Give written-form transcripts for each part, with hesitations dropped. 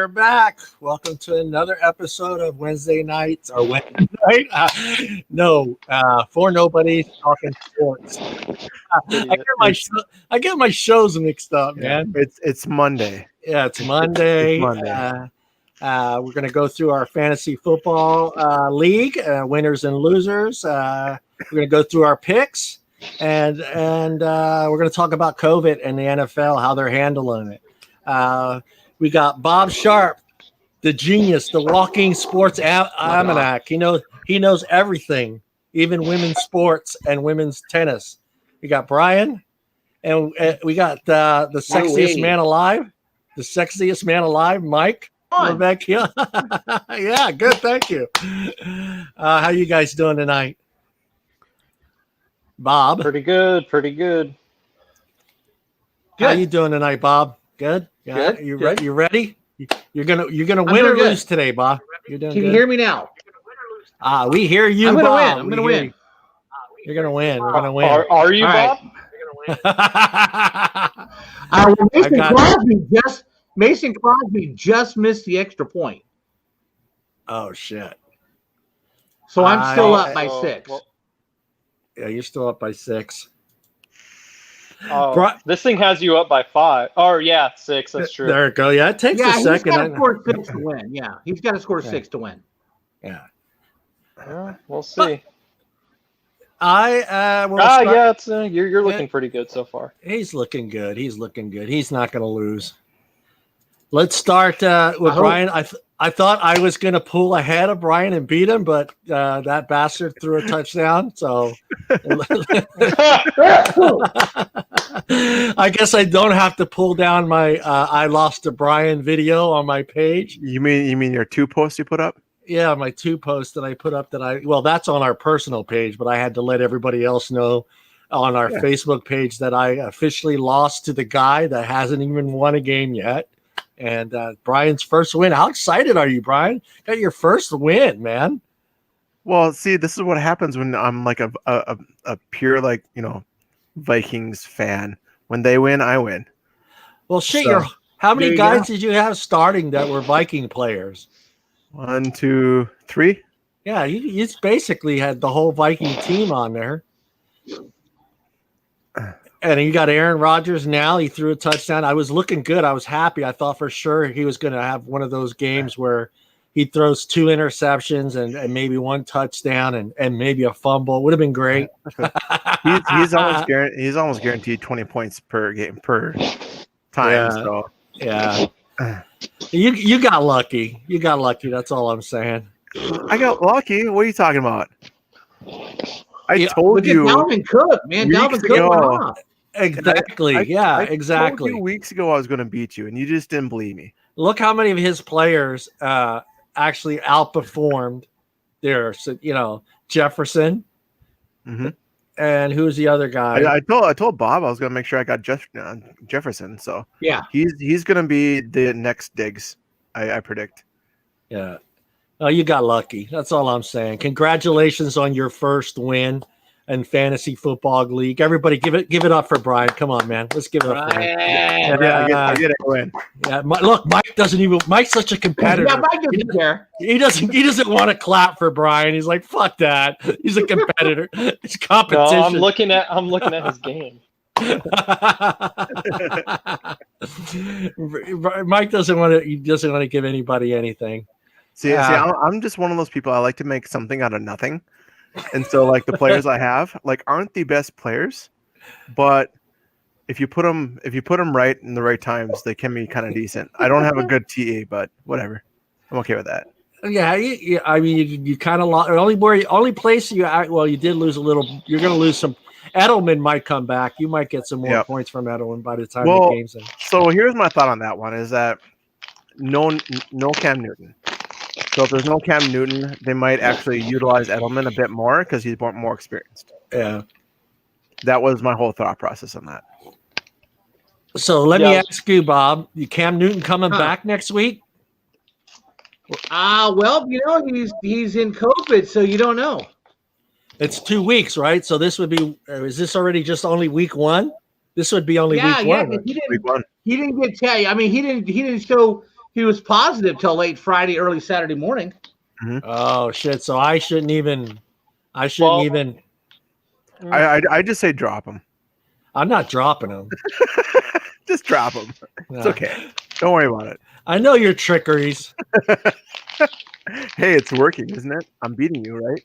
we're back. Welcome to another episode of Wednesday nights or Wednesday night. For nobodies talking sports. I get my shows mixed up, man. It's Monday. Yeah, it's Monday. It's Monday. We're going to go through our fantasy football league, winners and losers. We're going to go through our picks, and we're going to talk about COVID and the NFL, how they're handling it. We got Bob Sharp, the genius, the walking sports almanac. He knows everything, even women's sports and women's tennis. We got Brian, and we got the sexiest man alive. The sexiest man alive, Mike Lovecchio. Yeah, good. Thank you. How you guys doing tonight? Bob? Pretty good. How you doing tonight, Bob? Good? Yeah. Good. You ready? You're gonna win or lose today, Bob. You're doing Can good. you hear me now? We hear you, I'm gonna Bob. win. I'm gonna win. You're gonna win. We're gonna win. Are you, All Bob? Mason Crosby just missed the extra point, Oh shit. so I'm still up by 6. Yeah, you're still up by 6. This thing has you up by 5. Oh, yeah, 6. That's true. There it go. Yeah, it takes a He's second. got to score 6 to win. Yeah, he's got to score 6 to win. Yeah. We'll see. Yeah, it's you're looking pretty good so far. He's looking good. He's not going to lose. Let's start with Brian. I thought I was going to pull ahead of Brian and beat him, but that bastard threw a touchdown. So I guess I don't have to pull down my I lost to Brian video on my page. You mean your 2 posts you put up? Yeah, my 2 posts that I put up that's on our personal page, but I had to let everybody else know on our Facebook page that I officially lost to the guy that hasn't even won a game yet. And Brian's first win. How excited are you, Brian? Got your first win, man. Well, see, this is what happens when I'm like a pure Vikings fan. When they win, I win. Well, shit, So, how many guys did you have starting that were Viking players? 1, 2, 3. Yeah, you basically had the whole Viking team on there. And you got Aaron Rodgers now. He threw a touchdown. I was looking good. I was happy. I thought for sure he was going to have one of those games where he throws 2 interceptions and maybe 1 touchdown and maybe a fumble. Would have been great. he's almost guaranteed 20 points per game per time. Yeah. So Yeah. You got lucky. You got lucky. That's all I'm saying. I got lucky. What are you talking about? I told you. Dalvin Cook, man. Dalvin Cook went off. Exactly. I told you weeks ago I was going to beat you, and you just didn't believe me. Look how many of his players actually outperformed there. So, Jefferson. Mm-hmm. And who's the other guy? I told Bob I was going to make sure I got Jefferson. So Yeah, he's going to be the next Diggs. I predict. Yeah. Oh, you got lucky. That's all I'm saying. Congratulations on your first win in Fantasy Football League. Everybody give it up for Brian. Come on, man. Let's give it up for him. I get it. Win. Yeah, look, Mike's such a competitor. Yeah, Mike doesn't care. He doesn't want to clap for Brian. He's like, fuck that. He's a competitor. It's competition. No, I'm looking at his game. Mike doesn't want to give anybody anything. See, I'm just one of those people. I like to make something out of nothing, and so like the players I have aren't the best players, but if you put them right in the right times, they can be kind of decent. I don't have a good TA, but whatever, I'm okay with that. Yeah, I mean, you kind of lost. Only place you did lose a little. You're going to lose some. Edelman might come back. You might get some more points from Edelman by the time the game's in. So here's my thought on that one: is that no Cam Newton. So if there's no Cam Newton, they might actually utilize Edelman a bit more because he's more experienced. Yeah. That was my whole thought process on that. So let me ask you, Bob, Cam Newton coming back next week? Well, he's in COVID, so you don't know. It's 2 weeks, right? So this would be, is this already just only week 1? This would be only week 1. He didn't get I mean, he didn't show He was positive till late Friday, early Saturday morning. Oh shit! So I shouldn't even. I just say drop him. I'm not dropping him. Just drop him. It's okay. Don't worry about it. I know your trickeries. Hey, it's working, isn't it? I'm beating you, right?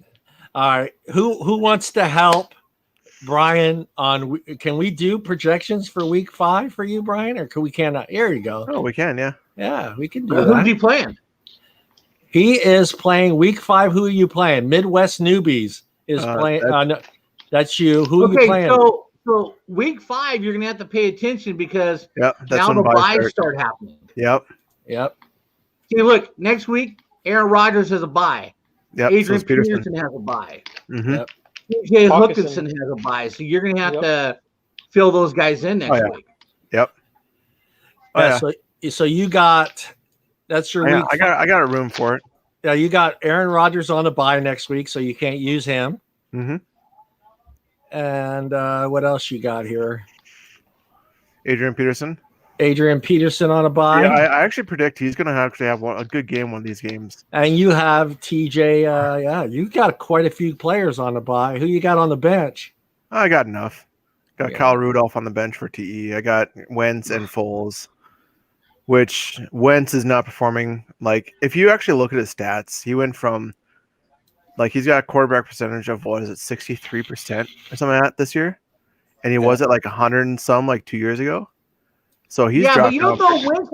All right. Who wants to help Brian on? Can we do projections for week 5 for you, Brian, or can we cannot? Here you go. Oh, we can, yeah. Yeah, we can do Who's that. he playing? He is playing week 5. Who are you playing? Midwest Newbies is playing. No, that's you. Who are you playing? So week 5, you're gonna have to pay attention because that's now when the buys buys start happening. Yep. See, look, next week Aaron Rodgers has a bye. Yep. Adrian So Peterson has a bye. Mm-hmm. Yep. TJ Hawkinson has a bye. So you're gonna have to fill those guys in next week. Yep. So you got that's your week. I got a room for it. Yeah, you got Aaron Rodgers on a bye next week, so you can't use him. Mm-hmm. And what else you got here? Adrian Peterson on a bye. Yeah, I actually predict he's going to actually have a good game one of these games. And you have TJ. You got quite a few players on the bye. Who you got on the bench? I got enough. Got Kyle Rudolph on the bench for TE. I got Wentz and Foles, which Wentz is not performing. Like, if you actually look at his stats, he went from, like, he's got a quarterback percentage of, 63% or something like that this year? And he was at like 100 and some like 2 years ago. So he's but you don't know Wentz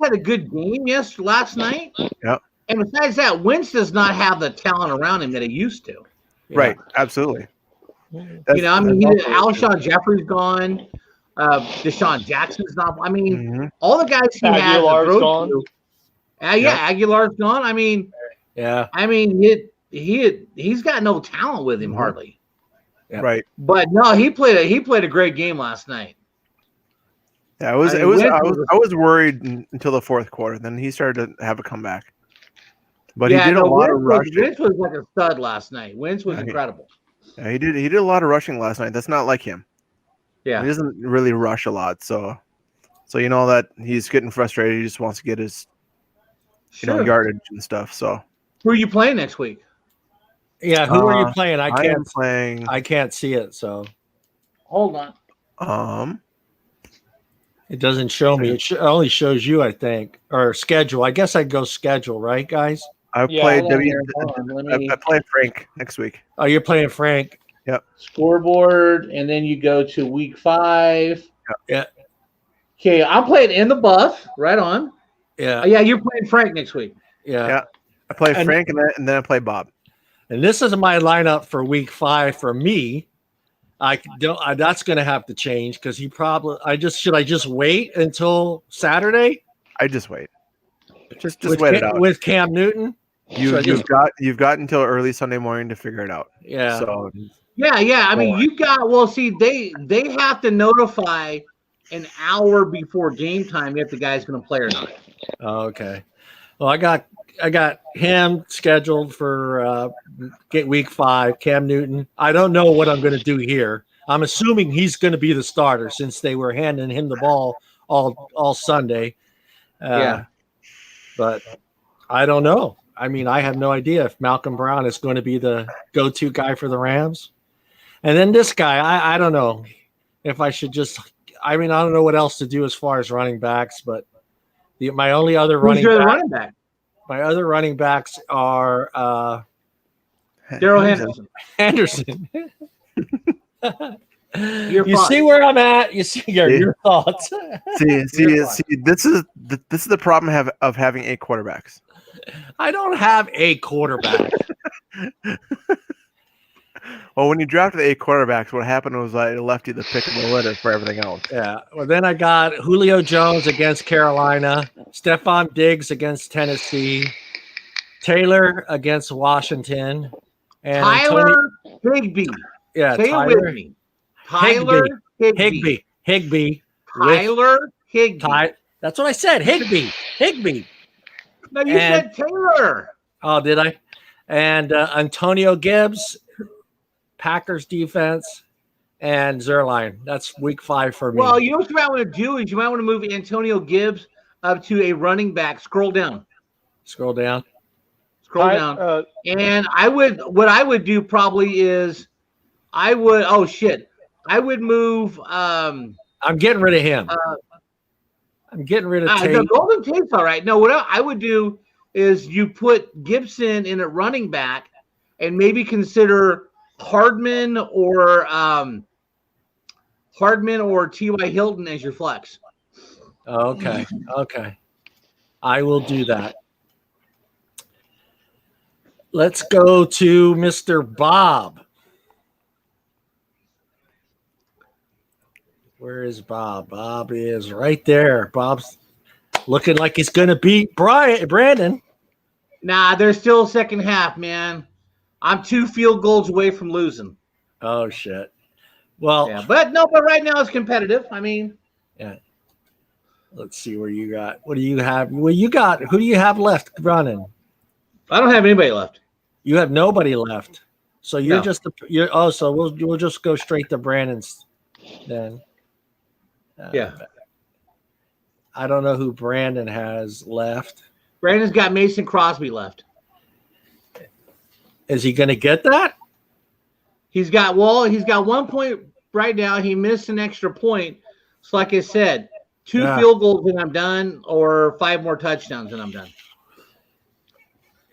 had a good game last night. Yep. And besides that, Wentz does not have the talent around him that he used to. Yeah. Right. Absolutely. Alshon Jeffrey's gone. Deshaun Jackson's not. I mean, all the guys he had to throw to. Aguilar's gone. I mean, he's got no talent with him hardly. Yeah. Right. But no, he played a great game last night. Yeah, I was worried until the fourth quarter. Then he started to have a comeback. But he did a lot of rushing. Wentz was like a stud last night. Wentz was incredible. Yeah, he did a lot of rushing last night. That's not like him. Yeah. He doesn't really rush a lot, so you know that he's getting frustrated. He just wants to get his yardage and stuff. So who are you playing next week? Yeah, who are you playing? I can't see it, so hold on. It doesn't show me. It only shows you, I think, or schedule. I guess I'd go schedule, right, guys? I play Frank next week. Oh, you're playing Frank. Yep. Scoreboard, and then you go to week 5. Yeah. Okay, I'm playing in the buff. Right on. Yeah. Yeah, you're playing Frank next week. Yeah. I play Frank and then I play Bob. And this is my lineup for week 5 for me. That's going to have to change because should I just wait until Saturday? I just wait. Just wait it out with Cam Newton. You've got until early Sunday morning to figure it out. Yeah. So I mean, you got. Well, see, they have to notify an hour before game time if the guy's going to play or not. Oh, okay. Well, I got him scheduled for week 5. Cam Newton. I don't know what I'm going to do here. I'm assuming he's going to be the starter since they were handing him the ball all Sunday. But I don't know. I mean, I have no idea if Malcolm Brown is going to be the go-to guy for the Rams. And then this guy, I don't know if I should just – I mean, I don't know what else to do as far as running backs, but my only other running back. My other running backs are Daryl Henderson. You see where I'm at? You see your thoughts. See. This is the problem of having 8 quarterbacks. I don't have a quarterback. Well, when you drafted 8 quarterbacks, what happened was it left you the pick of the litter for everything else. Yeah. Well, then I got Julio Jones against Carolina, Stephon Diggs against Tennessee, Taylor against Washington, and Tyler Higbee. Yeah, say it with me. Tyler Higbee. Tyler Higbee. That's what I said. Higbee. No, you said Taylor. Oh, did I? And Antonio Gibbs, Packers defense, and Zerline. That's week 5 for me. Well, you know what you might want to do is you might want to move Antonio Gibbs up to a running back. Scroll down. Scroll down. Scroll down. And what I would do probably is I would move. I'm getting rid of him. I'm getting rid of Tate. No, Golden Tate's all right. No, what I would do is you put Gibson in at running back and maybe consider Hardman or T.Y. Hilton as your flex. Okay. I will do that. Let's go to Mr. Bob. Where is Bob? Bob is right there. Bob's looking like he's going to beat Brandon. Nah, there's still second half, man. I'm 2 field goals away from losing. Oh, shit. Well, yeah, but right now it's competitive. I mean, yeah. Let's see where you got. What do you have? Well, who do you have left running? I don't have anybody left. You have nobody left. So you're so we'll just go straight to Brandon's then. Yeah. I don't know who Brandon has left. Brandon's got Mason Crosby left. Is he going to get that? He's got 1 point right now. He missed an extra point. So like I said, 2 field goals and I'm done, or 5 more touchdowns and I'm done.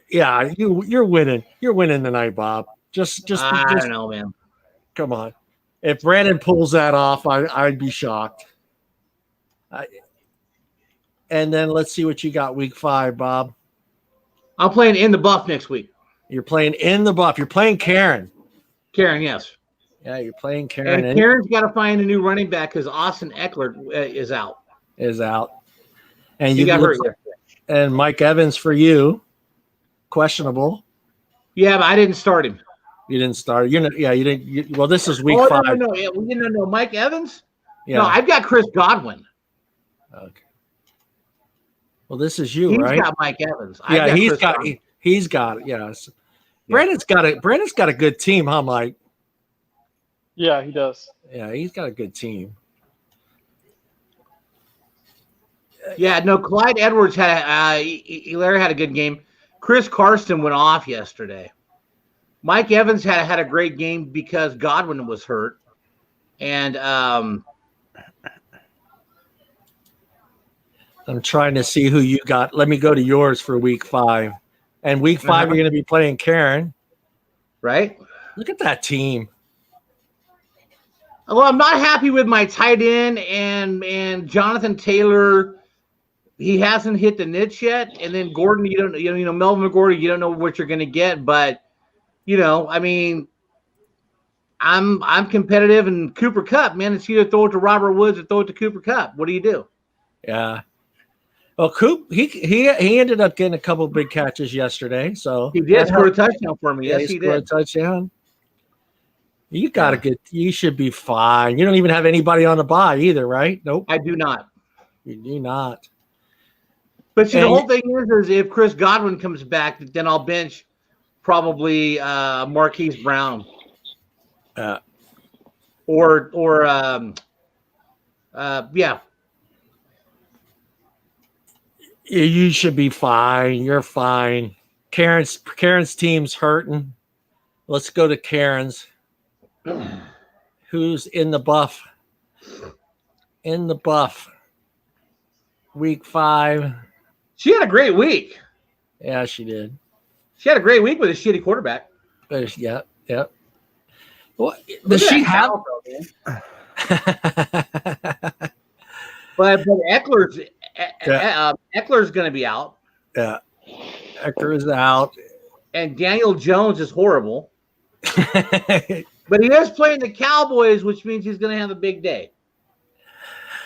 Yeah, you're winning. You're winning tonight, Bob. Just I don't know, man. Come on. If Brandon pulls that off, I'd be shocked. And then let's see what you got week 5, Bob. I'm playing in the buff next week. You're playing in the buff. You're playing Karen. Karen, yes. Yeah, you're playing Karen. And Karen's got to find a new running back because Austin Eckler is out. And you got hurt. And Mike Evans for you, questionable. Yeah, but I didn't start him. You didn't start. You didn't. Well, this is week 5. No. Mike Evans. Yeah. No, I've got Chris Godwin. Okay. Well, this is you, He's right? He's got Mike Evans. He's got it. Yes. Brandon's got it. Brandon's got a good team, huh, Mike? Yeah, he does. Yeah, he's got a good team. Yeah, no, Clyde Edwards had a good game. Chris Carson went off yesterday. Mike Evans had a great game because Godwin was hurt. And I'm trying to see who you got. Let me go to yours for week 5. And week 5, you're going to be playing Karen. Right? Look at that team. Well, I'm not happy with my tight end and Jonathan Taylor. He hasn't hit the niche yet. And then Gordon, Melvin McGordon, you don't know what you're going to get. But, I mean, I'm competitive. And Cooper Kupp, man, it's either throw it to Robert Woods or throw it to Cooper Kupp. What do you do? Yeah. Well, Coop, he ended up getting a couple big catches yesterday. So he did score a touchdown for me. Yes, he did. A touchdown. You should be fine. You don't even have anybody on the bye either, right? Nope. I do not. You do not. But the whole thing is if Chris Godwin comes back, then I'll bench probably Marquise Brown. Yeah. You should be fine. You're fine. Karen's team's hurting. Let's go to Karen's. Who's in the buff? In the buff. Week 5. She had a great week. Yeah, she did. She had a great week with a shitty quarterback. Yeah. What does she have? But Eckler's going to be out. Yeah, Eckler is out, and Daniel Jones is horrible. But he is playing the Cowboys, which means he's going to have a big day.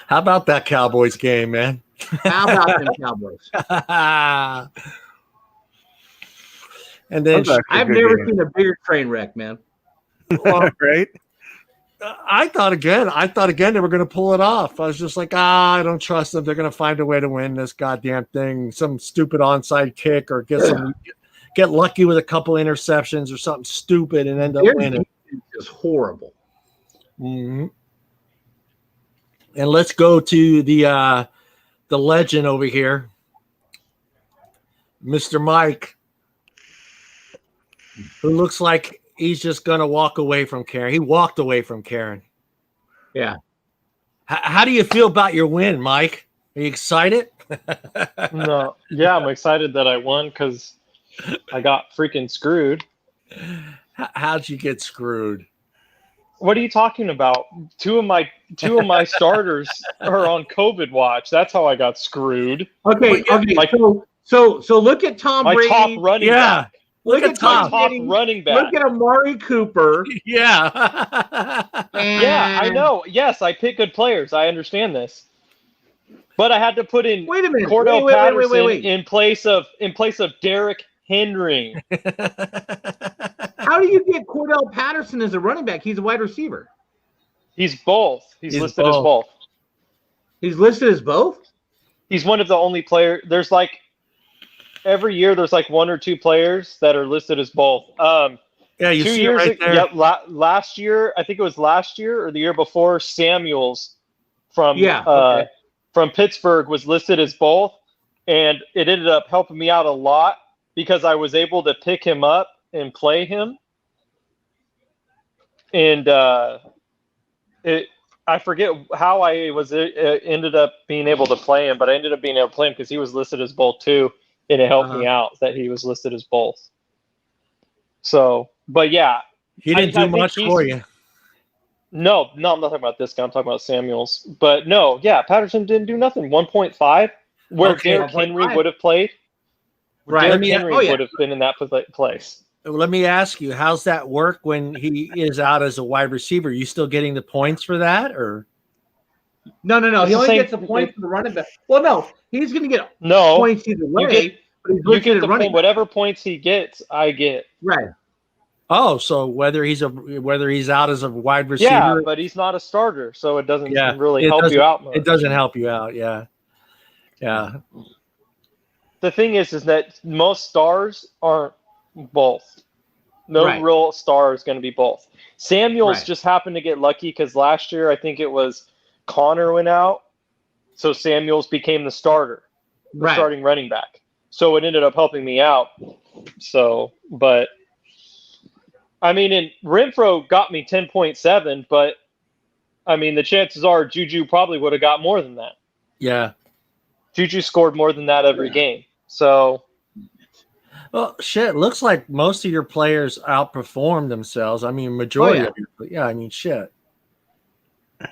How about that Cowboys game, man? How about them Cowboys? And then I've never seen a bigger train wreck, man. Well, right? I thought again they were going to pull it off. I was just like, I don't trust them. They're going to find a way to win this goddamn thing. Some stupid onside kick or get lucky with a couple interceptions or something stupid and end up winning. It's just horrible. Mm-hmm. And let's go to the the legend over here, Mr. Mike, who looks like he's just going to walk away from Karen. He walked away from Karen. Yeah. How do you feel about your win, Mike? Are you excited? No, yeah, I'm excited that I won because I got freaking screwed. How'd you get screwed? What are you talking about? Two of my starters are on COVID watch. That's how I got screwed. Okay. Okay. Like- So look at Tom My Brady. top running Yeah. back. Look at My Tom top Brady. running back. Look at Amari Cooper. Yeah. And Yeah, I know. Yes, I pick good players. I understand this. But I had to put in Wait a minute. Cordell Wait. Patterson in place of Derrick Henry. How do you get Cordell Patterson as a running back? He's a wide receiver. He's both. He's listed as both. both. He's listed as both? He's one of the only players. There's like every year there's like one or two players that are listed as both. Yeah, you 2 see years it right there. yeah, last year, I think it was last year or the year before, Samuels from Okay. from Pittsburgh was listed as both, and it ended up helping me out a lot because I was able to pick him up and play him. And I forget how I was ended up being able to play him, but I ended up being able to play him because he was listed as both too, and it helped me out that he was listed as both. So, but yeah, He didn't I do think much for you. No, I'm not talking about this guy. I'm talking about Samuels. But no, yeah, Patterson didn't do nothing. 1.5, where Okay, Derrick Henry 1.5. would have played. Right. Derrick Henry Oh, yeah. would have been in that place. Let me ask you, how's that work when he is out as a wide receiver? You still getting the points for that, or? No. It's He the only same- gets the points for the running back. Well, no. He's going to get No, points either way. get- but he's you listed get as the running point. Whatever points he gets, I get. back. Right. Oh, so whether he's out as a wide receiver, Yeah, but he's not a starter, so it doesn't really it help doesn't- you out much. it doesn't help you out. Yeah. The thing is that most stars aren't both. No Right. real star is going to be both. Samuels Right. just happened to get lucky because last year I think it was Connor went out, so Samuels became the starter, the Right. starting running back. So it ended up helping me out. So, but I mean, and Renfro got me 10.7, but I mean, the chances are Juju probably would have got more than that. Yeah. Juju scored more than that every game. So, Well, shit. Looks like most of your players outperformed themselves. I mean, majority Oh, yeah. of your. Yeah, I mean, shit.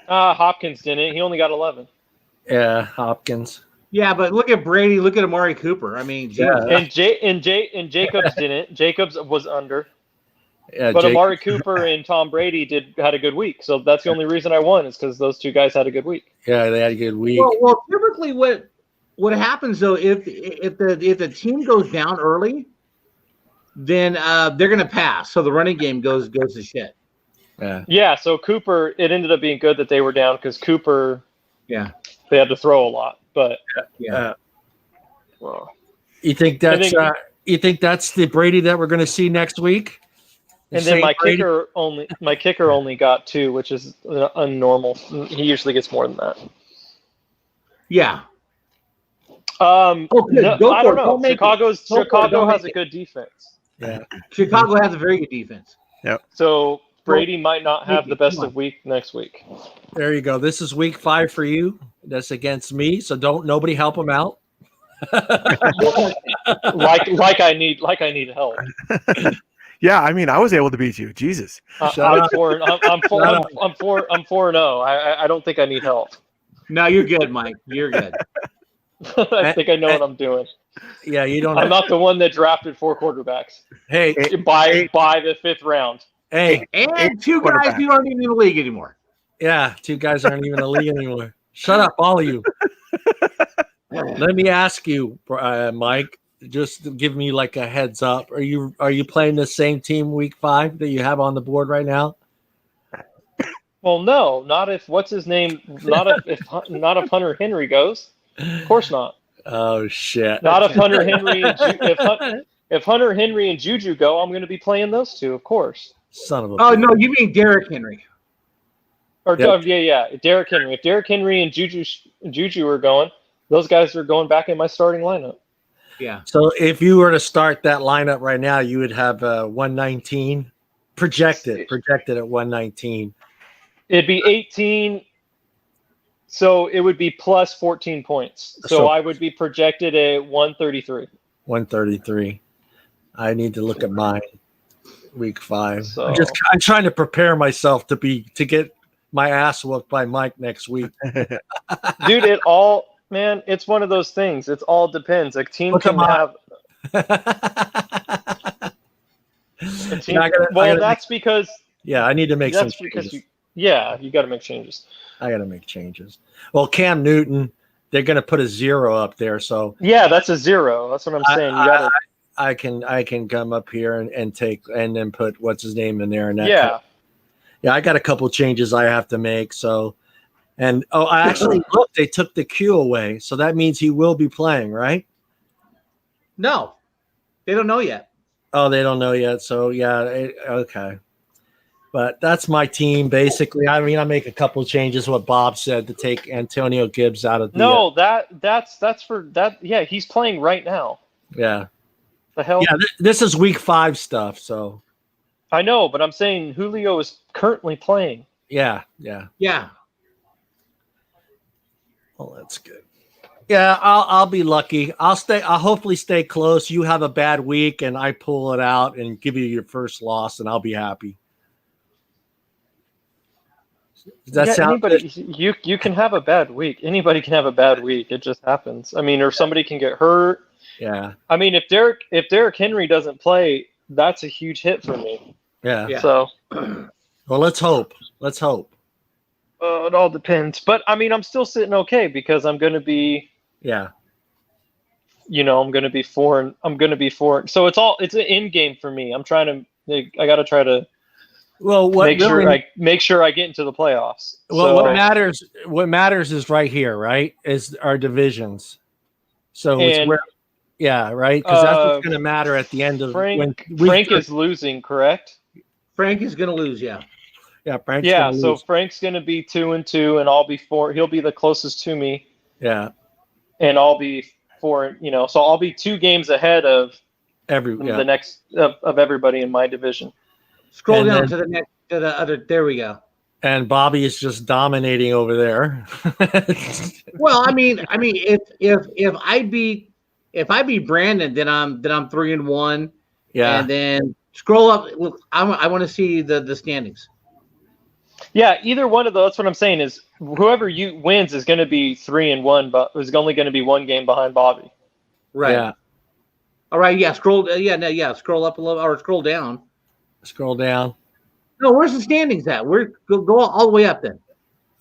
Hopkins didn't. He only got 11. Yeah, Hopkins. Yeah, but look at Brady. Look at Amari Cooper. I mean, Yeah. And Jacobs didn't. Jacobs was under. Yeah, But Jake- Amari Cooper and Tom Brady had a good week. So that's the only reason I won is because those two guys had a good week. Yeah, they had a good week. well, typically what happens though if the team goes down early, then they're going to pass. So the running game goes to shit. Yeah. Yeah, so Cooper, it ended up being good that they were down because Cooper, Yeah. they had to throw a lot. But Yeah. well, You think that's the Brady that we're going to see next week? The and then same my Brady? kicker only got 2, which is unnormal. He usually gets more than that. Yeah. No, good. Go I for don't it. know. Don't make it. Chicago Don't has make a good defense. Yeah. Chicago has a very good defense. So Brady might not have the best Come on. of week next week. There you go. This is week 5 for you. That's against me. So nobody help him out. like I need help. Yeah, I mean, I was able to beat you. Jesus. Shut I'm up. 4-0. I don't think I need help. No, you're good, Mike. You're good. I think I know what I'm doing. Yeah, you don't I'm have, not the one that drafted 4 quarterbacks hey, by the 5th round. hey, And 2 guys who aren't even in the league anymore. yeah, 2 guys aren't even in the league anymore. Shut up, all of you. Let me ask you, Mike, just to give me like a heads up. Are you playing the same team week 5 that you have on the board right now? Well, no, not if what's his name? Not if Hunter Henry goes. Of course not. Oh shit. Not if Hunter Henry if Hunter Henry and Juju go, I'm going to be playing those 2, of course. Son of a Oh no, you mean Derrick Henry? Or Yep. yeah, Derrick Henry. If Derrick Henry and Juju are going, those guys are going back in my starting lineup. Yeah. So if you were to start that lineup right now, you would have 119 projected at 119. It'd be 18. So it would be plus 14 points. So I would be projected at 133. 133. I need to look at mine. Week 5. So I'm trying to prepare myself to get my ass whooped by Mike next week. dude, it's one of those things. It all depends. A team can have a team. That's because I need to make some changes. You got to make changes. I got to make changes. Well, Cam Newton, they're going to put a 0 up there. So yeah, that's a 0. That's what I'm saying. I can come up here and take and then put what's his name in there and that. Yeah. I got a couple changes I have to make. So, I actually looked. They took the Q away, so that means he will be playing, right? No, they don't know yet. Oh, they don't know yet. So okay. But that's my team basically. I mean, I make a couple of changes. What Bob said to take Antonio Gibbs out of the. No, that's for that. Yeah, he's playing right now. Yeah. The hell. Yeah, this is week 5 stuff. So. I know, but I'm saying Julio is currently playing. Yeah. Well, that's good. Yeah, I'll be lucky. I'll hopefully stay close. You have a bad week, and I pull it out and give you your first loss, and I'll be happy. Does that sound anybody? You can have a bad week. Anybody can have a bad week. It just happens. I mean, or somebody can get hurt. Yeah. I mean, if Derrick Henry doesn't play, that's a huge hit for me. Yeah. So. Well, let's hope. It all depends, but I mean, I'm still sitting okay because I'm going to be. Yeah. I'm going to be 4. I'm going to be 4. So it's an end game for me. I got to try to. Well, make sure I get into the playoffs. Well, what matters is right here, right? Is our divisions. So it's where, right? Because that's what's going to matter at the end of Frank is losing, correct? Frank is going to lose, yeah. Yeah, Frank's so lose. Frank's going to be 2-2, and I'll be 4. He'll be the closest to me. Yeah, and I'll be 4. So I'll be 2 games ahead of the next of everybody in my division. Scroll down to the next, to the other. There we go. And Bobby is just dominating over there. Well, I mean, if I beat Brandon, then I'm 3-1. Yeah, and then scroll up. Look, I want to see the standings. Yeah, either one of those. That's what I'm saying is whoever wins is going to be 3-1, but is only going to be 1 game behind Bobby. Right. Yeah. All right. Yeah. Scroll. Scroll up a little, or scroll down. Scroll down. No, where's the standings at? Go all the way up then.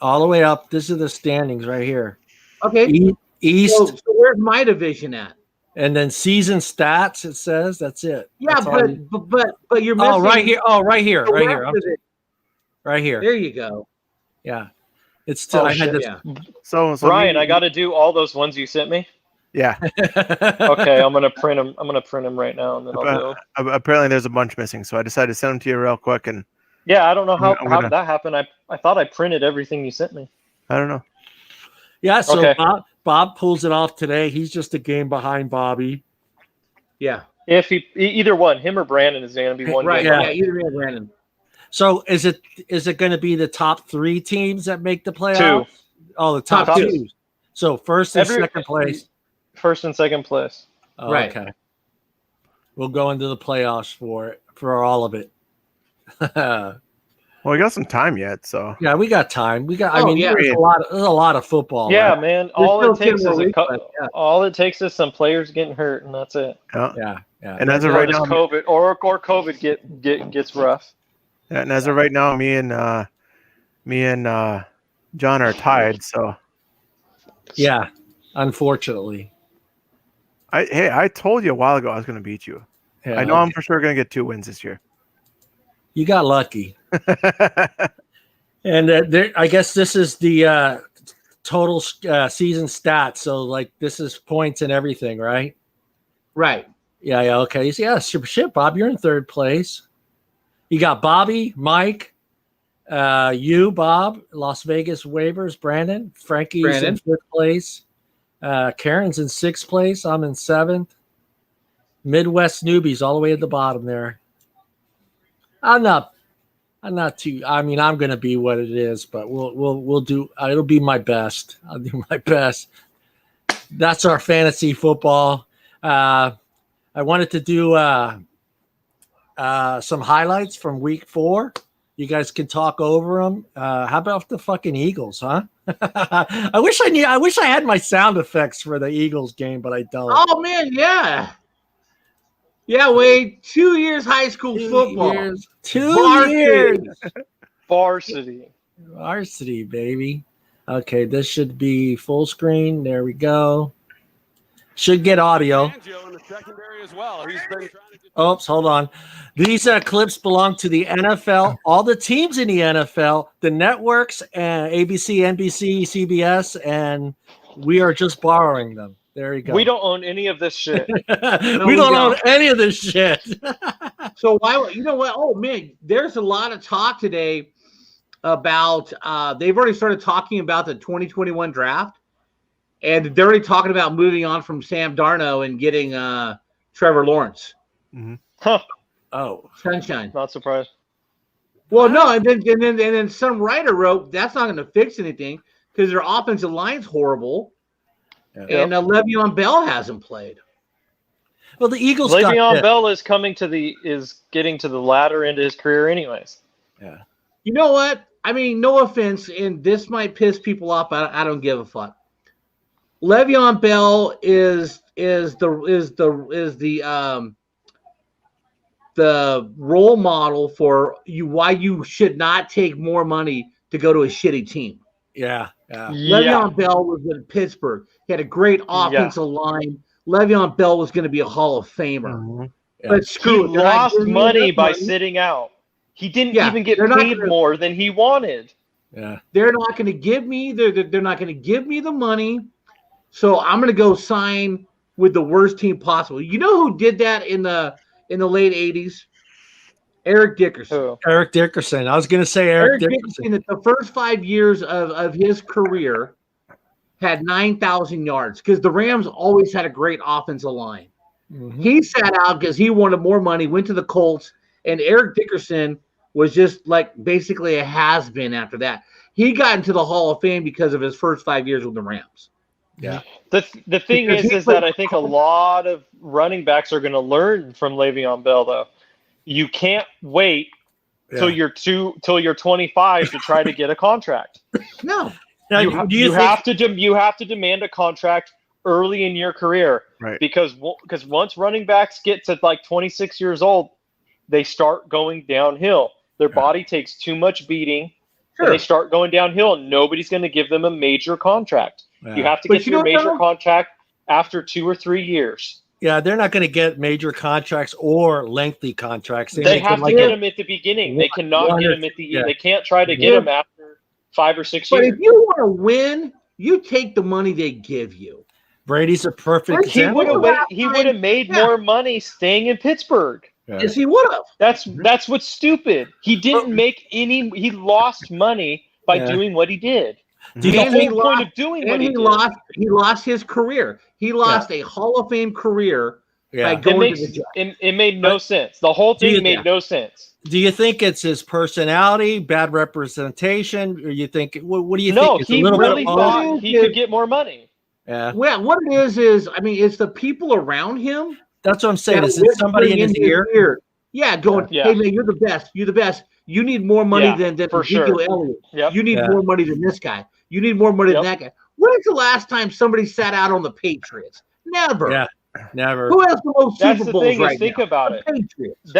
All the way up. This is the standings right here. Okay. East. So where's my division at? And then season stats. It says that's it. Yeah, that's but you're missing. Oh, right here. Oh, right here. Right here. Right here. There you go. Yeah. It's still. Yeah. So Ryan, I got to do all those ones you sent me. Yeah. Okay, I'm gonna print them. I'm gonna print them right now, and then I'll do. Apparently, there's a bunch missing, so I decided to send them to you real quick. And yeah, I don't know how that happened. I thought I printed everything you sent me. I don't know. Yeah. So okay. Bob pulls it off today. He's just a game behind Bobby. Yeah. If either one, him or Brandon, is going to be 1 right, game. Yeah, either me or Brandon. So is it going to be the top 3 teams that make the playoffs? 2. Oh, the top 2. So first and second place. First and second place. Oh, right. Okay. We'll go into the playoffs for all of it. Well, we got some time yet, so yeah, we got time. There's a lot of football. Yeah, left. man. All it takes is some players getting hurt, and that's it. Yeah. And as of right now, COVID or COVID gets rough. Yeah, and as of right now, me and John are tied. So yeah, unfortunately. I told you a while ago I was going to beat you. Yeah, I know I'm for sure going to get 2 wins this year. You got lucky. And I guess this is the total season stats. So like this is points and everything, right? Right. Yeah. Okay. Yeah. Shit, Bob, you're in 3rd place. You got Bobby, Mike, you, Bob, Las Vegas Waivers, Brandon, Frankie's in 5th place. Karen's in 6th place. I'm in 7th. Midwest newbies all the way at the bottom there. I'm not too. I mean, I'm going to be what it is, but we'll do. It'll be my best. I'll do my best. That's our fantasy football. I wanted to do some highlights from week 4. You guys can talk over them. How about the fucking Eagles, huh? I wish I had my sound effects for the Eagles game, but I don't. Oh man, yeah. Yeah, Wade, 2 years high school football. 2 years. Varsity. Varsity, baby. Okay, this should be full screen. There we go. Should get audio. Oops, hold on. These clips belong to the NFL, all the teams in the NFL, the networks, ABC, NBC, CBS, and we are just borrowing them. There you go. We don't own any of this shit. we don't own any of this shit. So why? You know what? Oh man, there's a lot of talk today about. They've already started talking about the 2021 draft, and they're already talking about moving on from Sam Darnold and getting Trevor Lawrence. Mm-hmm. Huh. Oh, sunshine! Not surprised. Well, no, and then some writer wrote that's not going to fix anything because their offensive line's horrible. Yeah. And Le'Veon Bell hasn't played. Well, the Eagles. Le'Veon Bell is getting to the latter end of his career, anyways. Yeah. You know what? I mean, no offense, and this might piss people off. I don't give a fuck. Le'Veon Bell is the role model for you. Why you should not take more money to go to a shitty team. Yeah. Yeah. Le'Veon Bell was in Pittsburgh. He had a great offensive line. Le'Veon Bell was going to be a Hall of Famer. Mm-hmm. Yeah. But screw he lost money by sitting out. He didn't even get paid more than he wanted. Yeah. They're not going to give me they're not going to give me the money. So I'm going to go sign with the worst team possible. You know who did that in the late 80s? Eric Dickerson. Oh. Eric Dickerson. I was going to say Eric Dickerson. The first 5 years of his career had 9,000 yards because the Rams always had a great offensive line. Mm-hmm. He sat out because he wanted more money, went to the Colts, and Eric Dickerson was just like basically a has-been after that. He got into the Hall of Fame because of his first 5 years with the Rams. Yeah. The thing is that I think a lot of running backs are going to learn from Le'Veon Bell, though. You can't wait till you're 25 to try to get a contract. No, you have to demand a contract early in your career, right? Because once running backs get to like 26 years old, they start going downhill. Their body takes too much beating, and they start going downhill. And nobody's going to give them a major contract. Yeah. You have to get your major contract after 2 or 3 years. Yeah, they're not going to get major contracts or lengthy contracts. They have to get them at the beginning. They cannot get them at the end. They can't try to get them after 5 or 6 years. But if you want to win, you take the money they give you. Brady's a perfect example. He would have made more money staying in Pittsburgh. Yeah. Yes, he would have. That's what's stupid. He didn't make any. He lost money by doing what he did. He lost his career. He lost a Hall of Fame career by going to the Jets. It made no sense. The whole thing made no sense. Do you think it's his personality, bad representation, or you think what do you think? No, he really thought he could get more money. Yeah. Well, what it is I mean, it's the people around him. That's what I'm saying. Is it somebody in his ear? Yeah, going, hey man, you're the best. You're the best. You need more money than Ezekiel Elliott. Yep. You need more money than this guy. You need more money than that guy. When is the last time somebody sat out on the Patriots? Never. Yeah, never. Who has the most Super Bowls right now? Think about it. Patriots.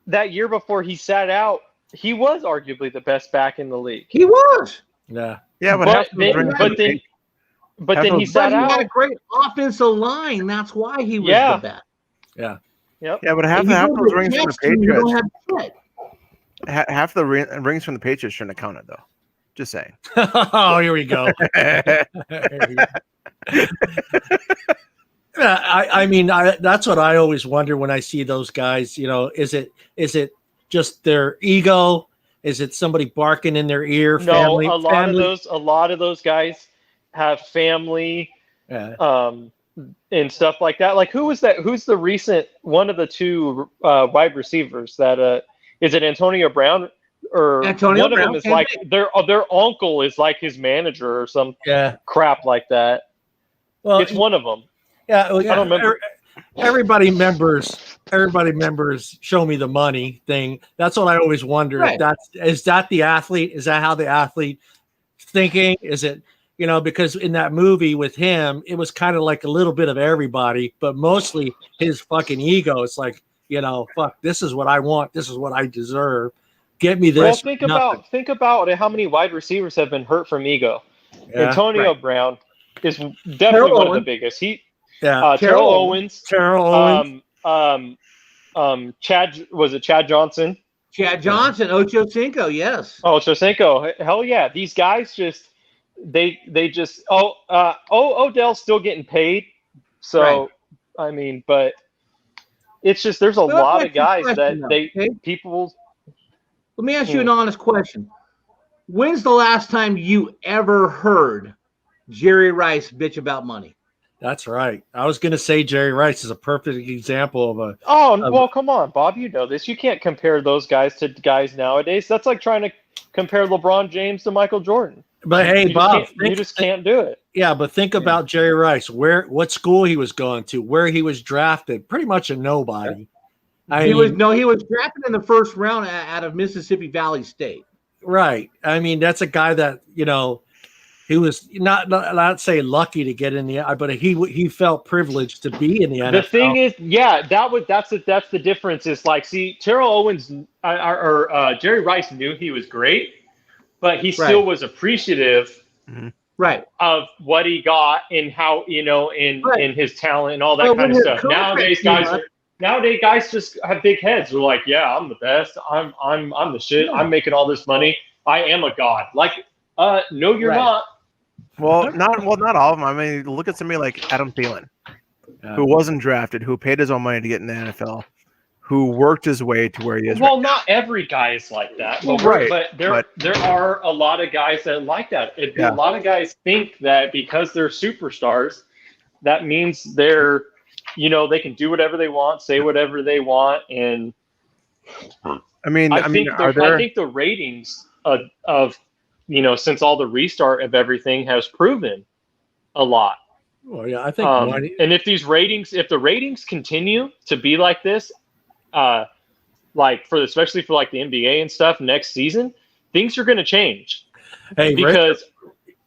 That year before he sat out, he was arguably the best back in the league. He was. Yeah. Yeah, but then he sat out. He had a great offensive line. That's why he was the best. Yeah. Yep. Yeah, but half those rings from the Patriots. Half the rings from the Patriots shouldn't have counted, though. Just saying. Oh, here we go. I mean, that's what I always wonder when I see those guys. You know, is it just their ego? Is it somebody barking in their ear? No, a lot of those guys have family. Yeah. And stuff like that. Like, who was that? Who's the recent one of the two wide receivers that is it Antonio Brown or Antonio one Brown, of them is same like thing. their uncle is like his manager or some Yeah. crap like that. Well, It's one of them. yeah. Well, I don't remember. Everybody remembers show me the money thing. That's what I always wonder. Right. Is that the athlete? Is that how the athlete thinking? Is it, because in that movie with him, it was kind of like a little bit of everybody, but mostly his fucking ego. It's like, fuck, this is what I want. This is what I deserve. Get me Well, this. think about how many wide receivers have been hurt from ego. Yeah. Antonio Brown is definitely one of the biggest. Terrell Owens. Terrell Owens. Chad, was it Chad Johnson? Chad Johnson, Ocho Cinco, yes. Oh, Chosenko, hell yeah! These guys just they just Odell's still getting paid, so Right. I mean, but it's just there's a lot of guys that people. Let me ask you an honest question. When's the last time you ever heard Jerry Rice bitch about money? That's right. I was going to say Jerry Rice is a perfect example of a. Well, come on, Bob. You know this. You can't compare those guys to guys nowadays. That's like trying to compare LeBron James to Michael Jordan. But hey, Bob, you just can't do it. Yeah, but think about Jerry Rice. What school he was going to, where he was drafted. Pretty much a nobody. He was drafted in the first round out of Mississippi Valley State. Right. I mean, that's a guy that he was not say lucky to get in the, but he felt privileged to be in the NFL. The thing is, that's the difference. Is like, see, Terrell Owens or Jerry Rice knew he was great, but he still was appreciative, right, of what he got and how in his talent and all that kind of stuff. Nowadays, guys just have big heads. They're like, yeah, I'm the best. I'm the shit. I'm making all this money. I am a god. Like, no, you're not. Well, not all of them. I mean, look at somebody like Adam Thielen, who wasn't drafted, who paid his own money to get in the NFL, who worked his way to where he is. Well, not every guy is like that, but there are a lot of guys that are like that. A lot of guys think that because they're superstars, that means they're, they can do whatever they want, say whatever they want, and I think the ratings of since all the restart of everything has proven a lot. Well, yeah, I think and if the ratings continue to be like this, especially for like the NBA and stuff next season, things are going to change. Hey, because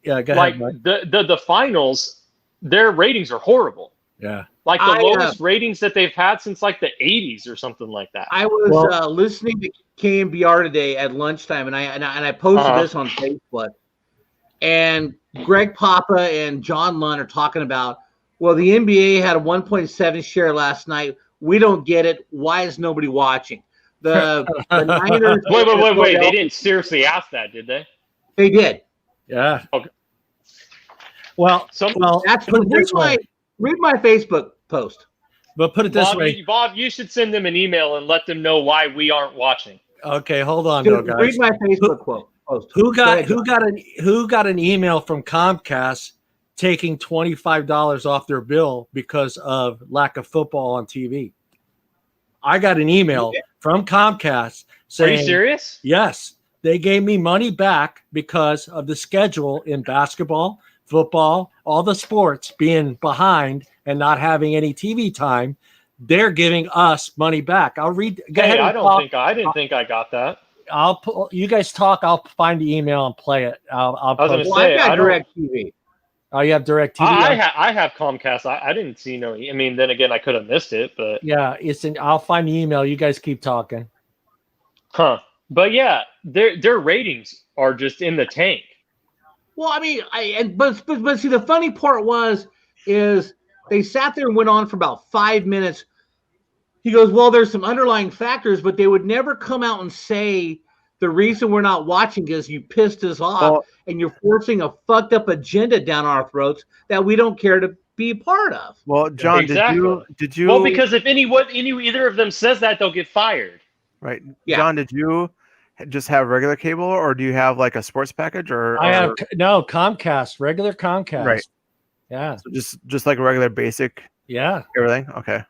go ahead, like Mike. the finals, their ratings are horrible. Yeah. Like the lowest ratings that they've had since like the 80s or something like that. I was listening to KMBR today at lunchtime, and I posted this on Facebook. And Greg Papa and John Lund are talking about, well, the NBA had a 1.7 share last night. We don't get it. Why is nobody watching? The Niners. Wait. They didn't seriously ask that, did they? They did. Yeah. Okay. Well, that's read my Facebook post. But put it this way, Bob, you should send them an email and let them know why we aren't watching. Okay, hold on, though, guys. Read my Facebook post. Who got an email from Comcast taking $25 off their bill because of lack of football on TV? I got an email from Comcast saying, "Are you serious?" Yes, they gave me money back because of the schedule in basketball, football, all the sports being behind and not having any TV time. They're giving us money back. I'll read. I didn't think I got that. You guys talk. I'll find the email and play it. I got Direct TV. Oh, you have Direct TV. I have Comcast. I didn't see no. I mean, then again, I could have missed it, but yeah, I'll find the email. You guys keep talking. Huh? But yeah, their ratings are just in the tank. Well, I mean, but see, the funny part is they sat there and went on for about 5 minutes. He goes, well, there's some underlying factors, but they would never come out and say the reason we're not watching is you pissed us off and you're forcing a fucked up agenda down our throats that we don't care to be a part of. Well, John, exactly. did you? Well, because if either of them says that, they'll get fired. Right. Yeah. John, did you just have regular cable, or do you have like a sports package? I have Comcast, regular Comcast. Right. Yeah. So just like a regular basic Yeah. everything. Okay.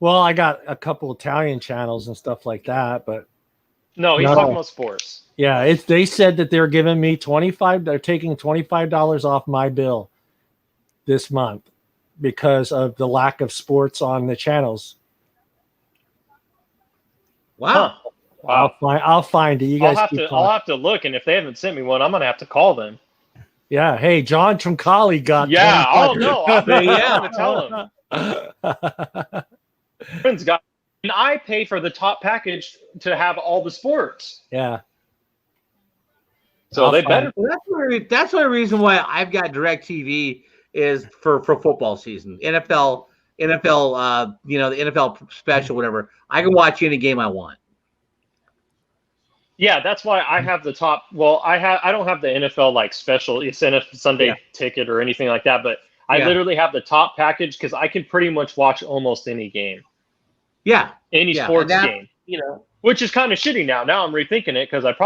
Well, I got a couple Italian channels and stuff like that, but No, he's No. talking about sports. yeah, they said that they're giving me they're taking $25 off my bill this month because of the lack of sports on the channels. Wow. Huh. Wow. I'll find it. You guys I'll have to look, and if they haven't sent me one, I'm gonna have to call them. Yeah. Hey, John Troncali got Yeah. 25. Oh no. I'm gonna tell him. Friends got, and I pay for the top package to have all the sports. Yeah. So I'll they find better. Well, that's the only reason why I've got DirecTV is for football season, NFL, the NFL special, whatever. I can watch any game I want. Yeah, that's why I have the top. Well, I don't have the NFL like special. It's NFL Sunday ticket or anything like that. But I literally have the top package because I can pretty much watch almost any game. Yeah. Any sports game. Which is kind of shitty now. Now I'm rethinking it because if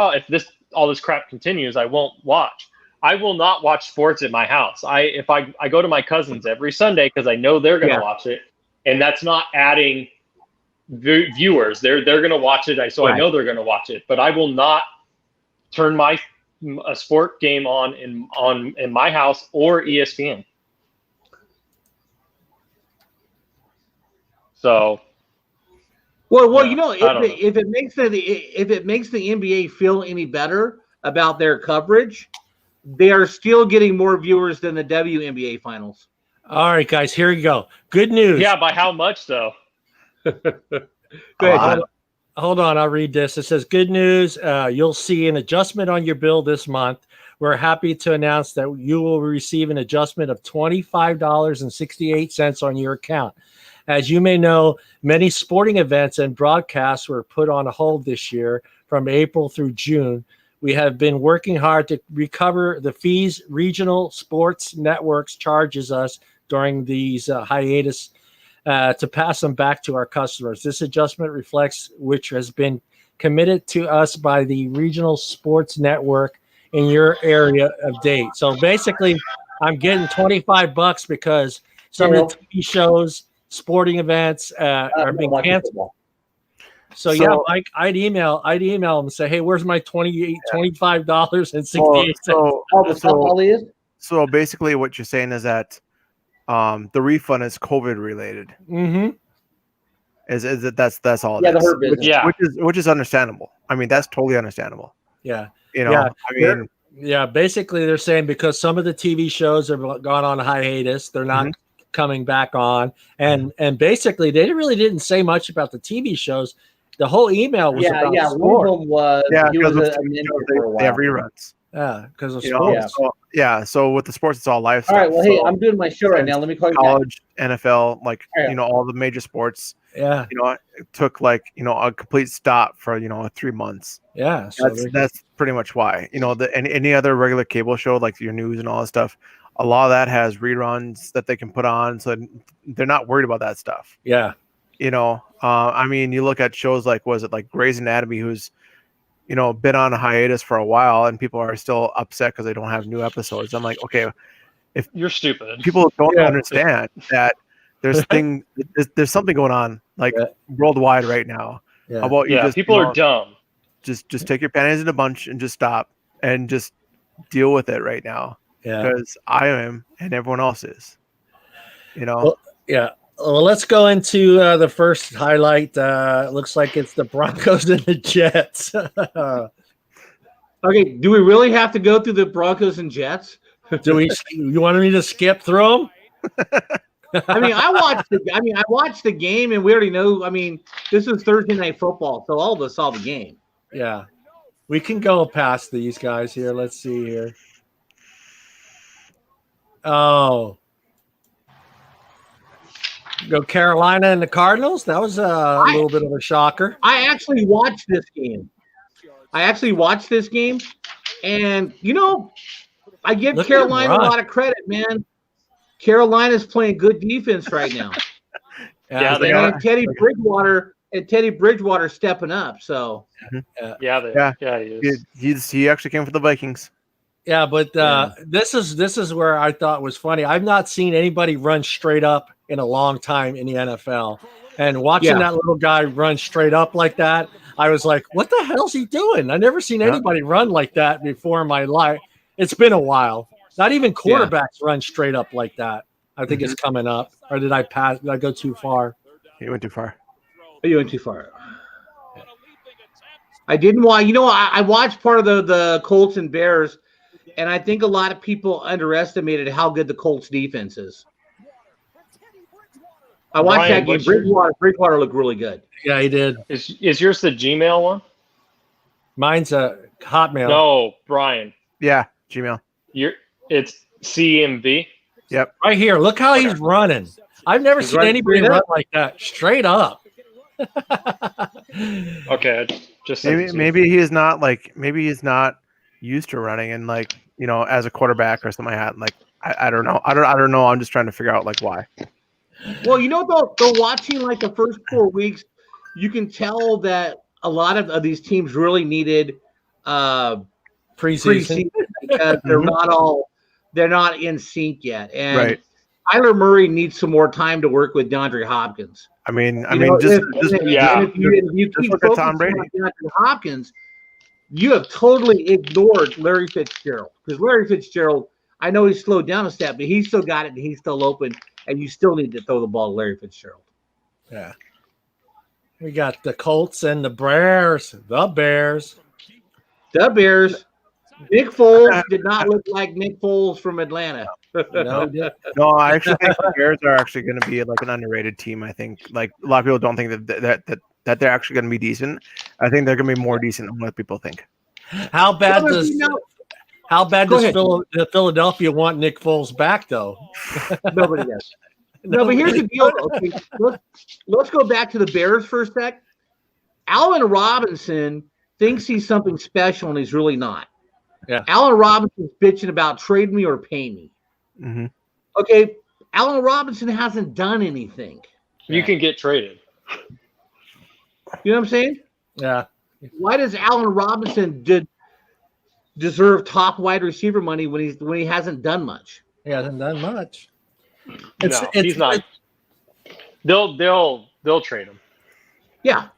all this crap continues, I won't watch. I will not watch sports at my house. If I go to my cousins every Sunday because I know they're going to watch it, and that's not adding viewers. They're going to watch it, so I know they're going to watch it. But I will not turn a sport game on in my house or ESPN. So. Well, yeah, if it makes the NBA feel any better about their coverage, they are still getting more viewers than the WNBA finals. All right, guys, here you go. Good news. Yeah, by how much though? Go ahead. Hold on, I'll read this. It says, good news. You'll see an adjustment on your bill this month. We're happy to announce that you will receive an adjustment of $25.68 on your account. As you may know, many sporting events and broadcasts were put on hold this year from April through June. We have been working hard to recover the fees regional sports networks charges us during these hiatus to pass them back to our customers. This adjustment reflects which has been committed to us by the regional sports network in your area of date. So basically, I'm getting $25 because some of the TV shows, sporting events are being canceled. So yeah, Mike, I'd email them and say, hey, where's my $25.68? So basically what you're saying is that the refund is COVID related. Mm-hmm. Is that's all the hurt business. Which is understandable. I mean, that's totally understandable. Yeah. Basically they're saying because some of the TV shows have gone on hiatus, they're not coming back on, and basically they really didn't say much about the TV shows. The whole email was about sport. One of them was they have reruns. Yeah, because of sports. So with the sports, it's all live stuff. All right, well, hey, I'm doing my show right now. Let me call you college, back. NFL, all the major sports. Yeah, it took a complete stop for 3 months. Yeah, so that's pretty much why. Any other regular cable show like your news and all that stuff, a lot of that has reruns that they can put on, so they're not worried about that stuff. Yeah. I mean, you look at shows like, was it like Grey's Anatomy, who's, been on a hiatus for a while, and people are still upset because they don't have new episodes. I'm like, okay, if you're stupid, people don't understand that there's something going on worldwide right now. Yeah. How about people are dumb. Just take your panties in a bunch and just stop and just deal with it right now. Yeah, because I am and everyone else is. Well, yeah. Well, let's go into the first highlight. It looks like it's the Broncos and the Jets. Okay, do we really have to go through the Broncos and Jets? You want me to skip through them? I mean, I watched the game, and we already know. I mean, this is Thursday Night Football, so all of us saw the game. Yeah, we can go past these guys here. Let's see here. Oh. Go Carolina and the Cardinals. That was a little bit of a shocker. I actually watched this game. And I give Carolina a lot of credit, man. Carolina's playing good defense right now. They are. Teddy Bridgewater stepping up. So he is. He actually came for the Vikings. Yeah, but this is where I thought was funny. I've not seen anybody run straight up in a long time in the NFL. And watching that little guy run straight up like that, I was like, what the hell's he doing? I never seen anybody run like that before in my life. It's been a while. Not even quarterbacks run straight up like that. I think it's coming up. Or did I pass? Did I go too far? You went too far. You went too far. I didn't want, I watched part of the Colts and Bears, and I think a lot of people underestimated how good the Colts defense is. I watched that game. Bridgewater looked really good. Yeah, he did. Is yours the Gmail one? Mine's a Hotmail. No, Brian. Yeah, Gmail. It's CMV. Yep. Right here. Look how he's running. I've never seen anybody run like that. Straight up. Okay. Just maybe he is not used to running and as a quarterback or something like that. Like I don't know. I don't know. I'm just trying to figure out why. Well, though watching the first 4 weeks, you can tell that a lot of these teams really needed preseason because they're not in sync yet. And Kyler Murray needs some more time to work with DeAndre Hopkins. If you keep focusing on DeAndre Hopkins, you have totally ignored Larry Fitzgerald. Because Larry Fitzgerald, I know he's slowed down a step, but he's still got it and he's still open. And you still need to throw the ball to Larry Fitzgerald. Yeah. We got the Colts and the Bears. The Bears. Nick Foles did not look like Nick Foles from Atlanta. No, I actually think the Bears are actually going to be an underrated team. I think a lot of people don't think that they're actually going to be decent. I think they're going to be more decent than what people think. How bad does Philadelphia want Nick Foles back, though? Nobody does. No, but here's the deal. Okay, let's go back to the Bears for a sec. Allen Robinson thinks he's something special, and he's really not. Yeah. Allen Robinson's bitching about trade me or pay me. Mm-hmm. Okay, Allen Robinson hasn't done anything. You can get traded. You know what I'm saying? Yeah. Why does Allen Robinson deserve top wide receiver money when he hasn't done much? He hasn't done much. He's not. They'll trade him. Yeah.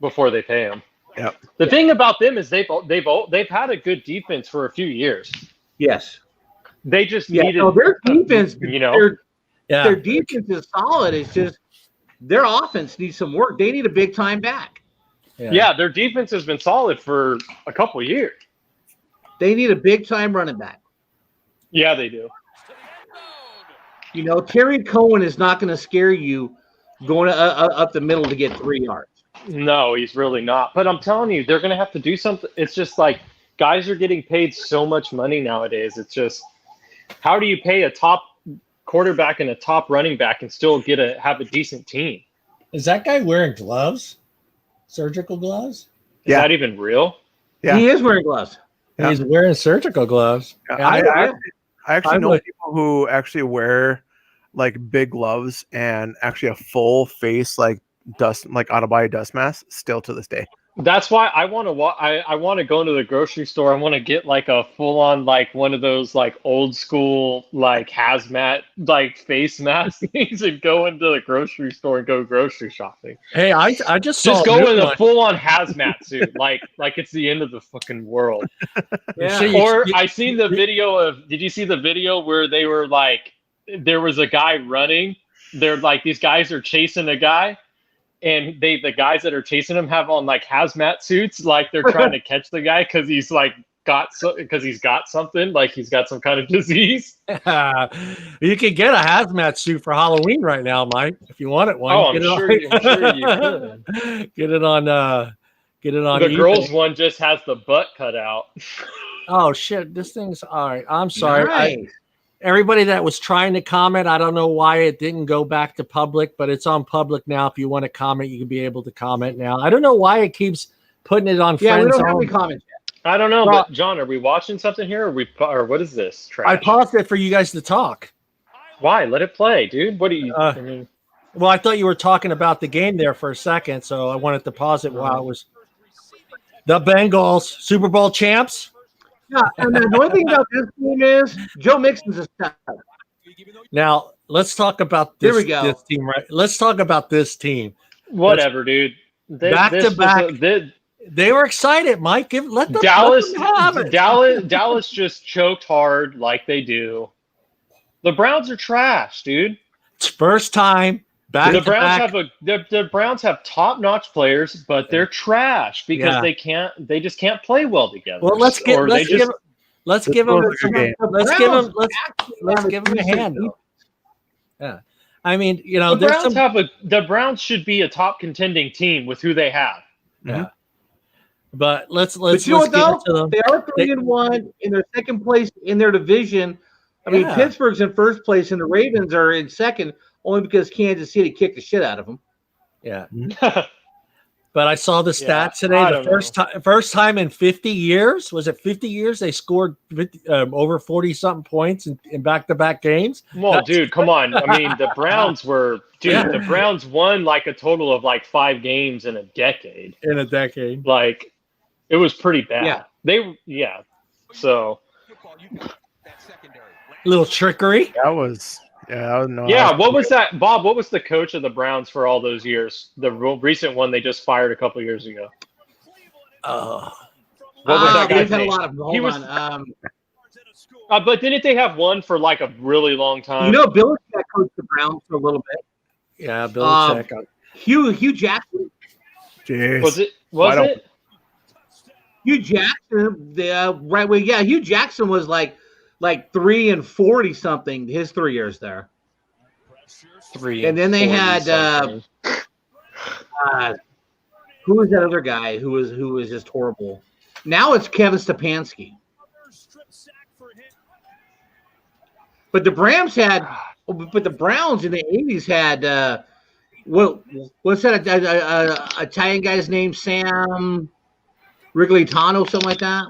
Before they pay him. Yep. The thing about them is they've had a good defense for a few years. Yes. They just needed their defense. Their defense is solid. It's just their offense needs some work. They need a big time back. Yeah, their defense has been solid for a couple of years. They need a big time running back. Yeah, they do. Terry Cohen is not going to scare you going up the middle to get 3 yards. No, he's really not. But I'm telling you, they're going to have to do something. It's just guys are getting paid so much money nowadays. It's just, how do you pay a top quarterback and a top running back and still have a decent team? Is that guy wearing gloves? Surgical gloves? Is that even real? Yeah. He is wearing gloves. Yeah. He's wearing surgical gloves. I actually know people who actually wear big gloves and actually a full face dust out of body dust mask still to this day. That's why I want to I want to go into the grocery store. I want to get a full on one of those old school hazmat face mask things and go into the grocery store and go grocery shopping. Hey, I just go in a full on hazmat suit like it's the end of the fucking world. Yeah. Or I seen the video of. Did you see the video where they were there was a guy running? They're these guys are chasing a guy. And the guys that are chasing him have on hazmat suits, they're trying to catch the guy because he's got something, he's got some kind of disease. You can get a hazmat suit for Halloween right now, Mike, if you want it one. Oh, I'm sure you could. Get it on. The eBay. Girls one just has the butt cut out. Oh shit! This thing's all right. I'm sorry. Nice. Everybody that was trying to comment, I don't know why it didn't go back to public, but it's on public now. If you want to comment, you can be able to comment now. I don't know why it keeps putting it on friends. We don't have any comments yet. I don't know, but John, are we watching something here, or what is this trash? I paused it for you guys to talk. Why? Let it play, dude. What do you? Well, I thought you were talking about the game there for a second, so I wanted to pause it while it was the Bengals Super Bowl champs. Yeah, and the only thing about this team is Joe Mixon's a stud. Now let's talk about Here this, we go. this team. Right, let's talk about this team. Whatever, dude. Back to back. They were excited, Mike. Let them have it. Dallas just choked hard like they do. The Browns are trash, dude. It's first time back. The Browns have top-notch players, but they're trash because they just can't play well together. Well, let's give them a hand. Yeah, I mean, the Browns should be a top contending team with who they have. Yeah, but let's you know get what, though? into them. They are 3-1 in their second place in their division. I mean, Pittsburgh's in first place, and the Ravens are in second, only because Kansas City kicked the shit out of them. Yeah. But I saw the stats today. The first time in 50 years, was it 50 years they scored over 40-something points in back-to-back games? Well, dude, come on. I mean, the Browns the Browns won like a total of like 5 games in a decade. Like, it was pretty bad. Yeah. So. Little trickery. That was what was that, Bob? What was the coach of the Browns for all those years? The recent one they just fired a couple years ago. Oh, what was that guy's had name? a lot of them. Hold on. But didn't they have one for like a really long time? You know, Belichick coached the Browns for a little bit. Yeah, Belichick. Hugh Jackson. Jeez. Was it? Hugh Jackson, the right way. Yeah, Hugh Jackson was like 3-40 something his 3 years there. And then they had who was that other guy who was just horrible? Now it's Kevin Stefanski. But the Browns in the 80s had what's that Italian guy's name? Sam Riglitano, something like that.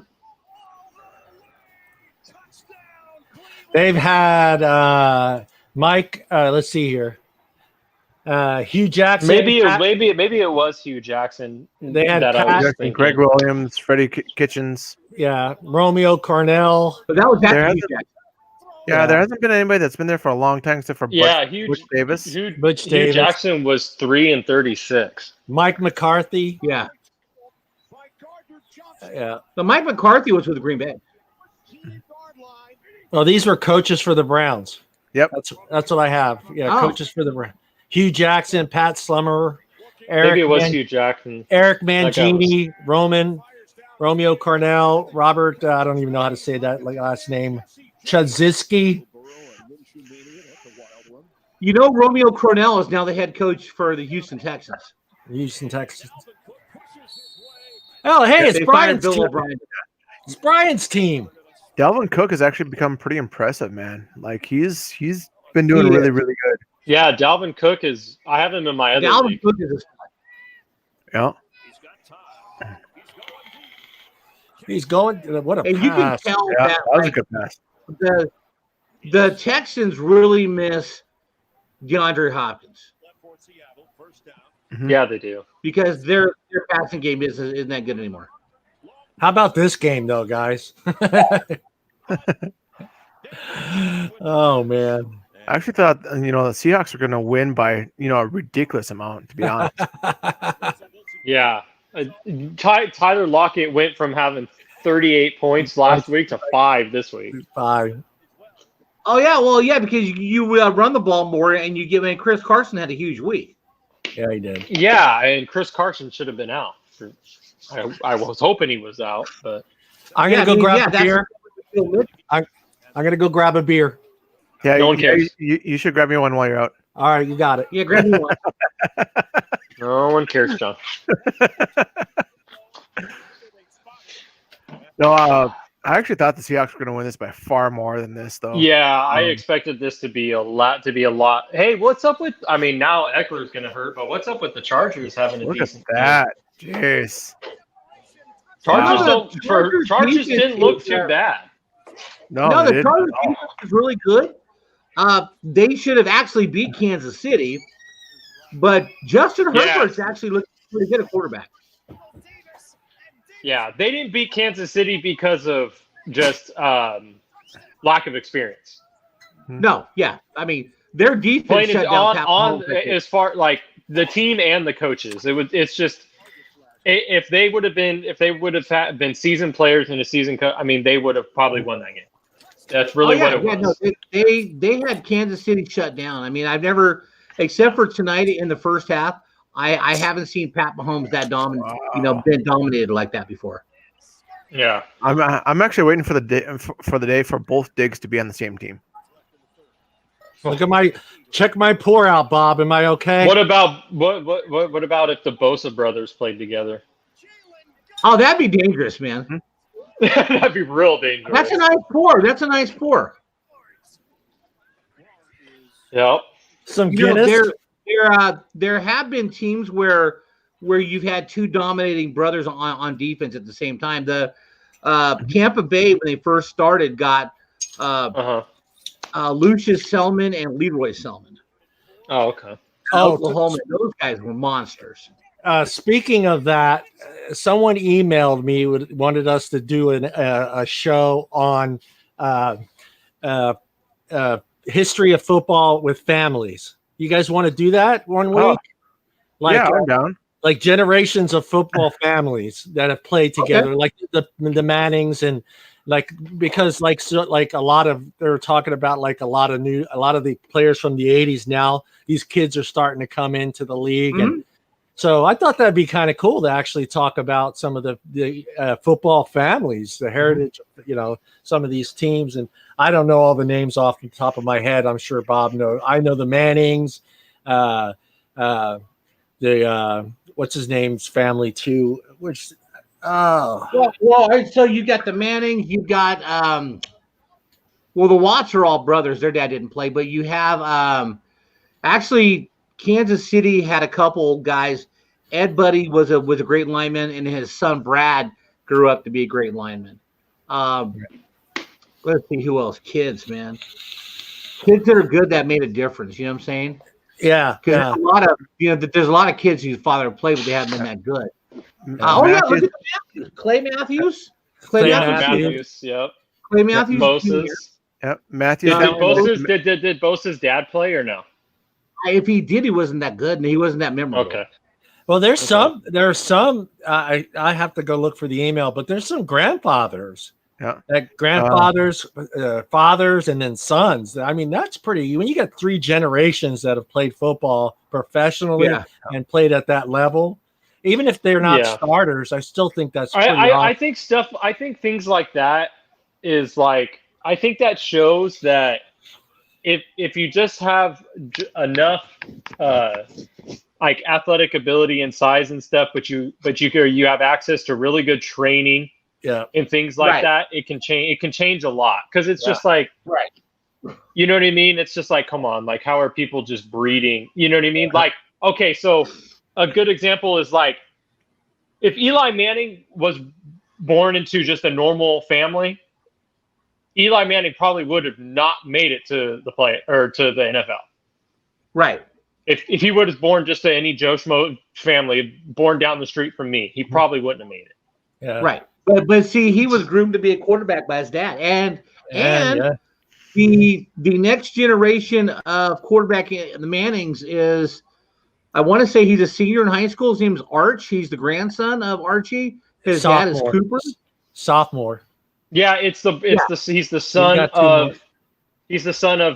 They've had Mike. Let's see here. Hugh Jackson. Maybe it was Hugh Jackson. They had Greg Williams, Freddie Kitchens. Yeah, Romeo Cornell. But that was after Hugh Jackson. Yeah, there hasn't been anybody that's been there for a long time except for Butch Davis. Hugh Jackson was 3-36. Mike McCarthy. Yeah. Yeah. But Mike McCarthy was with Green Bay. Oh, these were coaches for the Browns. Yep. That's what I have. Yeah, coaches for the Browns. Hugh Jackson, Pat Slummer, Hugh Jackson. Eric Mangini, Romeo Cornell, Robert, I don't even know how to say that last name, Chudzinski. You know, Romeo Cornell is now the head coach for the Houston Texans. Oh, hey, it's Brian's Brian's team. It's Brian's team. Dalvin Cook has actually become pretty impressive, man. Like he's been doing really, really good. Yeah, Dalvin Cook is. I have him in my other league. Cook is yeah. He's going. What a pass! You can tell that was a good pass. The Texans really miss DeAndre Hopkins. Mm-hmm. Yeah, they do, because their passing game isn't that good anymore. How about this game, though, guys? Oh man. I actually thought, the Seahawks were going to win by, a ridiculous amount, to be honest. Yeah. Tyler Lockett went from having 38 points last week to 5 this week. 5. Oh, yeah. Well, yeah, because you run the ball more and and Chris Carson had a huge week. Yeah, he did. Yeah, and Chris Carson should have been out. I was hoping he was out, but. I'm going to go grab a beer. I'm going to go grab a beer. Yeah, no one cares. You should grab me one while you're out. All right, you got it. Yeah, grab me one. No one cares, John. No, I actually thought the Seahawks were going to win this by far more than this, though. Yeah, I expected this to be a lot. Hey, what's up with? I mean, now Eckler's going to hurt, but what's up with the Chargers having a decent? Look at that, jeez. Chargers didn't look too bad. No, the Chargers defense is really good. They should have actually beat Kansas City, but Justin Herbert's actually looking pretty good at quarterback. Yeah, they didn't beat Kansas City because of just lack of experience. No, yeah. I mean, their defense Playing shut it down Pat on Mahomes. as far like the team and the coaches. It's just if they would have been seasoned players in a season. I mean, they would have probably won that game. That's really what it was. No, they had Kansas City shut down. I mean, I've never, except for tonight in the first half, I haven't seen Pat Mahomes that dominant, been dominated like that before. Yeah, I'm actually waiting for the day for both Diggs to be on the same team. Check my pour out, Bob. Am I okay? What about if the Bosa brothers played together? Oh, that'd be dangerous, man. That'd be real dangerous. That's a nice pour. Yep. Some Guinness. There have been teams where you've had two dominating brothers on defense at the same time. The Tampa Bay, when they first started, got Lucius Selman and Leroy Selman. Oh, okay. Oklahoma, those guys were monsters. Speaking of that, someone emailed me, wanted us to do a show on history of football with families. You guys want to do that one week? I'm down. Like generations of football families that have played together, like the Mannings, and because a lot of they're talking about a lot of the players from the 80s now. These kids are starting to come into the league, and so I thought that'd be kind of cool to actually talk about some of the football families, the heritage, some of these teams. And I don't know all the names off the top of my head. I'm sure Bob knows. I know the Mannings, what's his name's family too, which so you got the Mannings, you got the Watts are all brothers. Their dad didn't play, but you have actually Kansas City had a couple guys. Ed Buddy was a great lineman, and his son Brad grew up to be a great lineman. Let's see who else. Kids, man. Kids that are good that made a difference. You know what I'm saying? Yeah. Because there's a lot of kids whose father played, but they haven't been that good. Look at the Matthews. Clay Matthews. Clay Matthews. Yep. Clay Matthews. Moses. Yep. Matthews. Did Bosa's dad play or no? If he did, he wasn't that good, and he wasn't that memorable. Okay. Well, there are some. I have to go look for the email, but there's some grandfathers. Yeah. That grandfathers, fathers, and then sons. I mean, that's pretty. When you got 3 generations that have played football professionally and played at that level, even if they're not starters, I still think that's. I think things like that is I think that shows that if you just have enough athletic ability and size and stuff, but you have access to really good training. Yeah, and things like that, it can change a lot, because it's just you know what I mean? It's just come on, how are people just breeding? You know what I mean? Okay, so a good example is if Eli Manning was born into just a normal family, Eli Manning probably would have not made it to the NFL. Right. If he was born just to any Joe Schmo family born down the street from me, he probably wouldn't have made it. Yeah. Right. But see, he was groomed to be a quarterback by his dad, and the next generation of quarterback, the Mannings, is, I want to say he's a senior in high school. His name's Arch. He's the grandson of Archie. His dad is Cooper. Sophomore. Yeah, he's the son of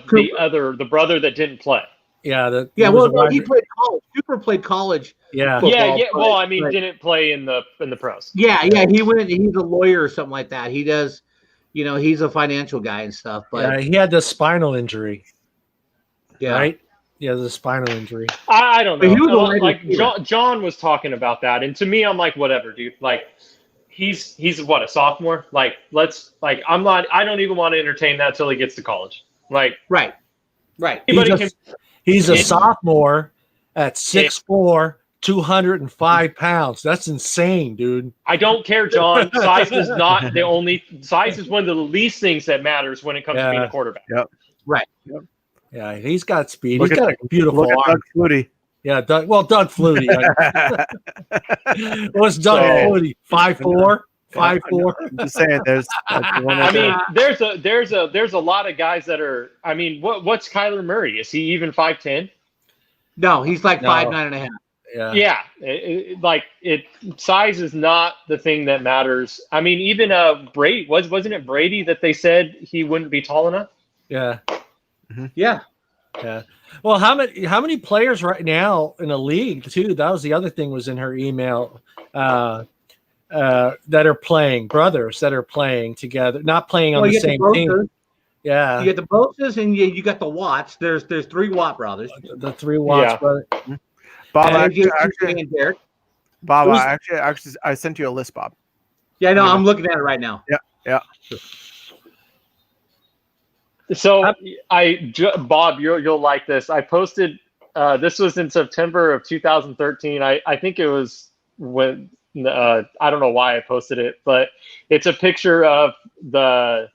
the brother that didn't play. Yeah. He played college. Cooper played college. Yeah. Football, Well, I mean, didn't play in the pros. Yeah. He went. He's a lawyer or something like that. He does. He's a financial guy and stuff. But he had the spinal injury. Yeah. Right. Yeah, the spinal injury. I don't know. John was talking about that, and to me, I'm like, whatever, dude. He's what, a sophomore? I don't even want to entertain that till he gets to college. Right. He's a sophomore at 6'4", 205 pounds. That's insane, dude. I don't care, John. Size is not the only. Size is one of the least things that matters when it comes to being a quarterback. Yep. Right. Yep. Yeah, he's got speed. He's got a beautiful arm. Doug Flutie. Yeah, Doug Flutie. What's Doug Flutie? 5'4", 5'4". I'm just saying, there's. I mean, there's a lot of guys that are. I mean, what's Kyler Murray? Is he even 5'10"? No, he's like No. 5'9.5". Yeah. Yeah, size is not the thing that matters. I mean, even Brady wasn't it Brady that they said he wouldn't be tall enough? Yeah. Yeah. Yeah. Well, how many players right now in the league too? That was the other thing was in her email that are playing, brothers that are playing together, not playing on the same team. Yeah. You get the Bosa's and you got the Watts. There's 3 Watt brothers. The 3 Watts Yeah. brothers. Bob, And Derek. Bob, actually, I sent you a list, Bob. Yeah, no, I'm looking at it right now. Yeah. So Bob, you'll like this. I posted. This was in September of 2013. I think it was when I don't know why I posted it, but it's a picture of the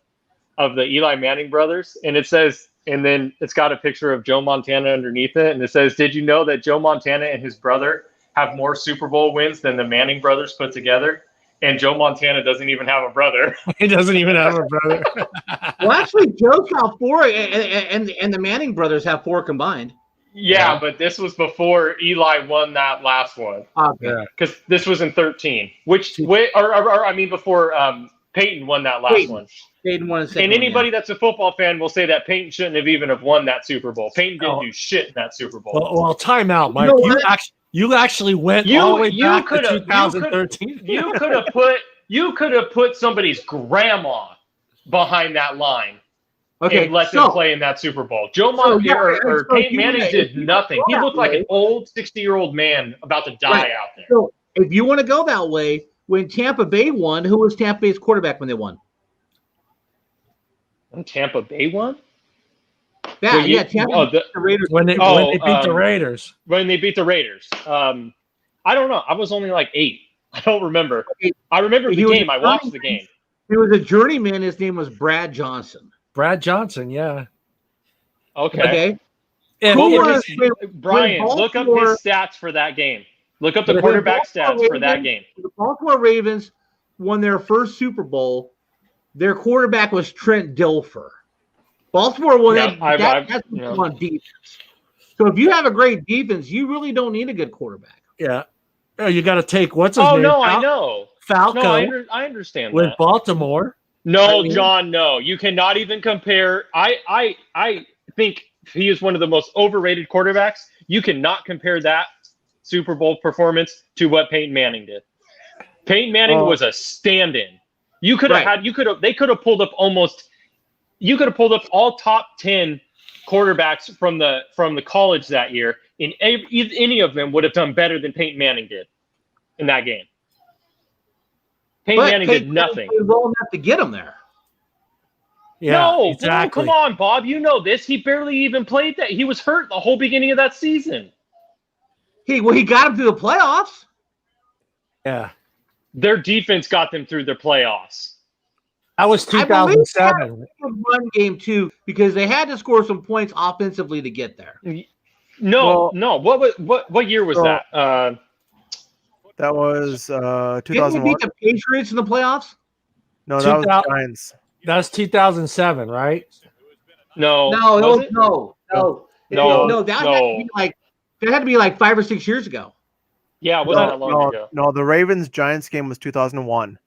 Eli Manning brothers, and it says, and then it's got a picture of Joe Montana underneath it, and it says, "Did you know that Joe Montana and his brother have more Super Bowl wins than the Manning brothers put together?" And Joe Montana doesn't even have a brother. He doesn't even have a brother. Well, actually, Joe's got 4, and the Manning brothers have 4 combined. Yeah, but this was before Eli won that last one. Okay. Because this was in 13. I mean, before Peyton won that last one. Peyton won the second And anybody that's a football fan will say that Peyton shouldn't have even have won that Super Bowl. Peyton didn't do shit in that Super Bowl. Well, time out, Mike. You actually went all the way back to 2013. You could have put somebody's grandma behind that line. Okay, and let them play in that Super Bowl. Joe Montana or Peyton Manning did nothing. He looked like an old 60-year-old man about to die out there. So if you want to go that way, when Tampa Bay won, who was Tampa Bay's quarterback when they won? When Tampa Bay won? Yeah, Tampa beat the Raiders. When they beat the Raiders. When they beat the Raiders. I don't know. I was only like 8. I don't remember. I remember the game. I watched the game. He was a journeyman. His name was Brad Johnson. Brad Johnson, yeah. Okay. Brian, look up his stats for that game. Look up the quarterback stats for that game. The Baltimore Ravens won their first Super Bowl. Their quarterback was Trent Dilfer. Baltimore won that's on defense. So if you have a great defense, you really don't need a good quarterback. Yeah. Oh, you got to take what's his name? Oh no, I know. Falco. No, I understand with that. Baltimore. No, John, no. You cannot even compare. I think he is one of the most overrated quarterbacks. You cannot compare that Super Bowl performance to what Peyton Manning did. Peyton Manning was a stand-in. They could have pulled up all top 10 quarterbacks from the college that year, and any of them would have done better than Peyton Manning did in that game. Peyton Manning did nothing. He was well enough to get him there. Yeah, no, exactly. Come on, Bob. You know this. He barely even played that. He was hurt the whole beginning of that season. He got him through the playoffs. Yeah. Their defense got them through their playoffs. That was 2007. One game too, because they had to score some points offensively to get there. No. What year was that? That was 2001. Didn't we beat the Patriots in the playoffs? No, that was the Giants. That was 2007, right? No. That had to be like 5 or 6 years ago. Yeah, it wasn't that long ago. No, the Ravens-Giants game was 2001.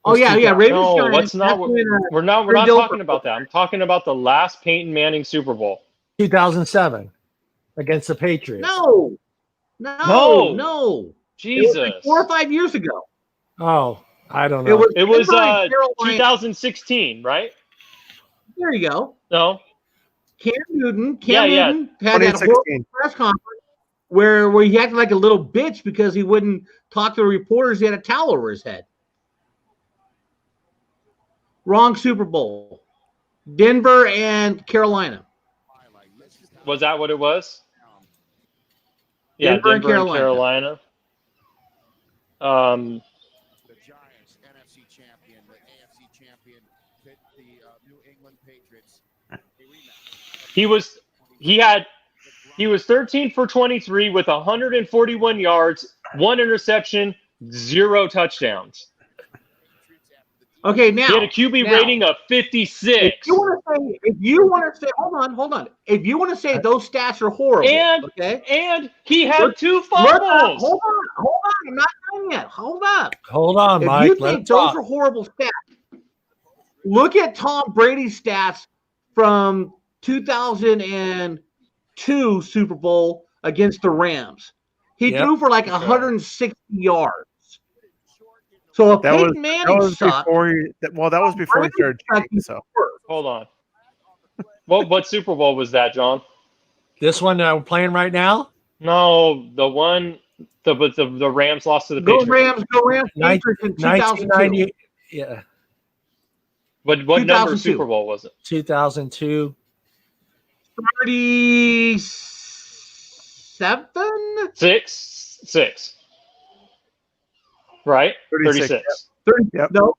Oh yeah. Ravens. No, let's not. We're not talking about that. I'm talking about the last Peyton Manning Super Bowl. 2007 against the Patriots. No. Jesus. It was like 4 or 5 years ago. Oh, I don't know. It was 2016, right? There you go. No. Cam Newton had that 2016 press conference where he acted like a little bitch because he wouldn't talk to the reporters. He had a towel over his head. Wrong Super Bowl. Denver and Carolina. Was that what it was? Yeah, Denver and Carolina. The Giants, NFC champion, the AFC champion, hit the New England Patriots. He was 13 for 23 with 141 yards, 1 interception, 0 touchdowns. Okay, now He had a QB rating of 56. If you want to say, hold on. If you want to say those stats are horrible, And he had 2 fumbles. Hold on. I'm not done yet. Hold up. Hold on, If Mike. you think those are horrible stats, look at Tom Brady's stats from 2002 Super Bowl against the Rams. He threw for like 160 yards. So if Peyton Manning sucked, that was before he started training, so. Hold on. What Super Bowl was that, John? This one that we're playing right now? No, the one the Rams lost to the Patriots. Go Rams! Patriots in 2002. Yeah. What number Super Bowl was it? 2002. 37? 6. Right? 36. 30, yep. No.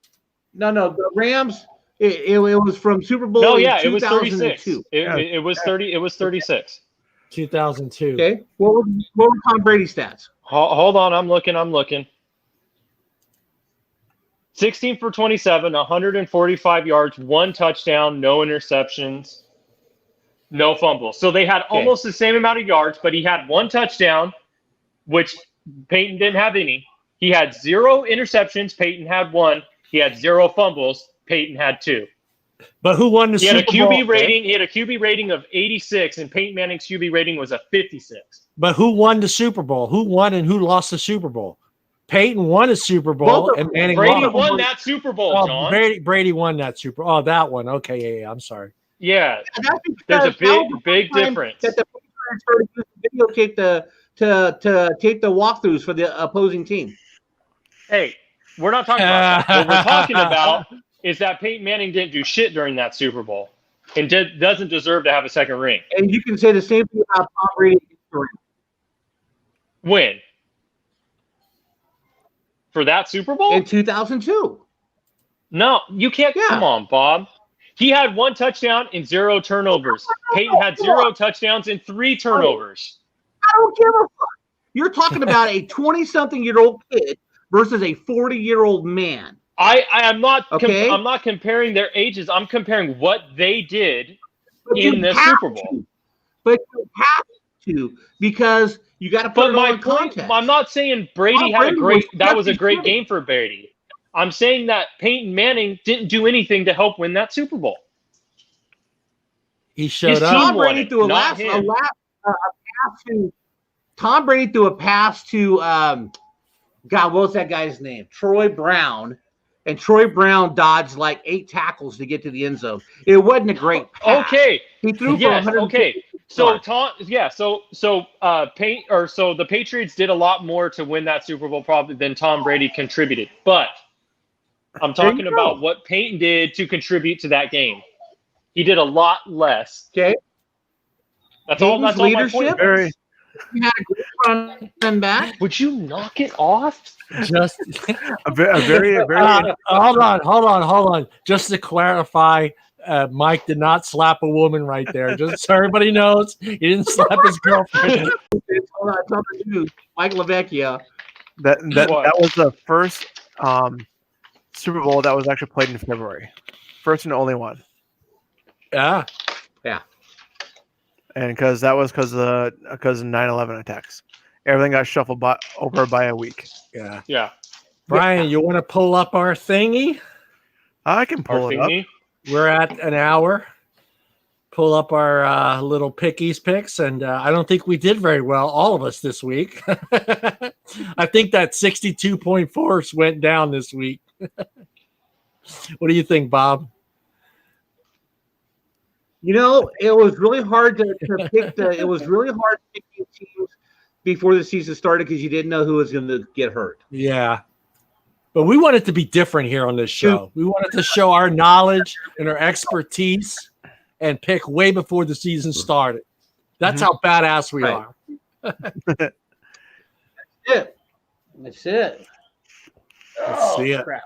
The Rams. It was from Super Bowl. No, yeah, it was 36. It was 30. It was 36. 2002. Okay. What were Tom Brady's stats? Hold on, I'm looking. 16 for 27, 145 yards, 1 touchdown, no interceptions, no fumbles. So they had almost the same amount of yards, but he had 1 touchdown, which Peyton didn't have any. He had 0 interceptions. Peyton had 1. He had 0 fumbles. Peyton had 2. But who won the Super Bowl? He had a QB rating of 86, and Peyton Manning's QB rating was a 56. But who won the Super Bowl? Who won and who lost the Super Bowl? Peyton won a Super Bowl, and Manning won that Super Bowl, John. Brady won that Super Bowl. Oh, that one. Okay, yeah. I'm sorry. Yeah, there's a big difference. That the Patriots started using videotape to tape the walkthroughs for the opposing team. Hey, we're not talking about that. What we're talking about is that Peyton Manning didn't do shit during that Super Bowl and doesn't deserve to have a second ring. And you can say the same thing about Tom Brady. When? For that Super Bowl? In 2002. No, you can't. Yeah. Come on, Bob. He had 1 touchdown and 0 turnovers. Peyton had 0 touchdowns and 3 turnovers. I don't give a fuck. You're talking about a 20-something-year-old kid versus a 40-year-old man. I'm not I'm not comparing their ages. I'm comparing what they did in the Super Bowl. But you have to, because you got to put it all in context. I'm not saying Brady had that was a great game for Brady. I'm saying that Peyton Manning didn't do anything to help win that Super Bowl. He showed up. Tom Brady threw a pass to God, what was that guy's name? Troy Brown. And Troy Brown dodged like 8 tackles to get to the end zone. It wasn't a great pass. Okay. He threw for 100. Okay. So the Patriots did a lot more to win that Super Bowl probably than Tom Brady contributed. But I'm talking about what Peyton did to contribute to that game. He did a lot less. Okay. That's all my point. He had a great run and back. Would you knock it off? Just a very hold on. Just to clarify, Mike did not slap a woman right there. Just so everybody knows, he didn't slap his girlfriend. Michael Lovecchio. That was the first Super Bowl that was actually played in February. First and only one. Yeah. And because of 9/11 attacks, everything got shuffled over by a week. Yeah. Brian, you want to pull up our thingy? I can pull it up. We're at an hour. Pull up our little pickies picks, and I don't think we did very well, all of us this week. I think that 62.4 went down this week. What do you think, Bob? You know, it was really hard to pick it was really hard to pick teams before the season started because you didn't know who was going to get hurt. Yeah. But we wanted to be different here on this show. We wanted to show our knowledge and our expertise and pick way before the season started. That's how badass we are. That's it. Let's see it. Crap.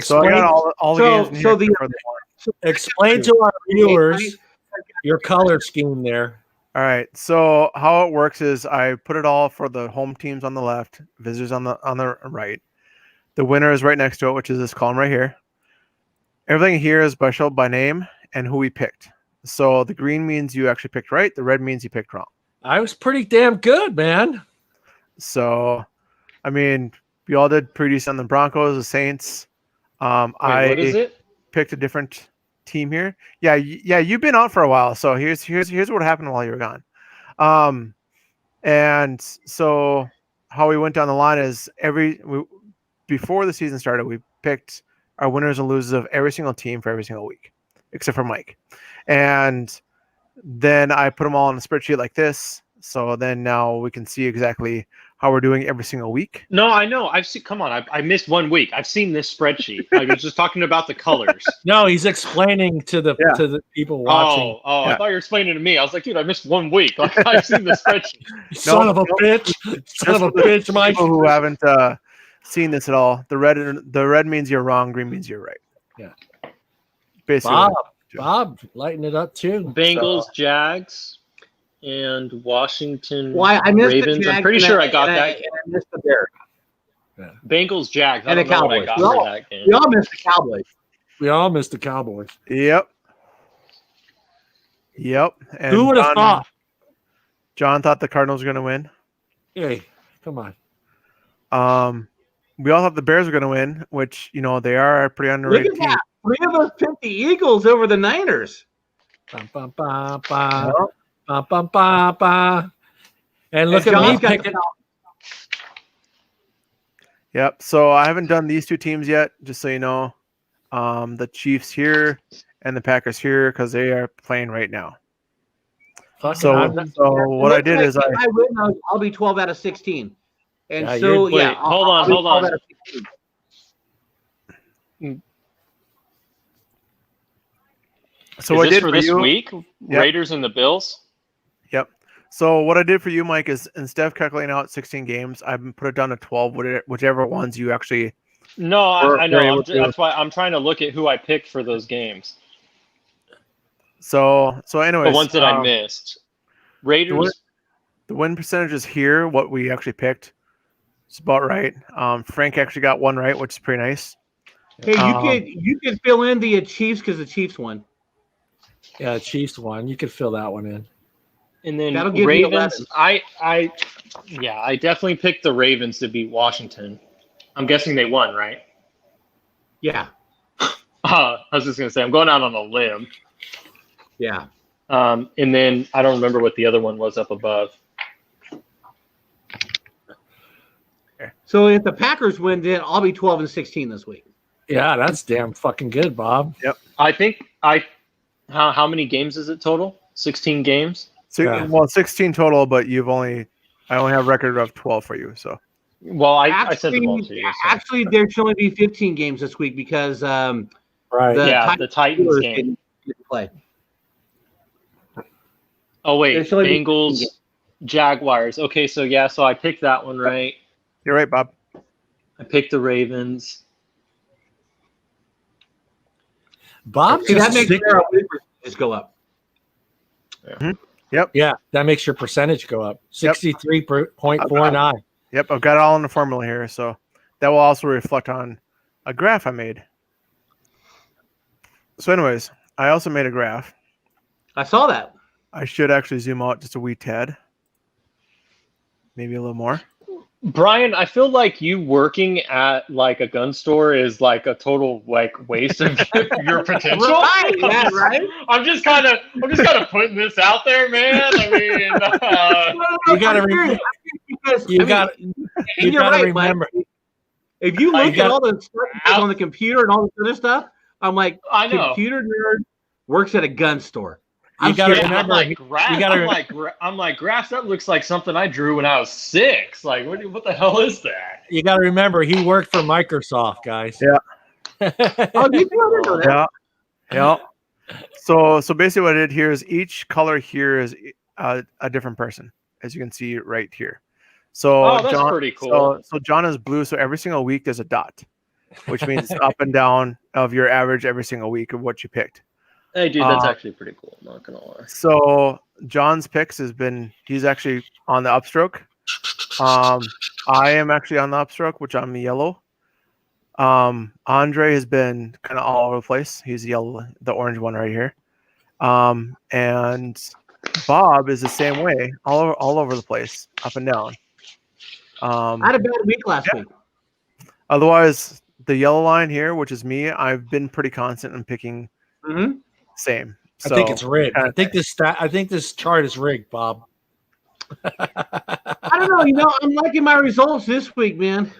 So I got all the games in here. Explain to our viewers your color scheme there. All right. So how it works is I put it all for the home teams on the left, visitors on the right. The winner is right next to it, which is this column right here. Everything here is special by name and who we picked. So the green means you actually picked right. The red means you picked wrong. I was pretty damn good, man. So, I mean, we all did pretty decent on the Broncos, the Saints. Wait, what is it? Picked a different team here. Yeah, you've been out for a while. So here's what happened while you were gone. And so how we went down the line is before the season started, we picked our winners and losers of every single team for every single week, except for Mike. And then I put them all on a spreadsheet like this. So then now we can see exactly how we're doing every single week. No, I know. I've seen. Come on, I missed 1 week. I've seen this spreadsheet. I was just talking about the colors. No, he's explaining to the people watching. Oh, I thought you were explaining to me. I was like, dude, I missed 1 week. Like, I've seen the spreadsheet. Son of a bitch! Son of a bitch, Mike. People who haven't seen this at all, the red means you're wrong. Green means you're right. Yeah. Basically. Bob, lighten it up too. Bengals, Jags, and Washington I missed the Ravens. Jags I'm pretty sure I got that. and I missed the Bears. Bengals, Jags. I And the don't know what I Cowboys. got for that game. We all missed the Cowboys. We all missed the Cowboys. Yep. And Who would have thought? John thought the Cardinals were going to win. Hey, come on. We all thought the Bears were going to win, which, you know, they are a pretty underrated Look at team. that. 3 of us picked the Eagles over the Niners. Bum, bum, bum, bum. Bum, bum, bum, bum. And look at me John's got picking. Yep. So I haven't done these two teams yet, just so you know. The Chiefs here and the Packers here because they are playing right now. So what I did is I win. I'll be 12 out of 16. And Yeah, so Wait, yeah, hold I'll on, be hold 12 on. out of 16. So Is what I this did for for this you, week? Yep. Raiders and the Bills. Yep. So what I did for you, Mike, is instead of calculating out 16 games, I put it down to 12, whichever ones you actually. No, I know. able to- That's why I'm trying to look at who I picked for those games. So anyways, The ones that I missed. Raiders. The win percentage is here. What we actually picked. It's about right. Frank actually got one right, which is pretty nice. Hey, you could fill in the Chiefs because the Chiefs won. Yeah, Chiefs won. You could fill that one in. And then That'll give you Ravens. 11. I definitely picked the Ravens to beat Washington. I'm guessing they won, right? Yeah, I was just gonna say I'm going out on a limb. yeah. And then I don't remember what the other one was up above. So if the Packers win, then I'll be 12 and 16 this week. Yeah, that's damn fucking good, Bob. I think how many games is it total? 16 games. Yeah. Well, 16 total, but I only have a record of 12 for you. So Well, I sent them all to you. So. Actually, there should only be 15 games this week because Right. The Titans Steelers game. didn't play. Oh wait, There should only be Bengals, 15 games. Jaguars. Okay, so I picked that one right. you're right, Bob. I picked the Ravens. Bob See, that just makes stick- our win percentages go up. Yeah, that makes your percentage go up. 63.49. Yep, I've got it all in the formula here, so that will also reflect on a graph I made. So, anyways, I also made a graph. I saw that. I should actually zoom out just a wee tad, maybe a little more. Brian, I feel like you working at like a gun store is like a total like waste of your potential. Right, yeah, right. I'm just kind of putting this out there, man. I mean, You gotta remember. You got to remember. If you look at all the stuff on the computer and all this other stuff, I'm like, I know. computer nerd works at a gun store. You got to serious. remember. I'm like, graphs. That looks like something I drew when I was 6. Like, what the hell is that? You got to remember he worked for Microsoft, guys. Yeah. Oh, you know that. Yeah. So basically, what I did here is each color here is a different person, as you can see right here. So that's John, pretty cool. So John is blue. So every single week there's a dot, which means up and down of your average every single week of what you picked. Hey, dude, that's actually pretty cool. I'm not gonna lie. So John's picks he's actually on the upstroke. I am actually on the upstroke, which I'm yellow. Andre has been kind of all over the place. He's the orange one right here. And Bob is the same way, all over the place, up and down. I had a bad week last week. Otherwise, the yellow line here, which is me, I've been pretty constant in picking same. I think it's rigged. I think this chart is rigged, Bob. I don't know. I'm liking my results this week, man.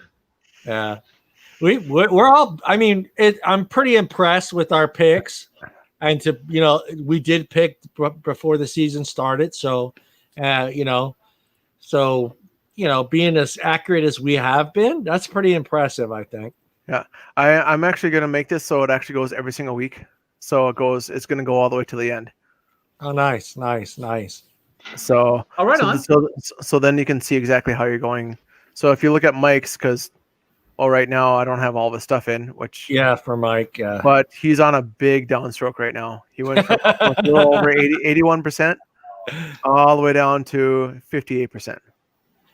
Yeah, we're all. I mean, I'm pretty impressed with our picks, and we did pick before the season started. So, being as accurate as we have been, that's pretty impressive, I think. Yeah, I'm actually going to make this so it actually goes every single week. So it's going to go all the way to the end. Oh, nice. So, so then you can see exactly how you're going. So if you look at Mike's, because right now I don't have all the stuff in, which for Mike, but he's on a big downstroke right now. He went from a little over 81% all the way down to 58%.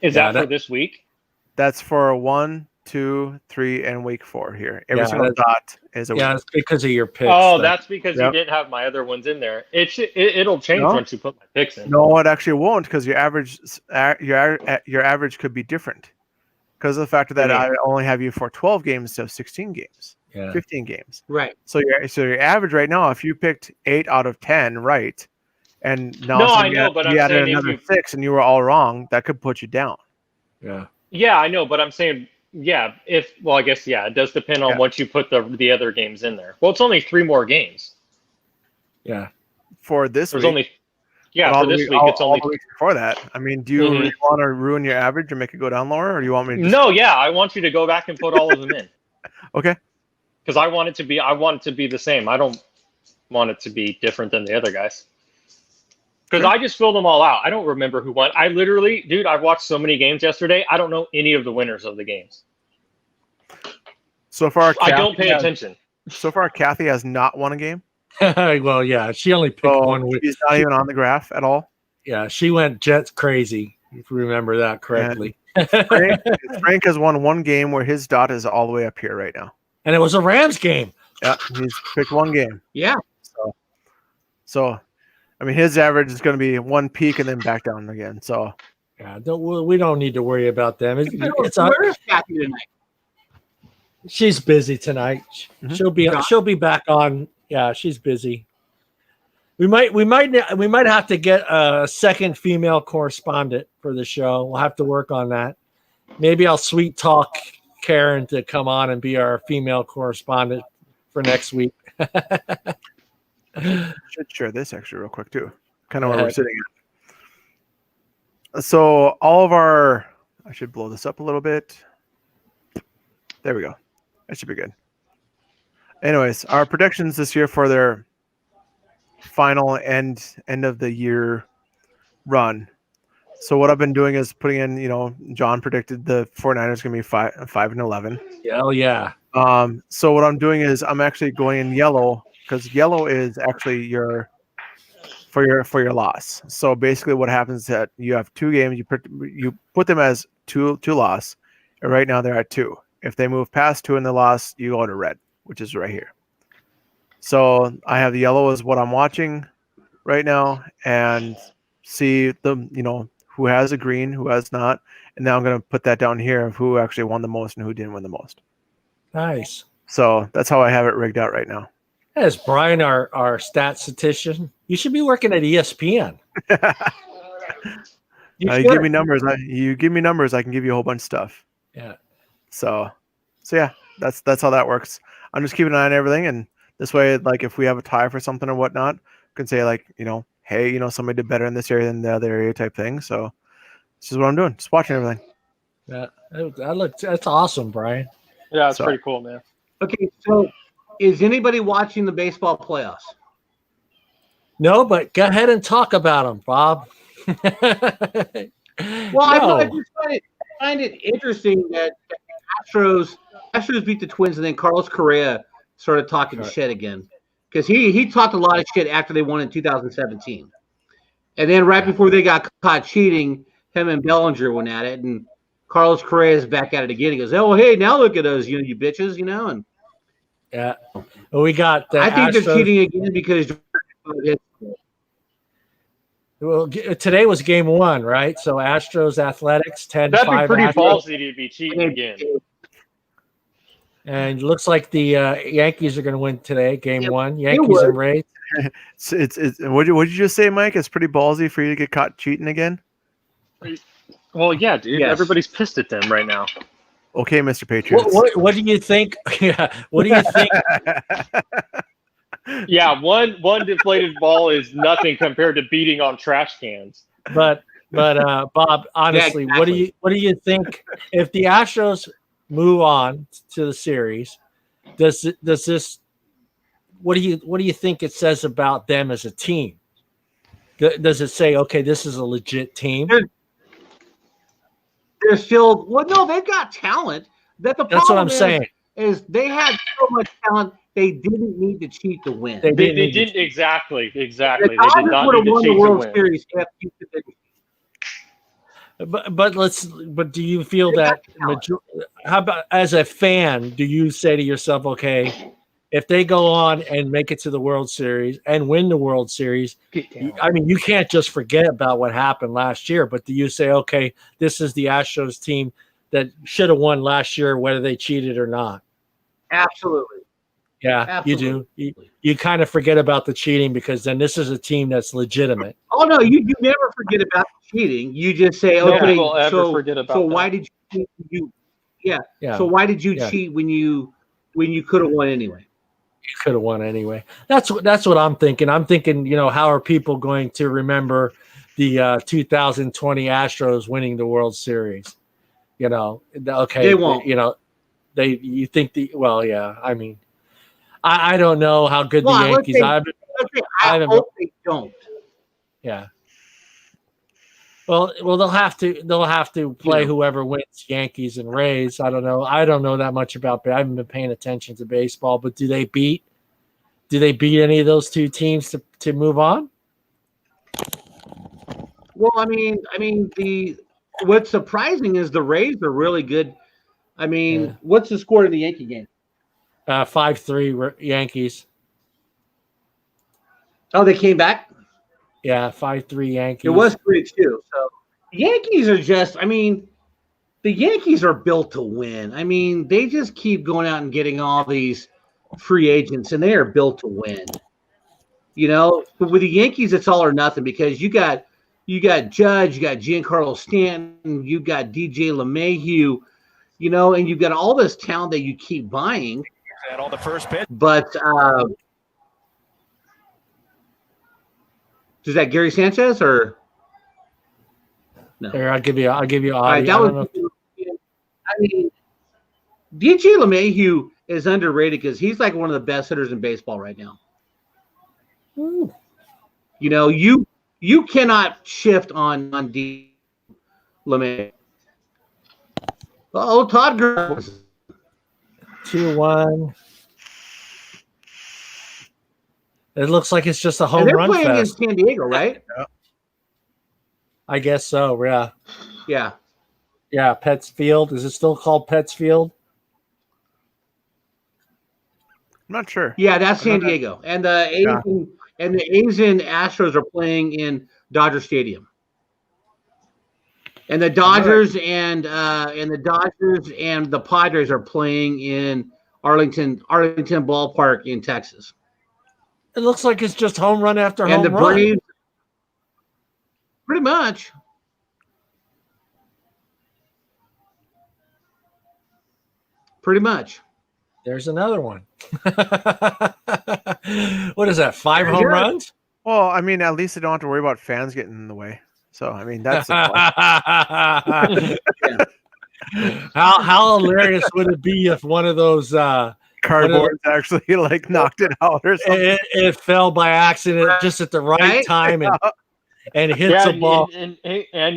Is that for this week? That's for 1, 2, 3, and week 4 here. Every single dot is a week. Yeah, it's because of your picks. Oh, that's because you didn't have my other ones in there. It'll change once you put my picks in. No, it actually won't, because your average could be different because of the fact that I only have you for 12 games instead of 16 games, 15 games. Right. So your average right now, if you picked 8 out of 10 right, and now you added another 6 and you were all wrong, that could put you down. Yeah. Yeah, I know, but I'm saying. Yeah, I guess it does depend on what you put the other games in there. Well, it's only 3 more games. Yeah. For this There's week. only for this week it's only all the weeks before that. I mean, do you really want to ruin your average and make it go down lower, or do you want me to No, I want you to go back and put all of them in. Okay. Because I want it to be the same. I don't want it to be different than the other guys. Because I just filled them all out. I don't remember who won. I literally, dude, I've watched so many games yesterday. I don't know any of the winners of the games. So far, I don't pay attention. So far, Kathy has not won a game. Well, yeah, she only picked one. She's not even on the graph at all. Yeah, she went Jets crazy, if you remember that correctly. Frank has won one game where his dot is all the way up here right now. And it was a Rams game. Yeah, he's picked one game. Yeah. So I mean, his average is going to be one peak and then back down again. So, yeah, we don't need to worry about them. Where's Kathy tonight? She's busy tonight. She'll be back on. Yeah, she's busy. We might have to get a second female correspondent for the show. We'll have to work on that. Maybe I'll sweet talk Karen to come on and be our female correspondent for next week. Should share this actually real quick too. Kind of where we're sitting at. So all of our, I should blow this up a little bit. There we go. That should be good. Anyways, our predictions this year for their final end of the year run. So what I've been doing is putting in, John predicted the 49ers going to be 5-11. Hell yeah. So what I'm doing is I'm actually going in yellow, because yellow is actually your loss. So basically what happens is that you have 2 games, you put them as two loss, and right now they're at 2. If they move past 2 in the loss, you go to red, which is right here. So I have the yellow as what I'm watching right now, and see who has a green, who has not, and now I'm going to put that down here of who actually won the most and who didn't win the most. Nice. So that's how I have it rigged out right now. Is Brian our stat statistician? You should be working at ESPN. You give me numbers. You give me numbers, I can give you a whole bunch of stuff. Yeah. So yeah, that's how that works. I'm just keeping an eye on everything, and this way, like if we have a tie for something or whatnot, I can say hey, somebody did better in this area than the other area type thing. So this is what I'm doing. Just watching everything. Yeah, that's awesome, Brian. Yeah, it's pretty cool, man. Okay, so is anybody watching the baseball playoffs? No, but go ahead and talk about them, Bob. Well, I just find it interesting that Astros beat the Twins, and then Carlos Correa started talking shit again, because he talked a lot of shit after they won in 2017, and then right before they got caught cheating, him and Bellinger went at it, and Carlos Correa is back at it again. He goes, "Oh, hey, now look at us, you bitches, And Yeah. Well, we got the I think Astros. they're cheating again because Well, today was game 1, right? So Astros Athletics 10-5. That'd be pretty Astros. ballsy to be cheating again. And it looks like the Yankees are going to win today, game 1. Yankees would. and Rays. It's what did you just say, Mike? It's pretty ballsy for you to get caught cheating again. Well, yeah, dude. Yes. Everybody's pissed at them right now. Okay, Mr. Patriots. What do you think? Yeah. What do you think? Yeah, one deflated ball is nothing compared to beating on trash cans. But Bob, honestly, Yeah, what exactly. do you think if the Astros move on to the series? Does this? What do you think it says about them as a team? Does it say, okay, this is a legit team? They're still no, they've got talent. That's what I'm saying. Is they had so much talent they didn't need to cheat to win. They They need to didn't exactly. The They did Dodgers not would need have to won the cheat to World win. Series if But do you feel that how about as a fan, do you say to yourself, okay, if they go on and make it to the World Series and win the World Series, I mean, you can't just forget about what happened last year, but do you say, okay, this is the Astros team that should have won last year, whether they cheated or not? Absolutely. Yeah, Absolutely. you do. You kind of forget about the cheating because then this is a team that's legitimate. Oh no, you never forget about cheating. You just say, Nobody okay, will ever so forget about so that. why did you yeah. Yeah, So why did you Yeah. cheat when you could have won anyway? you could have won anyway. That's what I'm thinking. I'm thinking, how are people going to remember the 2020 Astros winning the World Series? Okay, They won't. you think yeah. I mean, I don't know how good Well, the let's Yankees. say- I haven't- hope they don't. Yeah. Well, they'll have to play Yeah. whoever wins, Yankees and Rays. I don't know that much about. I haven't been paying attention to baseball, but do they beat any of those two teams to move on? Well, I mean, what's surprising is the Rays are really good. I mean, Yeah. what's the score in the Yankee game? 5-3 Yankees. Oh, they came back. Yeah, 5-3 Yankees. It was 3-2. So the Yankees are just. I mean, the Yankees are built to win. I mean, they just keep going out and getting all these free agents, and they are built to win. But with the Yankees, it's all or nothing because you got Judge, you got Giancarlo Stanton, you got DJ LeMahieu, and you've got all this talent that you keep buying. And on the first pitch. But is that Gary Sanchez or no? Here, I'll give you audio. All right, that I was. don't know. I mean, DJ LeMahieu is underrated because he's like one of the best hitters in baseball right now. Ooh. You cannot shift on D LeMahieu. Oh, Todd Gurley. 2-1. It looks like it's just a home And they're run playing in fest. San Diego, right? I guess so. Yeah. Yeah. Yeah, Pets Field. Is it still called Pets Field? I'm not sure. Yeah, that's San Diego. And the A's and Astros are playing in Dodger Stadium. And the Dodgers and the Padres are playing in Arlington Ballpark in Texas. It looks like it's just home run after And home the run. Braves, pretty much. Pretty much. There's another one. What is that? 5 home runs? Well, I mean, at least they don't have to worry about fans getting in the way. So, I mean, that's a plus. How hilarious would it be if one of those Cardboards actually like knocked it out or something. it fell by accident just at the right time and hits Yeah, a ball. and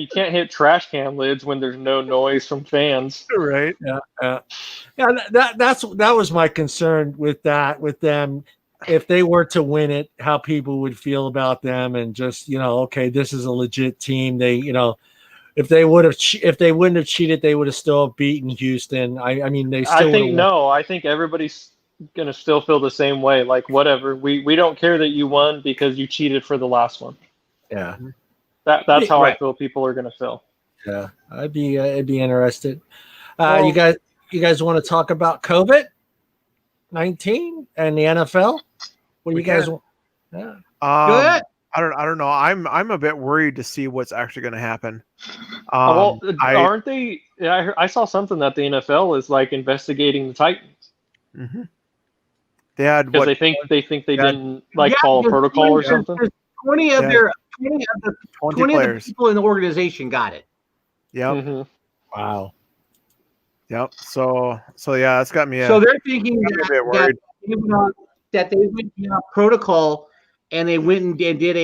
you can't hit trash can lids when there's no noise from fans. Right. Yeah. That was my concern with them. If they were to win it, how people would feel about them, and just okay, this is a legit team. They if they would have if they wouldn't have cheated, they would have still beaten Houston. I mean, they still. I think no. I think everybody's gonna still feel the same way. Like whatever, we don't care that you won because you cheated for the last one. Yeah, That's how I Right. feel people are gonna feel. yeah. I'd be interested. Well- You guys want to talk about COVID-19 and the NFL? What do We you guys can. want? Yeah. Good. I don't know. I'm a bit worried to see what's actually going to happen. Well, I aren't they? Yeah, I saw something that the NFL is like investigating the Titans Mhm. They had because what? they think they Yeah. didn't like Yeah, follow because protocol or 20 something. there's 20 of Yeah. their 20 of the 20 20 of the players. people in the organization got it. Yep. Hmm. Wow. Yep. So yeah, that's got me. So they're thinking got me a bit that worried. they went beyond protocol and they went and did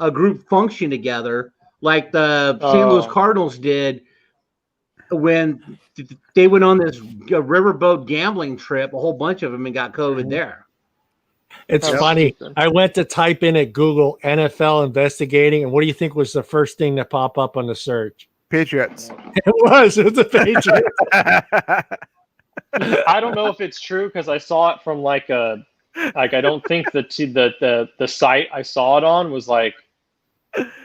a group function together, like the St. Louis Oh. Cardinals did when they went on this riverboat gambling trip. A whole bunch of them and got COVID there. It's That's funny. stupid. I went to type in at Google NFL investigating, and what do you think was the first thing that popped up on the search? Patriots. It was the Patriots. I don't know if it's true because I saw it from like I don't think the site I saw it on was like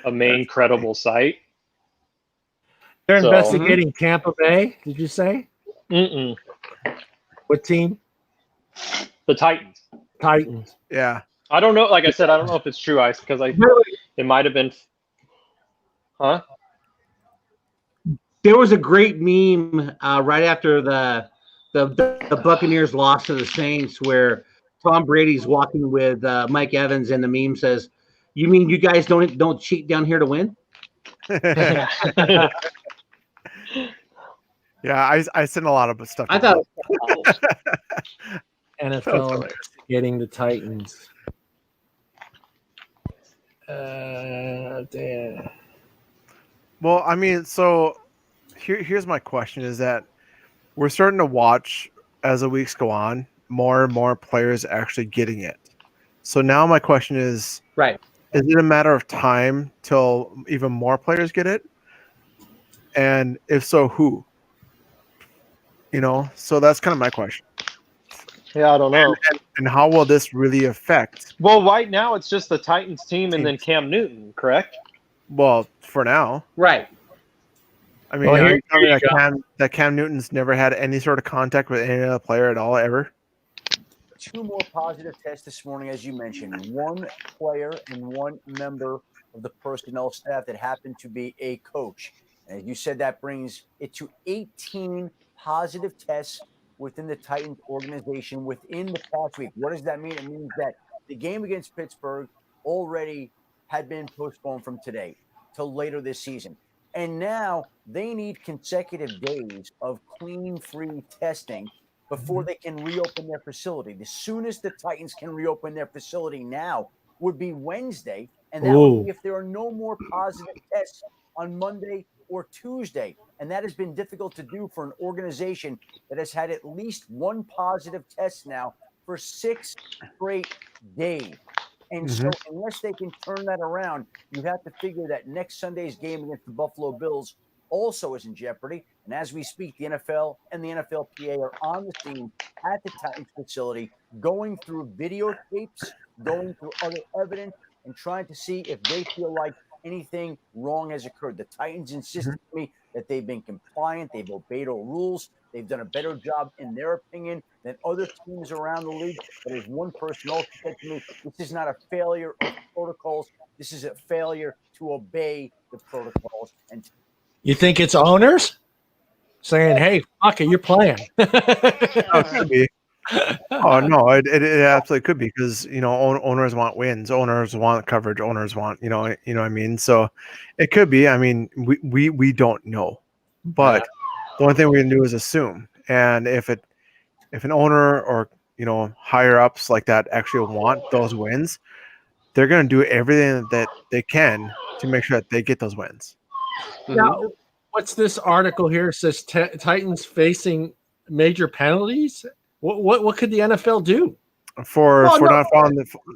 a main credible site. They're So- investigating Tampa Bay. Did you say Mm-mm. what team? The Titans. Titans. Yeah. I don't know. Like I said, I don't know if it's true. It might have been. Huh? There was a great meme right after the Buccaneers lost to the Saints where Tom Brady's walking with Mike Evans, and the meme says, "You mean you guys don't cheat down here to win?" Yeah, I sent a lot of stuff. I thought NFL investigating the Titans. Damn. Well, I mean, so here's my question: is that we're starting to watch as the weeks go on, more and more players actually getting it. So now my question is: right. is it a matter of time till even more players get it? And if so, who? So that's kind of my question. Yeah, I don't know. And how will this really affect? Well, right now it's just the Titans team and then Cam Newton, correct? Well, for now, Right. I mean, Well, are here you telling me you that Cam Newton's never had any sort of contact with any other player at all ever? 2 more positive tests this morning, as you mentioned. 1 player and 1 member of the personnel staff that happened to be a coach. And as you said, that brings it to 18 positive tests within the Titans organization within the past week. What does that mean? It means that the game against Pittsburgh already had been postponed from today till later this season. And now they need consecutive days of clean-free testing before they can reopen their facility. The soonest the Titans can reopen their facility now would be Wednesday, and that would be if there are no more positive tests on Monday or Tuesday. And that has been difficult to do for an organization that has had at least 1 positive test now for 6 straight days. And so unless they can turn that around, you have to figure that next Sunday's game against the Buffalo Bills also is in jeopardy. And as we speak, the NFL and the NFLPA are on the scene at the Titans facility, going through videotapes, going through other evidence, and trying to see if they feel like anything wrong has occurred. The Titans insisted to me that they've been compliant, they've obeyed all rules, they've done a better job, in their opinion, than other teams around the league. But as one person also said to me, this is not a failure of protocols, this is a failure to obey the protocols. And You think it's owners saying, "Hey, fuck it, you're playing"? Could be. Oh no, it absolutely could be because owners want wins, owners want coverage, owners want you know what I mean. So it could be. I mean, we don't know, but the only thing we can do is assume. And if an owner or higher ups like that actually want those wins, they're going to do everything that they can to make sure that they get those wins. Now, what's this article here? It says Titans facing major penalties. What could the NFL do? For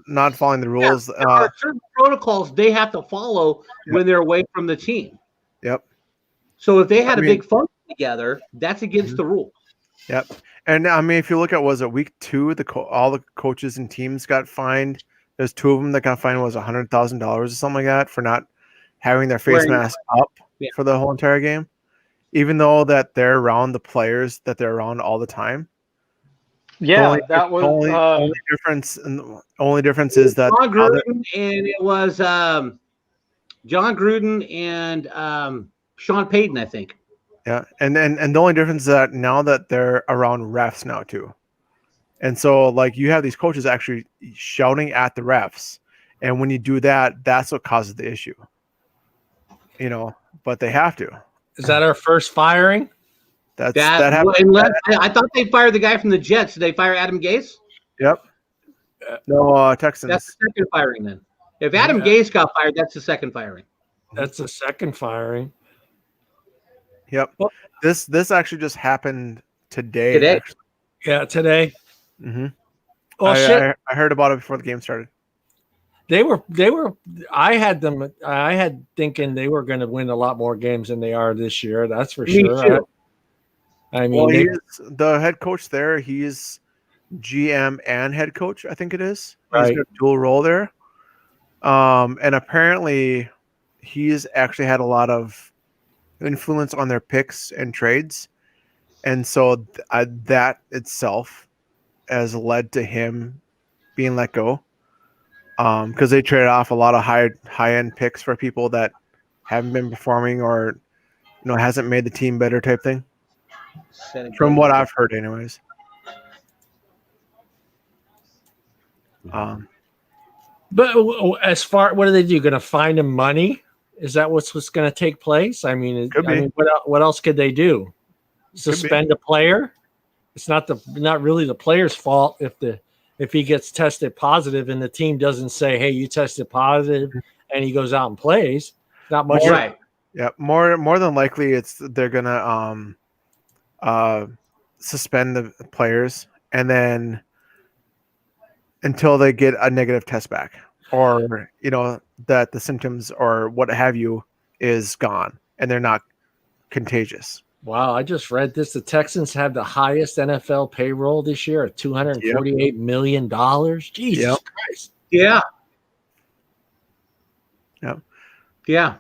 not following the rules? There are certain protocols they have to follow when they're away from the team. Yep. So if they had I a mean- big function together, that's against the rule. Yep. And I mean, if you look at, was it week 2, all the coaches and teams got fined. There's 2 of them that got fined, was $100,000 or something like that for not having their face Wearing- mask up Yeah. for the whole entire game, even though that they're around the players that they're around all the time. Yeah, that was only difference is that John Gruden and it was John Gruden and Sean Payton, I think. yeah, and the only difference is that now that they're around refs now too, and so like you have these coaches actually shouting at the refs, and when you do that, that's what causes the issue. You know, but they have to. Is that our first firing? That happened. Unless, I thought they fired the guy from the Jets. Did they fire Adam Gase? Yep. No, Texans. That's the second firing then. If Adam Gase got fired, that's the second firing. That's the second firing. Yep. This actually just happened today. Today? Actually. Yeah, today. Mm-hmm. Well, shit. I heard about it before the game started. They were. I had thinking they were going to win a lot more games than they are this year. That's for Me sure. too. Well, I mean, the head coach there. He's GM and head coach. I think it is. Right. He's got a dual role there. And apparently, he's actually had a lot of influence on their picks and trades, and so that itself has led to him being let go. Because they traded off a lot of high end picks for people that haven't been performing or hasn't made the team better type thing. From what I've heard, anyways. but as far, what are they do? Going to find him money? Is that what's going to take place? I mean, what else could they do? Suspend a player? It's not really the player's fault if he gets tested positive and the team doesn't say, "Hey, you tested positive," and he goes out and plays. Not much. Right. Yeah, more than likely, they're gonna suspend the players and then until they get a negative test back, or that the symptoms or what have you is gone and they're not contagious. Wow, I just read this. The Texans have the highest NFL payroll this year at $248 million. Jesus Christ. Yeah. Yep. Yeah.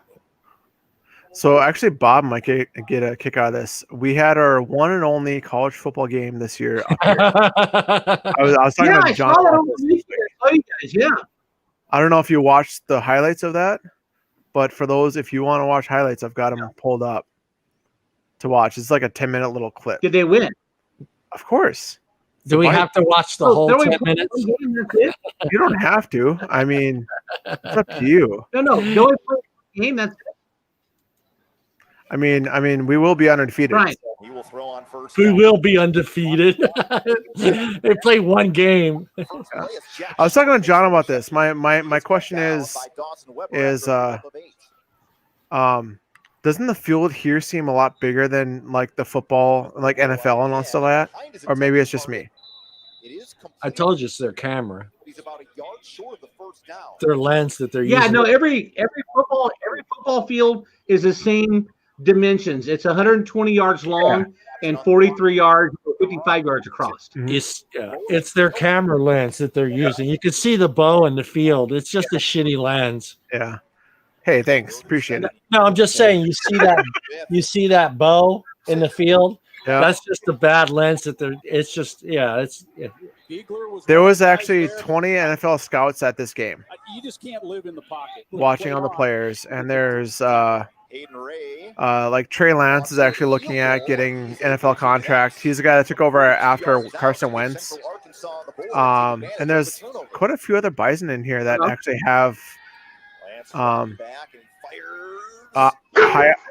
So actually, Bob might get a kick out of this. We had our one and only college football game this year. Up here. I was talking about John. Yeah. I don't know if you watched the highlights of that, but for those, if you want to watch highlights, I've got them pulled up to watch. It's like a 10-minute little clip. Did they win? Of course. Do we have to watch the whole 10 minutes? You don't have to. I mean, it's up to you. No. The only game that's I mean, we will be undefeated. right. He will throw on first. We will be undefeated. They play one game. I was talking to John about this. My question is doesn't the field here seem a lot bigger than like the football, like NFL and all stuff like that? Or maybe it's just me. I told you it's their camera. He's about a yard short of the first down. Their lens that they're using. Yeah, no, every football field is the same dimensions. It's 120 yards long and 43 yards, 55 yards across. It's their camera lens that they're using. You can see the bow in the field. It's just a shitty lens. Yeah. Hey, thanks. Appreciate it. No, I'm just saying you see that bow in the field. Yeah. That's just a bad lens that they're There was actually 20 NFL scouts at this game. You just can't live in the pocket. Watching all the players, and there's like Trey Lance is actually looking at getting NFL contract. He's the guy that took over after Carson Wentz. And there's quite a few other Bison in here that actually have high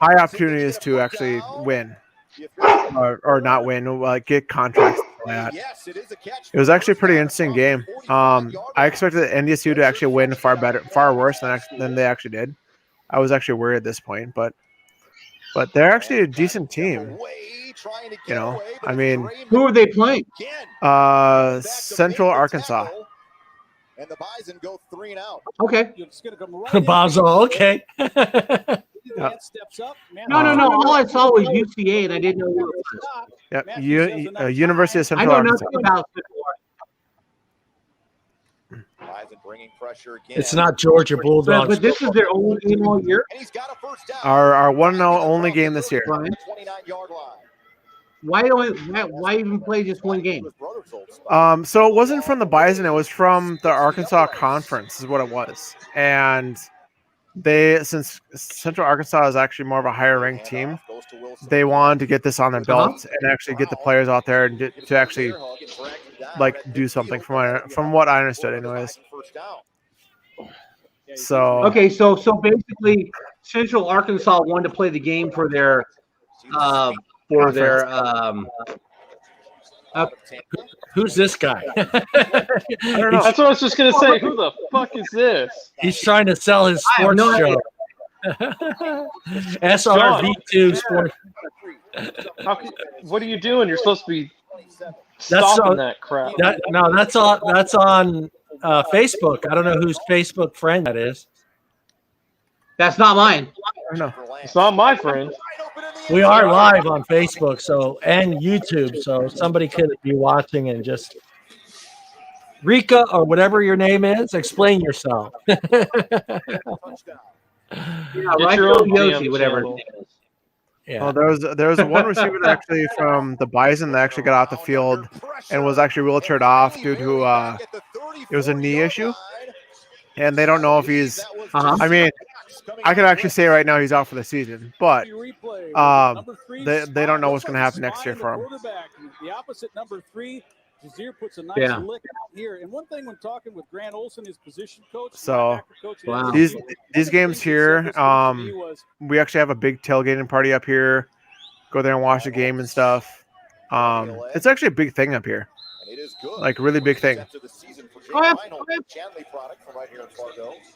opportunities to actually win or not win, get contracts. Like that. It was actually a pretty interesting game. I expected NDSU to actually win far worse than they actually did. I was actually worried at this point, but they're actually a decent team. I mean, who are they playing? Central Arkansas. And the Bison go 3 and out. Okay. Bob's all okay. Lance steps up. No. All I saw was UCA, and I didn't know who it was. Yeah, University of I Central know Arkansas. nothing about Bison bringing pressure again. It's not Georgia Bulldogs. but this is their only game all year. And he's got a first down. Our one and only game this year. Brian, 29-yard line. why even play just one game? So it wasn't from the Bison, it was from the Arkansas Conference is what it was. And since Central Arkansas is actually more of a higher ranked team, they wanted to get this on their belt and actually get the players out there and to actually like do something from what I understood anyways. So Okay, so basically Central Arkansas wanted to play the game for their Who's this guy? I don't know. That's what I was just gonna say. Who the fuck is this? He's trying to sell his I have sports no show. SRV2 Sports. What are you doing? You're supposed to be That's stopping that crap. That's on Facebook. I don't know whose Facebook friend that is. That's not mine. I don't know. It's not my friend. We are live on Facebook, and YouTube, so somebody could be watching and just Rika or whatever your name is, explain yourself. Yeah, Get your own Yoshi, damn whatever. channel. Yeah. Oh, there was one receiver that actually from the Bison that actually got off the field and was actually wheelchaired off due to it was a knee issue, and they don't know if he's. I mean, I could actually say right now he's out for the season, but they don't know what's going to happen next year for him. The opposite number 3, Jazeer puts a nice lick out here. And one thing when talking with Grant Olson, his position coach, So Wow. these games here, we actually have a big tailgating party up here. Go there and watch the game and stuff. It's actually a big thing up here, like really big thing.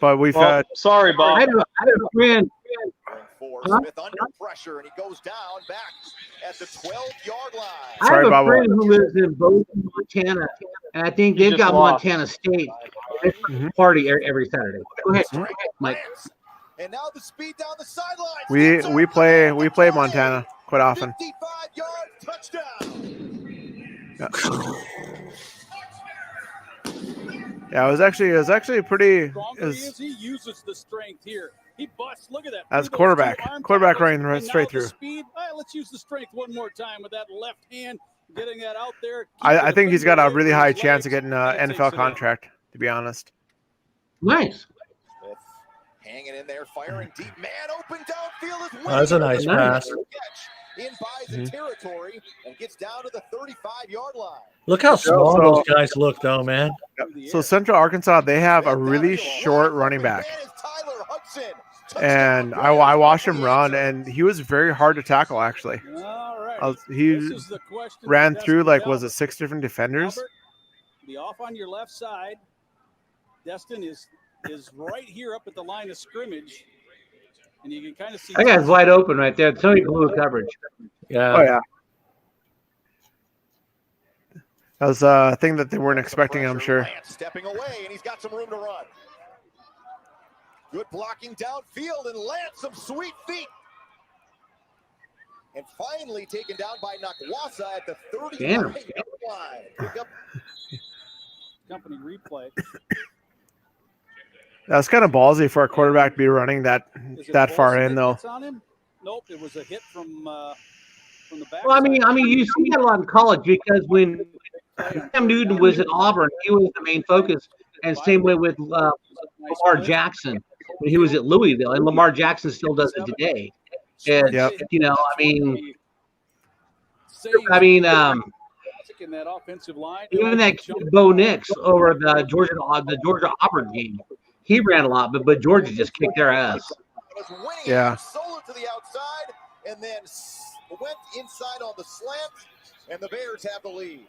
But we've had. Sorry, Bob. I had a friend. Smith under pressure, and he goes down back at the 12-yard line. I have a friend who lives in Bozeman, Montana, and I think they've got Montana State party every Saturday. Go ahead, Mike. And now the speed down the sidelines. We play Montana quite often. 55-yard touchdown. Yeah, it was actually pretty. He uses the strength here. He busts. Look at that. As quarterback running right straight through. Speed. Let's use the strength one more time with that left hand, getting that out there. I think he's got a really high chance of getting an NFL contract, to be honest. Nice. Smith hanging in there, firing deep. Man open downfield is That's a nice pass. In Bison territory and gets down to the 35-yard line. Look how small those guys look, though, man. So Central Arkansas, they have a really short running back. And I watched him run, and he was very hard to tackle, actually. All right. He ran through, like, was it 6 different defenders? Albert, be off on your left side. Destin is right here up at the line of scrimmage. And you can kind of see that guy's wide open right there. Tony blew coverage. Yeah. Oh, yeah. That was a thing that they weren't expecting, I'm sure. Stepping away, and he's got some room to run. Good blocking downfield, and Lance some sweet feet. And finally taken down by Nakwasa at the 30-yard line. company replay. That's kind of ballsy for a quarterback to be running that far in, though. On him? Nope, it was a hit from the back. Well, I mean, you see that a lot in college because when Cam Newton was at Auburn, he was the main focus, and same way with Lamar Jackson when he was at Louisville, and Lamar Jackson still does it today. And you know, in that offensive line, even that kid Bo Nix over the Georgia Auburn game, he ran a lot, but Georgia just kicked their ass. Yeah. Solo to the outside, and then went inside on the slant, and the Bears have the lead.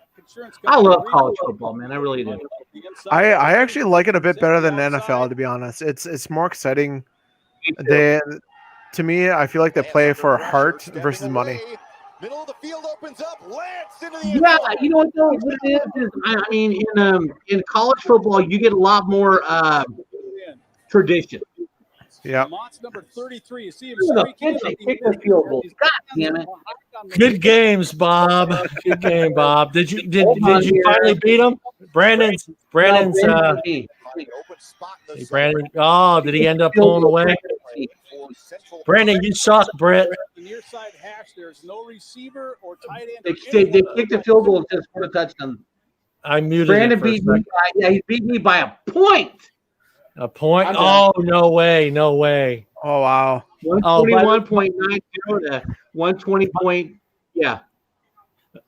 I love college football, man. I really do. I actually like it a bit better than NFL, to be honest. It's more exciting. To me, I feel like they play for heart versus money. Middle of the field opens up. Lance into the You know what though? What it is I mean, in college football, you get a lot more tradition. Yeah. Mott's number 33. You see him Look at the streaking. pitch, they kicked the field goal. God damn it. Good games, Bob. Good game, Bob. Did you Hold on you here. finally beat him? Brandon's Brandon hey, Brandon. Oh, did he end up pulling away? Brandon, you suck, Brett. The near side hash, there's no receiver or tight end. They kicked the field goal and just scored a touchdown. I muted Brandon it for a beat me second. he beat me by a point. A point? I'm Oh, no way. No way. Oh wow. 121.90 to 120. Yeah.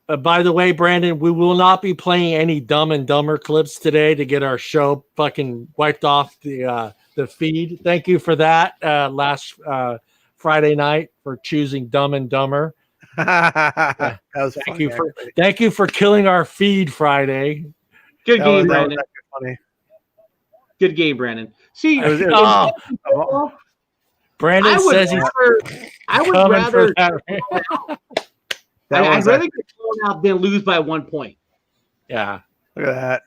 By the way, Brandon, we will not be playing any Dumb and Dumber clips today to get our show fucking wiped off the feed. Thank you for that last Friday night for choosing Dumb and Dumber. That was Thank you for killing our feed Friday. Good That game, was Brandon. funny. Good game, Brandon. See, Brandon says I would coming rather for that. I'd rather get thrown out than lose by 1 point. Yeah. Look at that.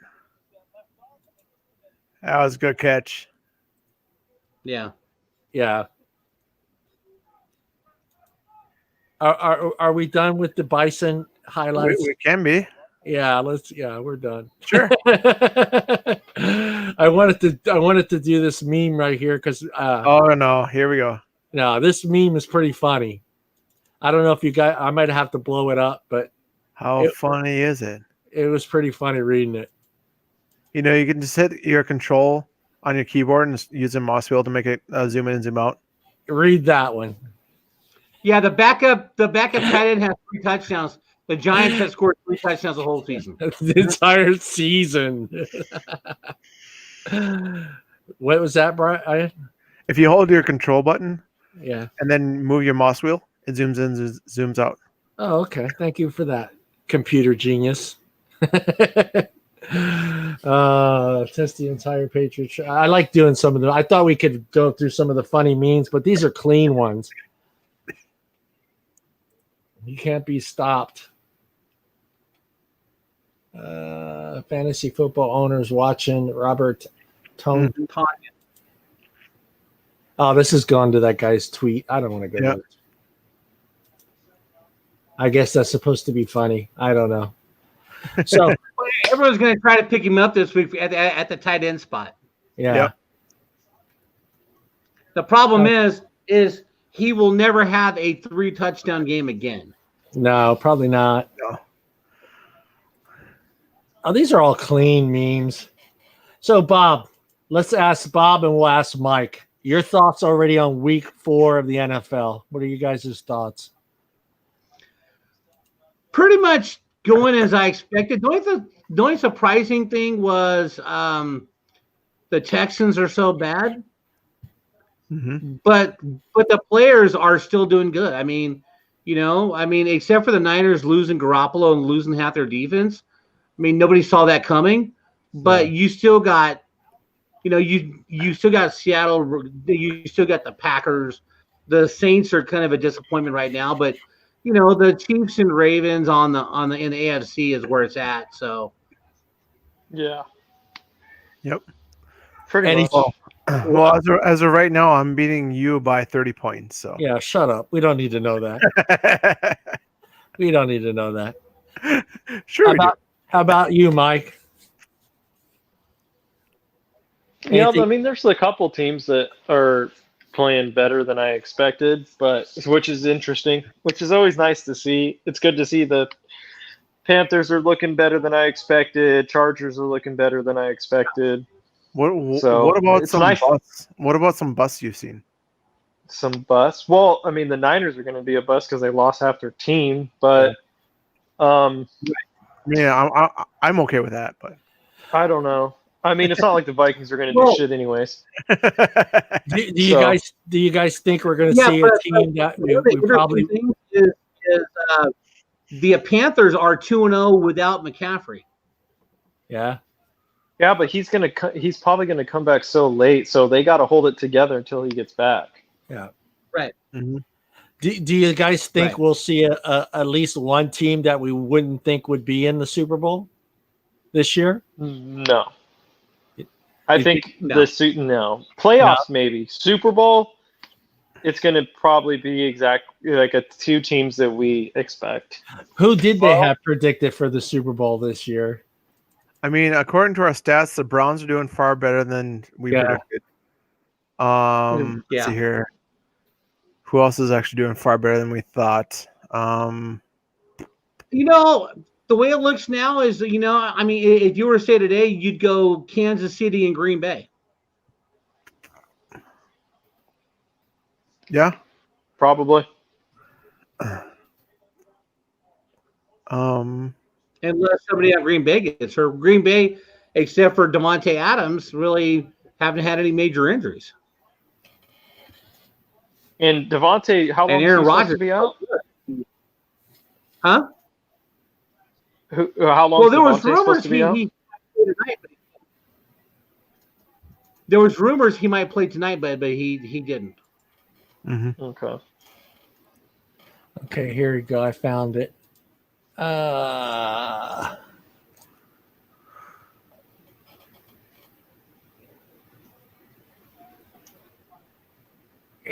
That was a good catch. Yeah. Yeah. Are we done with the Bison highlights? We can be. Yeah, we're done. Sure. I wanted to do this meme right here because Oh no, here we go. no, this meme is pretty funny. I don't know if you guys, I might have to blow it up, but How funny is it? it was pretty funny reading it. You know, you can just hit your control on your keyboard and use the mouse wheel to make it zoom in and zoom out. Read that one. Yeah, the backup tight end has 3 touchdowns. The Giants have scored 3 touchdowns the whole season. The entire season. What was that, Brian? If you hold your control button Yeah. and then move your mouse wheel, it zooms in, zooms out. Oh, okay. Thank you for that, computer genius. Test the entire Patriots. I like doing some of them. I thought we could go through some of the funny memes, but these are clean ones. You can't be stopped. Fantasy football owners watching Robert Tone. Oh, this has gone to that guy's tweet. I don't want to go there. I guess that's supposed to be funny. I don't know. So everyone's going to try to pick him up this week at the tight end spot. yeah. Yep. The problem is he will never have a 3 touchdown game again. No, probably not. No. Oh, these are all clean memes. So, Bob, let's ask Bob and we'll ask Mike. Your thoughts already on week 4 of the NFL. What are you guys' thoughts? Pretty much going as I expected. The only surprising thing was the Texans are so bad. Mm-hmm. But the players are still doing good. I mean, except for the Niners losing Garoppolo and losing half their defense. I mean, nobody saw that coming. But you still got, you still got Seattle. You still got the Packers. The Saints are kind of a disappointment right now. But the Chiefs and Ravens in the AFC is where it's at. So. Yeah. Yep. Pretty much. Well, as of right now, I'm beating you by 30 points. So Yeah, shut up. We don't need to know that. We don't need to know that. Sure. How about you, Mike? Yeah, I mean, there's a couple teams that are playing better than I expected, which is interesting, which is always nice to see. It's good to see the Panthers are looking better than I expected. Chargers are looking better than I expected. What about some nice. busts? What about some busts you've seen? Some busts. Well, I mean, the Niners are going to be a bust because they lost half their team, but yeah, I'm okay with that, but I don't know. I mean, it's not like the Vikings are going to do shit anyways. Do you guys think we're going to see a team that we probably is the Panthers are 2-0 without McCaffrey. Yeah. Yeah, but he's probably gonna come back so late, so they got to hold it together until he gets back. Yeah. Right. Mm-hmm. Do you guys think we'll see at least one team that we wouldn't think would be in the Super Bowl this year? No. I You think No. the suit no playoffs maybe Super Bowl. It's going to probably be exactly like a two teams that we expect. Who did they Well- have predicted for the Super Bowl this year? I mean, according to our stats, the Browns are doing far better than we Yeah. predicted. Yeah. Let's see here. Who else is actually doing far better than we thought? You know, the way it looks now is, I mean, if you were to say today, you'd go Kansas City and Green Bay. Yeah. Probably. Unless somebody at Green Bay gets hurt. Green Bay, except for Devontae Adams, really haven't had any major injuries. And Devontae, how long And is he Aaron supposed Rodgers. to be out? Huh? How long Well, is there was Devontae supposed rumors to be out? he tonight. There was rumors he might play tonight, but he didn't. Okay. Okay, here we go. I found it.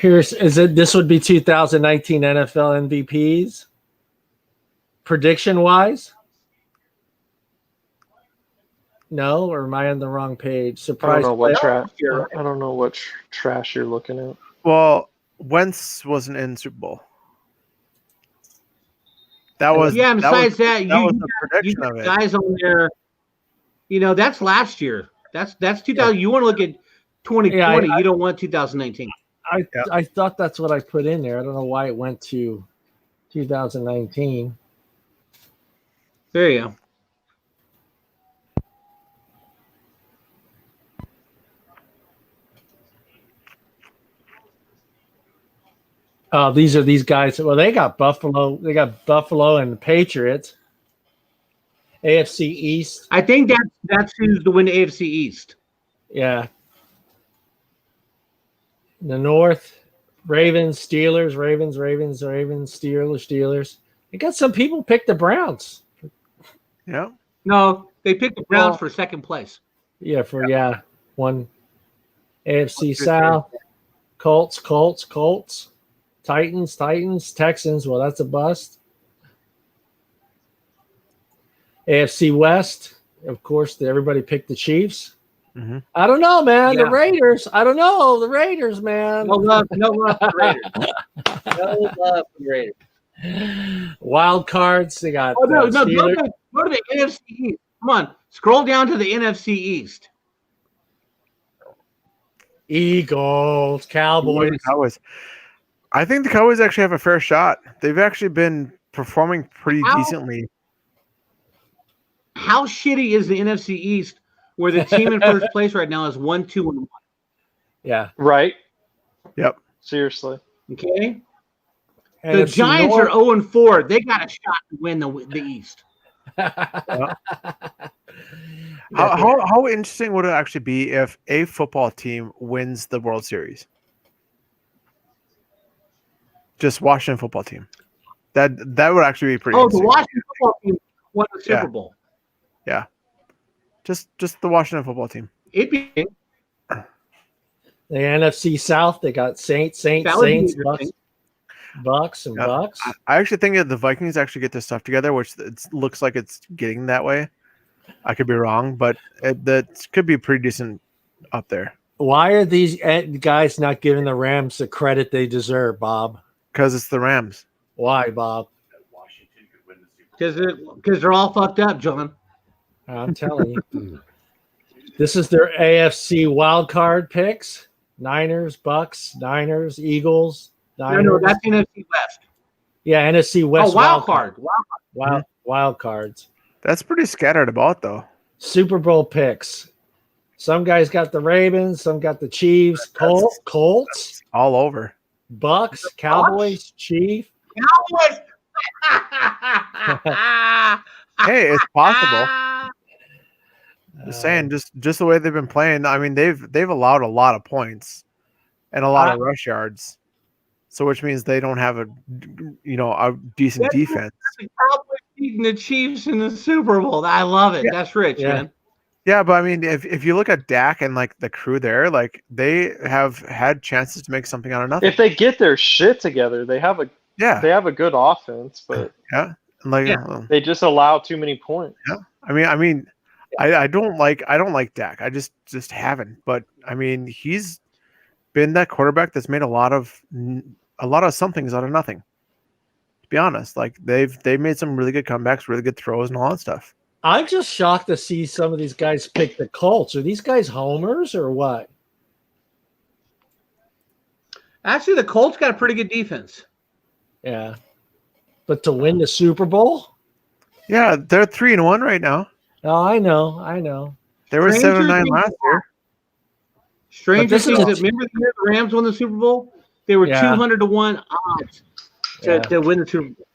This would be 2019 NFL MVPs prediction wise? No, or am I on the wrong page? I Surprise! don't know what player. trash. I don't know what trash you're looking at. Well, Wentz wasn't in Super Bowl. That was Yeah, and besides that, that was you the got prediction of it. guys on there. That's last year. That's 2000. You want to look at 2020. Yeah, You don't want 2019. I thought that's what I put in there. I don't know why it went to 2019. There you go. These are these guys. Well, they got Buffalo. They got Buffalo and the Patriots. AFC East. I think that's who's to win the AFC East. Yeah. The North, Ravens, Steelers, Ravens, Steelers. You got some people pick the Browns. Yeah. No, they picked the Browns for second place. Yeah, one. AFC South, Colts. Titans, Texans. Well, that's a bust. AFC West, of course, everybody picked the Chiefs. Mm-hmm. I don't know, man. Yeah. The Raiders. I don't know. The Raiders, man. No love for the Raiders. No love for the Raiders. Wild cards. They got. Oh no, go Steelers. to the NFC East. Come on, scroll down to the NFC East. Eagles, Cowboys. Cowboys. I think the Cowboys actually have a fair shot. They've actually been performing pretty decently. How shitty is the NFC East, where the team in first place right now is 1-2-1? Yeah. Right. Yep. Seriously. Okay. The NFC Giants North. are 0-4. They got a shot to win the East. How interesting would it actually be if a football team wins the World Series? Just Washington football team. That would actually be pretty. Oh, interesting. the Washington football team won the Super Bowl. Yeah. Just the Washington football team. It'd be The NFC South, they got Saints, that would be Bucks, interesting. Bucks. I actually think that the Vikings actually get their stuff together, which it looks like it's getting that way. I could be wrong, but that could be pretty decent up there. Why are these guys not giving the Rams the credit they deserve, Bob? Because it's the Rams. Why, Bob? Because they're all fucked up, John. I'm telling you. This is their AFC wild card picks. Niners, Bucks, Niners, Eagles, Niners. No, that's NFC West. Yeah, NFC West. Oh, wild card. Wild cards. That's pretty scattered about, though. Super Bowl picks. Some guys got the Ravens. Some got the Chiefs. Colts. All over. Bucks. Cowboys. Chiefs. Cowboys. Hey, it's possible. Just saying, just the way they've been playing. I mean, they've allowed a lot of points and a lot of rush yards. So, which means they don't have a decent defense. The Cowboys beating the Chiefs in the Super Bowl. I love it. Yeah. That's rich, Yeah. man. Yeah, but I mean, if you look at Dak and like the crew there, like they have had chances to make something out of nothing. If they get their shit together, they have a Yeah, good offense, but yeah, and like Yeah. they just allow too many points. yeah. I mean, I don't like Dak. I just haven't. But I mean, he's been that quarterback that's made a lot of somethings out of nothing. To be honest, like they've made some really good comebacks, really good throws, and all that stuff. I'm just shocked to see some of these guys pick the Colts. Are these guys homers or what? Actually, the Colts got a pretty good defense. Yeah. But to win the Super Bowl? Yeah, they're 3-1 right now. Oh, I know. They were Stranger 7-9 things last year. Stranger this is things. a- Remember the year the Rams won the Super Bowl? They were Yeah. 200 to 1 odds to win the Super Bowl.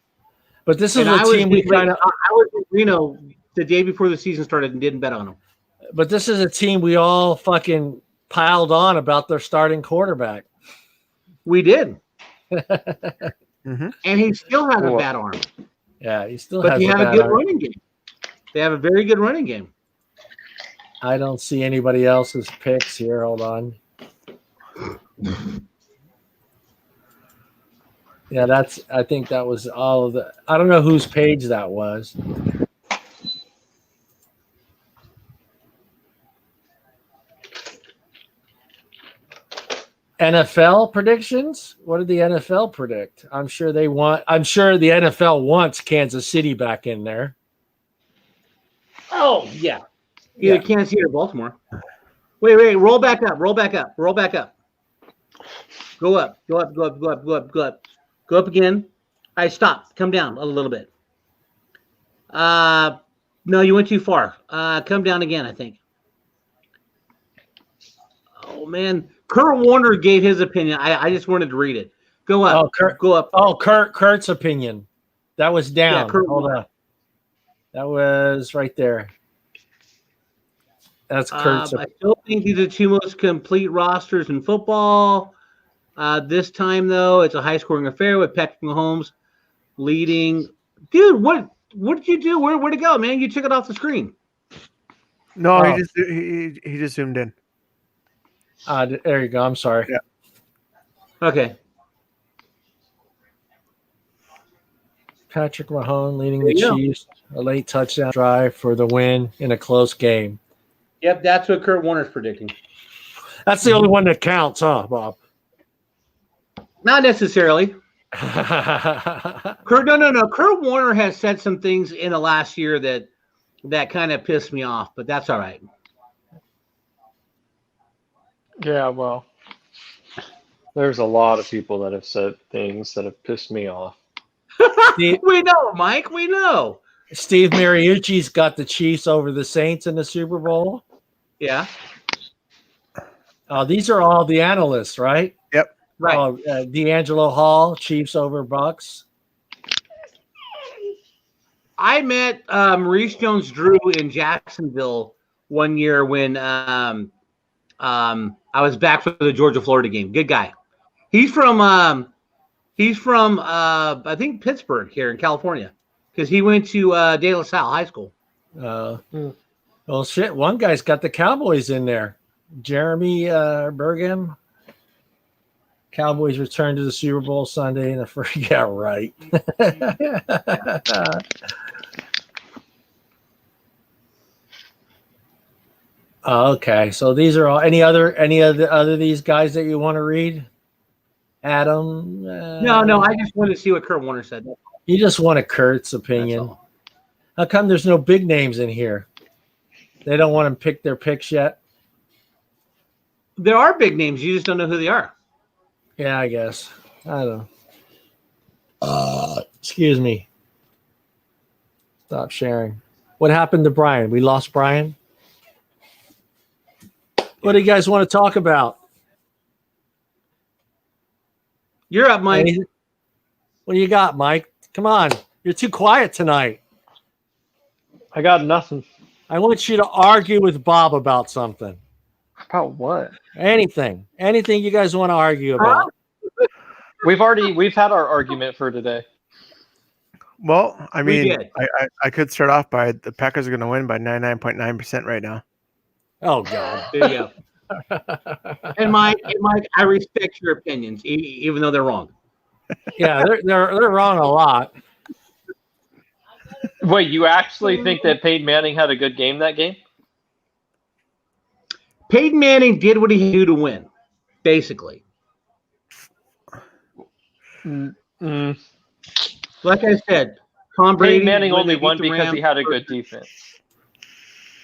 But this is And a I was team we kind of. I was in Reno the day before the season started and didn't bet on them. But this is a team we all fucking piled on about their starting quarterback. We did, Mm-hmm. and he still has a Cool. bad arm. Yeah, he still But has they have a bad good arm. running game. They have a very good running game. I don't see anybody else's picks here. Hold on. Yeah, I think that was all of the. I don't know whose page that was. NFL predictions? What did the NFL predict? I'm sure the NFL wants Kansas City back in there. Oh yeah, either Yeah. Kansas City or Baltimore. Wait, roll back up. Go up. Go up again. All right, stop. Come down a little bit. No, you went too far. Come down again, I think. Oh man, Kurt Warner gave his opinion. I just wanted to read it. Go up. Oh, Kurt. Go up. Oh, Kurt's opinion. That was down. Yeah, Kurt Hold Warner. on. That was right there. That's Kurt's I still think these are the two most complete rosters in football. This time, though, it's a high-scoring affair with Patrick Mahomes leading. Dude, what did you do? Where'd it go, man? You took it off the screen. No, Oh. he just zoomed in. There you go. I'm sorry. Yeah. Okay. Patrick Mahomes leading There the you go. Chiefs. A late touchdown drive for the win in a close game. Yep, that's what Kurt Warner's predicting. That's the only one that counts, huh, Bob? Not necessarily. Yeah, No. Kurt Warner has said some things in the last year that kind of pissed me off, but that's all right. Yeah, well, there's a lot of people that have said things that have pissed me off. Steve, We know, Mike. We know. Steve Mariucci's got the Chiefs over the Saints in the Super Bowl. Yeah. These are all the analysts, right? Right. D'Angelo Hall, Chiefs over Bucks. I met Maurice Jones-Drew in Jacksonville one year when I was back for the Georgia-Florida game. Good guy. He's from I think Pittsburgh here in California because he went to De La Salle High School. Well, shit, one guy's got the Cowboys in there. Jeremy Bergam. Cowboys return to the Super Bowl Sunday in the first. Yeah, right. Okay, so these are all. Any other these guys that you want to read? Adam. No, I just wanted to see what Kurt Warner said. You just want a Kurt's opinion. That's all. How come there's no big names in here? They don't want to pick their picks yet. There are big names. You just don't know who they are. Yeah, I guess. I don't know. Excuse me. Stop sharing. What happened to Brian? We lost Brian? What do you guys want to talk about? You're up, Mike. What do you got, Mike? Come on. You're too quiet tonight. I got nothing. I want you to argue with Bob about something. About what? Anything you guys want to argue about. We've had our argument for today. Well, I We mean, did. I could start off by the Packers are going to win by 99.9% right now. Oh God. There you go. And Mike, I respect your opinions, even though they're wrong. Yeah, they're wrong a lot. Wait, you actually think that Peyton Manning had a good game that game? Peyton Manning did what he had to do to win, basically. Mm. Like I said, Tom Brady. Peyton Manning when only they beat won the because he Rams- had a good defense.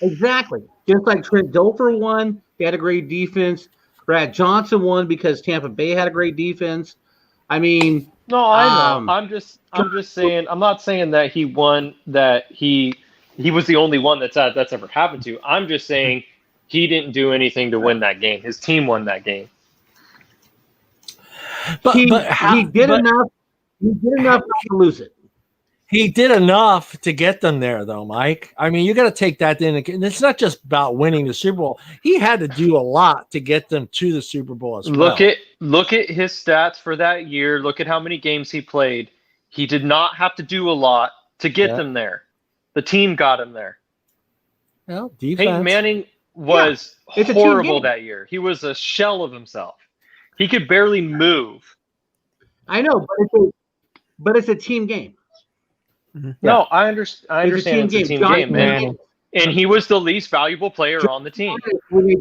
Exactly. Just like Trent Dilfer won, he had a great defense. Brad Johnson won because Tampa Bay had a great defense. I mean, No, I know. I'm just saying. I'm not saying that he won. That he was the only one that's ever happened to. I'm just saying he didn't do anything to win that game. His team won that game. But he did but enough. He did enough not to lose it. he did enough to get them there, though, Mike. I mean, you got to take that in. And it's not just about winning the Super Bowl. He had to do a lot to get them to the Super Bowl as well. Look at his stats for that year. Look at how many games he played. He did not have to do a lot to get them there. The team got him there. Well, defense. Peyton Manning was It's a team horrible game. that year. He was a shell of himself. He could barely move. I know, but it's a team game. No, I understand it's a team Johnny game. Unitas- And he was the least valuable player on the team. Johnny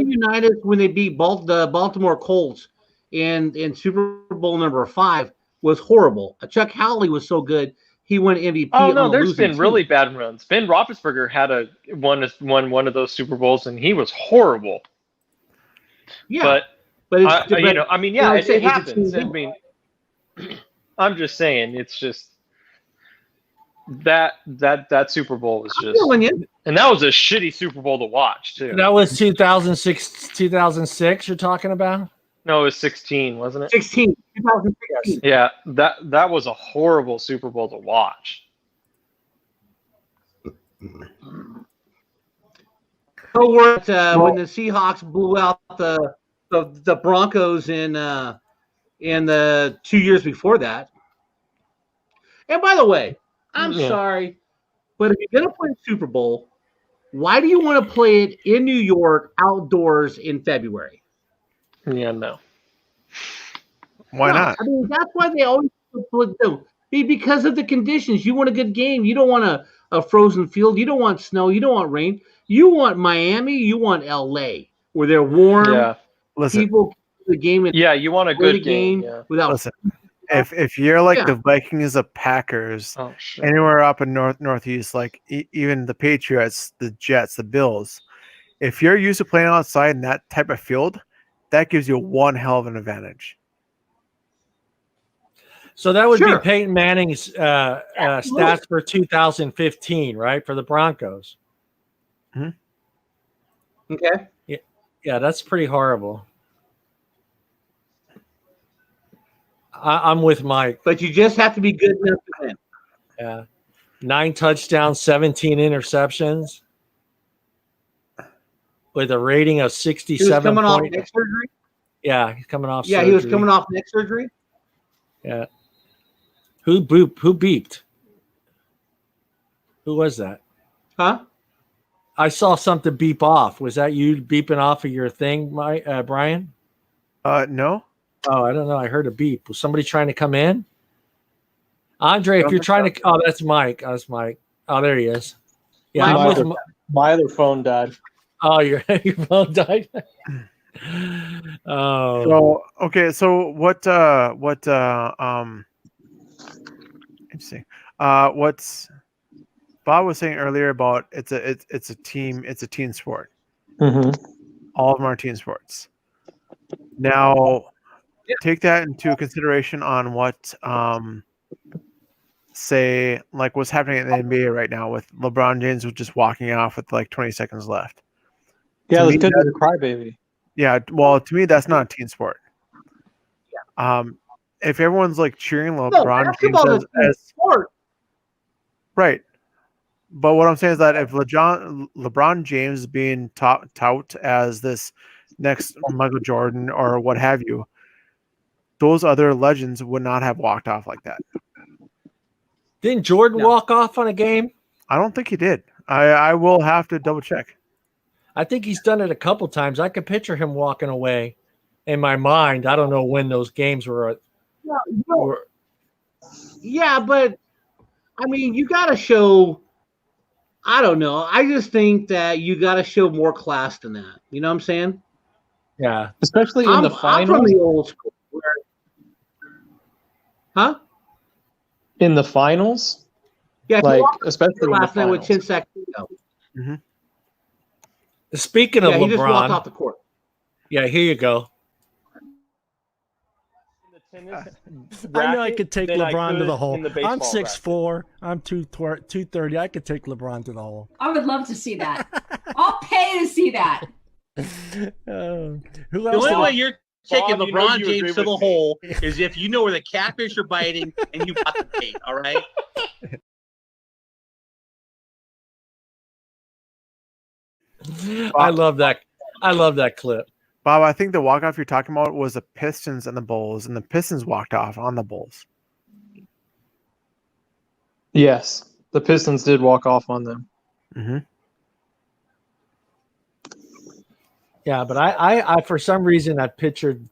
Unitas, when they beat the Baltimore Colts in Super Bowl number 5, was horrible. Chuck Howley was so good, he won MVP. Oh no, on a there's losing been team. really bad runs. Ben Roethlisberger had won one of those Super Bowls, and he was horrible. Yeah, but it happens. I mean, I'm just saying, it's just that Super Bowl was just, and that was a shitty Super Bowl to watch too. That was 2006 you're talking about? No, it was 16, wasn't it? 2016. Yeah, that was a horrible Super Bowl to watch. When the Seahawks blew out the Broncos in the 2 years before that. And by the way, I'm sorry, but if you're gonna play Super Bowl, why do you want to play it in New York outdoors in February? Yeah, no. Why not? I mean, that's why they always do. Because of the conditions. You want a good game. You don't want a frozen field. You don't want snow. You don't want rain. You want Miami. You want LA, where they're warm. Yeah. Listen. People the game. You want a good game. Yeah. Without. Listen. If you're like the Vikings, the Packers, anywhere up in northeast, like even the Patriots, the Jets, the Bills, if you're used to playing outside in that type of field, that gives you one hell of an advantage. So that would be Peyton Manning's stats for 2015, right, for the Broncos. Mm-hmm. Okay. Yeah, that's pretty horrible. I'm with Mike. But you just have to be good enough to win. Yeah. 9 touchdowns, 17 interceptions with a rating of 67. He was coming off neck surgery? Yeah, he's coming off surgery. He was coming off neck surgery? Yeah. Who beeped? Who was that? Huh? I saw something beep off. Was that you beeping off of your thing, Brian? No. Oh, I don't know. I heard a beep. Was somebody trying to come in? Andre, if you're trying to... Oh, that's Mike. That's Mike. Oh, there he is. Yeah, my other phone died. Oh, your phone died? Oh. So, okay. So what let me see. What's Bob was saying earlier about it's a team sport. Mm-hmm. All of them are team sports. Now, take that into consideration on what, say, like what's happening in the NBA right now with LeBron James just walking off with like 20 seconds left. Yeah, let's go to the crybaby. Yeah, well, to me, that's not a team sport. If everyone's like cheering LeBron James as sport, right? But what I'm saying is that if LeBron James is being tout as this next Michael Jordan or what have you, those other legends would not have walked off like that. Didn't Jordan walk off on a game? I don't think he did. I will have to double check. I think he's done it a couple times. I could picture him walking away in my mind. I don't know when those games were. Yeah, but I mean, you got to show. I don't know. I just think that you got to show more class than that. You know what I'm saying? Yeah. Especially in the I'm finals. from the old school. Huh? In the finals, Yeah, he like walked especially in the last night with finals. 10 seconds to go. Mm-hmm. Speaking of Yeah, he just walked LeBron, off the court. yeah, here you go. I know I could take LeBron to the hole. In the I'm baseball 6'4". I'm 230. I could take LeBron to the hole. I would love to see that. I'll pay to see that. Who The else? only way you're taking Bob, you know LeBron you agree James to the with me. hole is if you know where the catfish are biting and you got the bait. All right. I love that. I love that clip. Bob, I think the walk-off you're talking about was the Pistons and the Bulls, and the Pistons walked off on the Bulls. Yes, the Pistons did walk off on them. Mm-hmm. Yeah, but I for some reason I pictured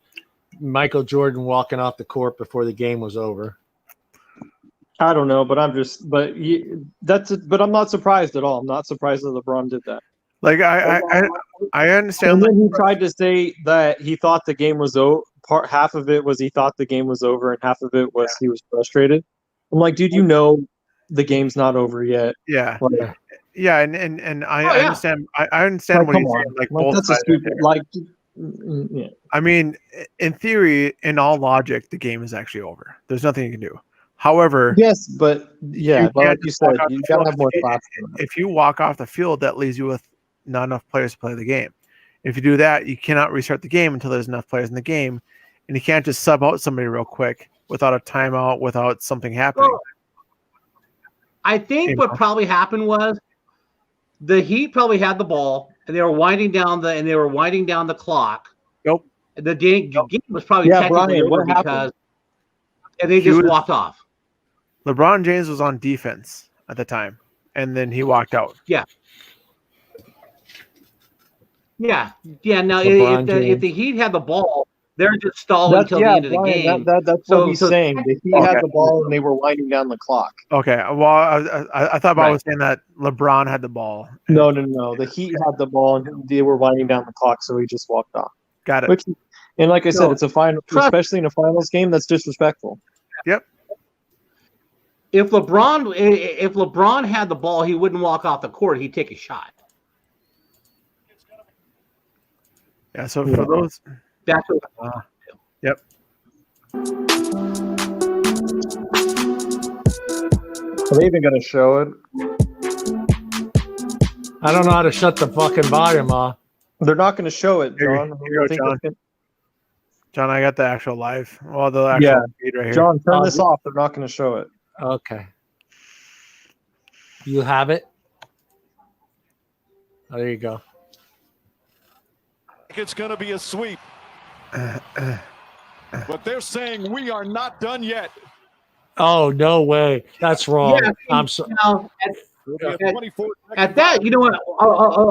Michael Jordan walking off the court before the game was over. I don't know, but I'm not surprised at all. I'm not surprised that LeBron did that. Like I understand. And then he tried to say that he thought the game was over. Half of it was he thought the game was over, and half of it was he was frustrated. I'm like, dude, you know, the game's not over yet. Yeah, Like, yeah, and I understand. I understand what come he's on. saying. Like Like, both that's a sides. stupid. Like, yeah. I mean, in theory, in all logic, the game is actually over. There's nothing you can do. However, Yes, but yeah, you but like can't you just said, walk off you the gotta field. have more class than that. If you walk off the field, that leaves you with not enough players to play the game. If you do that, you cannot restart the game until there's enough players in the game, and you can't just sub out somebody real quick without a timeout, without something happening. Well, I think what probably happened was the Heat probably had the ball and they were winding down the clock. Nope. The game was probably Yeah, technically Brian, what over because happened? and they He just was- walked off. LeBron James was on defense at the time, and then he walked out. Yeah. Now LeBron if the Heat had the ball, they're just stalling That's, until yeah, the end of the Brian, game. that's So- what he's so- saying. That he Okay. had the ball and they were winding down the clock. Okay. Well, I thought Bob Right. was saying that LeBron had the ball. No. The Heat had the ball and they were winding down the clock, so he just walked off. Got it. Which, and like I said, No, it's a final, trust- especially in a finals game. That's disrespectful. If LeBron had the ball, he wouldn't walk off the court. He'd take a shot. Yeah. So for those, That's what, yep. Are they even going to show it? I don't know how to shut the fucking volume off. They're not going to show it, Here John. you go, I think John. that's good. John, I got the actual live. Well, the actual Yeah. feed right here. John, turn this off. They're not going to show it. Okay. You have it? Oh, there you go. It's going to be a sweep. But they're saying we are not done yet. Oh, no way. That's wrong. Yeah, I'm so now, It'll be a At- 24-second at that, you know what?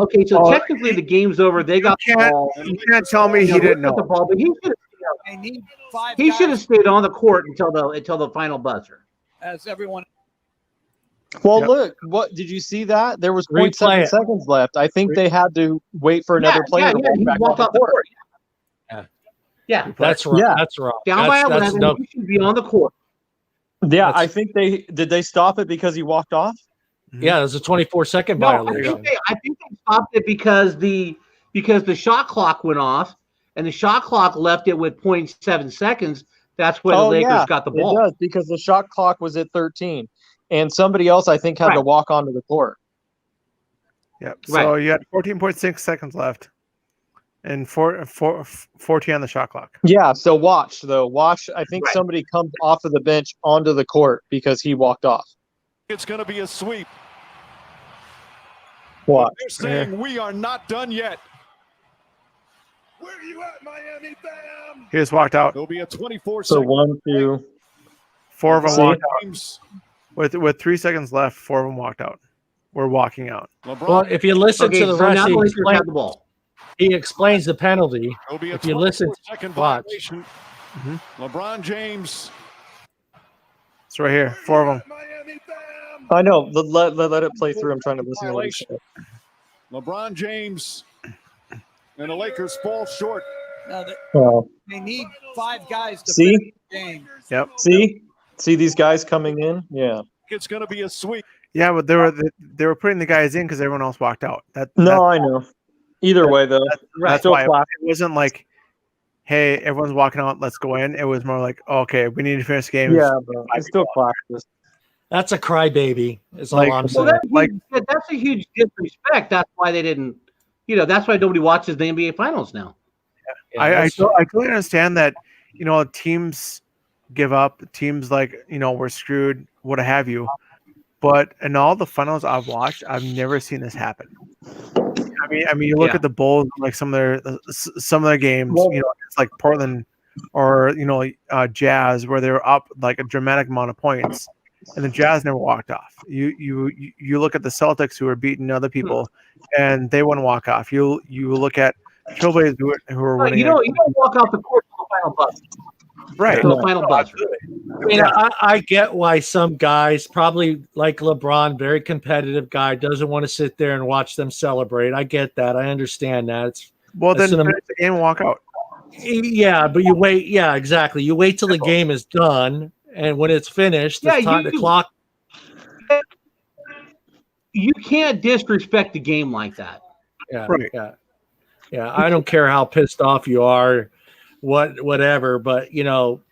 Okay, so Oh, technically the game's over. They got the ball. You can't tell me he Yeah, didn't they got the know. ball, but They need 5 he guys should have stayed on the court until the final buzzer. as everyone. Well, Yep. look, what did you see that? There was Replay 0.7 it. seconds left. I think they had to wait for another player to walk he back walked on off the court. Yeah. Yeah, that's wrong. Yeah. That's wrong. down by That's 11, no. he should be on the court. Yeah, That's- I think they stop it because he walked off. Yeah, there's a 24-second No, I violation. think they stopped it because the shot clock went off, and the shot clock left it with 0.7 seconds. That's when the Lakers got the ball. It does because the shot clock was at 13, and somebody else I think had to Right. walk onto the court. Yep. So Right. you had 14.6 seconds left, and 14 on the shot clock. Yeah, so watch though. Watch. I think Right. somebody comes off of the bench onto the court because he walked off. It's going to be a sweep. Watch. They're saying we are not done yet. Where are you at, Miami fam? He just walked out. It'll be a 24 So second. 1, 2. 4 of them See? walked out. Games. With 3 seconds left, 4 of them walked out. were walking out. Well, if you listen Okay, to the so rest, now the Lakers have the ball. he explains the penalty. It'll be a If you listen, 12-second watch. violation. LeBron James. It's right here, 4 of them. I know. Let it play through. I'm trying to listen to what he said. LeBron James and the Lakers fall short. Now Oh. they need 5 guys to See? finish the game. Yep. See these guys coming in? Yeah. It's going to be a sweep. Yeah, but they were putting the guys in because everyone else walked out. No, I know. Either way, though, That's still why clap. it wasn't like, hey, everyone's walking out, let's go in. It was more like, okay, we need to finish the game. Yeah, but it's still classist. That's a crybaby. Is all Like- I'm Well, saying. that's a huge disrespect. That's why they didn't. That's why nobody watches the NBA Finals now. Yeah, I that's- totally understand that, teams give up, teams we're screwed, what have you. But in all the finals I've watched, I've never seen this happen. I mean, you look at the Bulls, like some of their games, it's like Portland or Jazz, where they were up like a dramatic amount of points, and the Jazz never walked off. You look at the Celtics, who are beating other people, and they wouldn't walk off. You look at Trailblazers who are winning. You don't walk off the court till the final buzzer. Right. Till the final buzzer. I mean, I get why some guys, probably like LeBron, very competitive guy, doesn't want to sit there and watch them celebrate. I get that. I understand that. Then finish the game and walk out. Yeah, but you wait. Yeah, exactly. You wait till the game is done, and when it's finished, the clock. You can't disrespect the game like that. Yeah, Right. yeah. I don't care how pissed off you are, whatever. But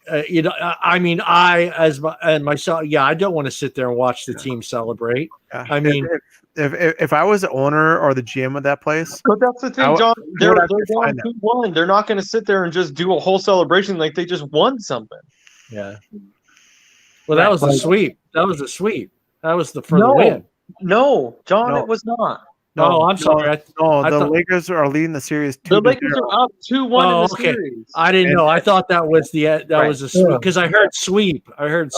I mean, myself, I don't want to sit there and watch the team celebrate. Yeah. I mean, if I was the owner or the GM of that place, But that's the thing, John. They're down 2-1. They're not going to sit there and just do a whole celebration like they just won something. yeah. Well, that was a sweep. That was a sweep. That was the win. No, John, No. it was not. No, I'm sorry. the thought- Lakers are leading the series. The 2-0. Lakers are up 2-1 in the series. I didn't know. I thought that was was a sweep Yeah. because I heard sweep.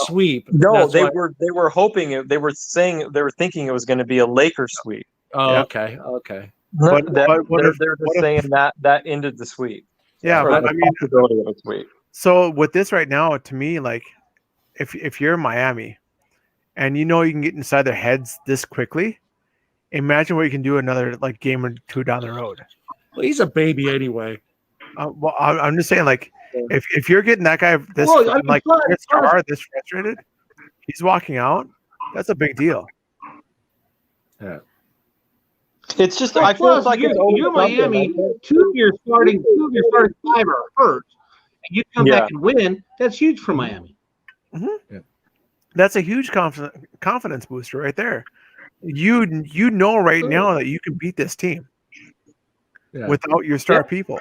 Sweep. No, That's they why- were hoping it. They were thinking it was going to be a Lakers sweep. Oh, Yeah. okay. But They're just saying that ended the sweep. Yeah, Or but the I mean, possibility of a sweep. so with this right now, to me, like, if you're in Miami, and you can get inside their heads this quickly, imagine what you can do another game or two down the road. Well, he's a baby anyway. Well, I'm just saying, like, if you're getting that guy this Well, I mean, this frustrated, he's walking out. That's a big deal. Yeah. It's just I feel Plus, like it's always you're something. Miami. Two of your starting 5 are hurt, and you come back and win. That's huge for Miami. That's a huge confidence booster right there. You know right now that you can beat this team without your star people.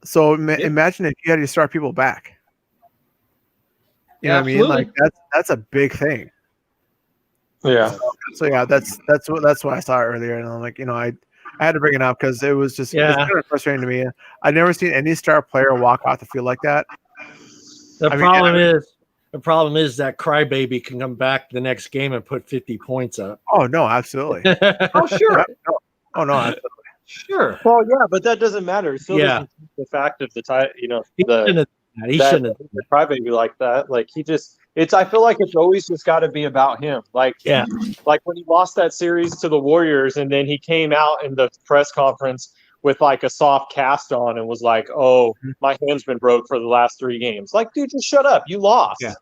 So imagine if you had your star people back. You know what I mean? Like that's a big thing. Yeah. So yeah, that's what I saw earlier, and I'm like, I had to bring it up because it was just it was kind of frustrating to me. I've never seen any star player walk off the field like that. The problem is that crybaby can come back the next game and put 50 points up. Oh no, absolutely. Oh sure. Oh no, absolutely. Sure. Well, yeah, but that doesn't matter. It still doesn't change the fact of the He shouldn't have. the crybaby like that. Like I feel like it's always just got to be about him. Like when he lost that series to the Warriors, and then he came out in the press conference with like a soft cast on and was like, "Oh, my hand's been broke for the last 3 games." Like, dude, just shut up. You lost. Yeah.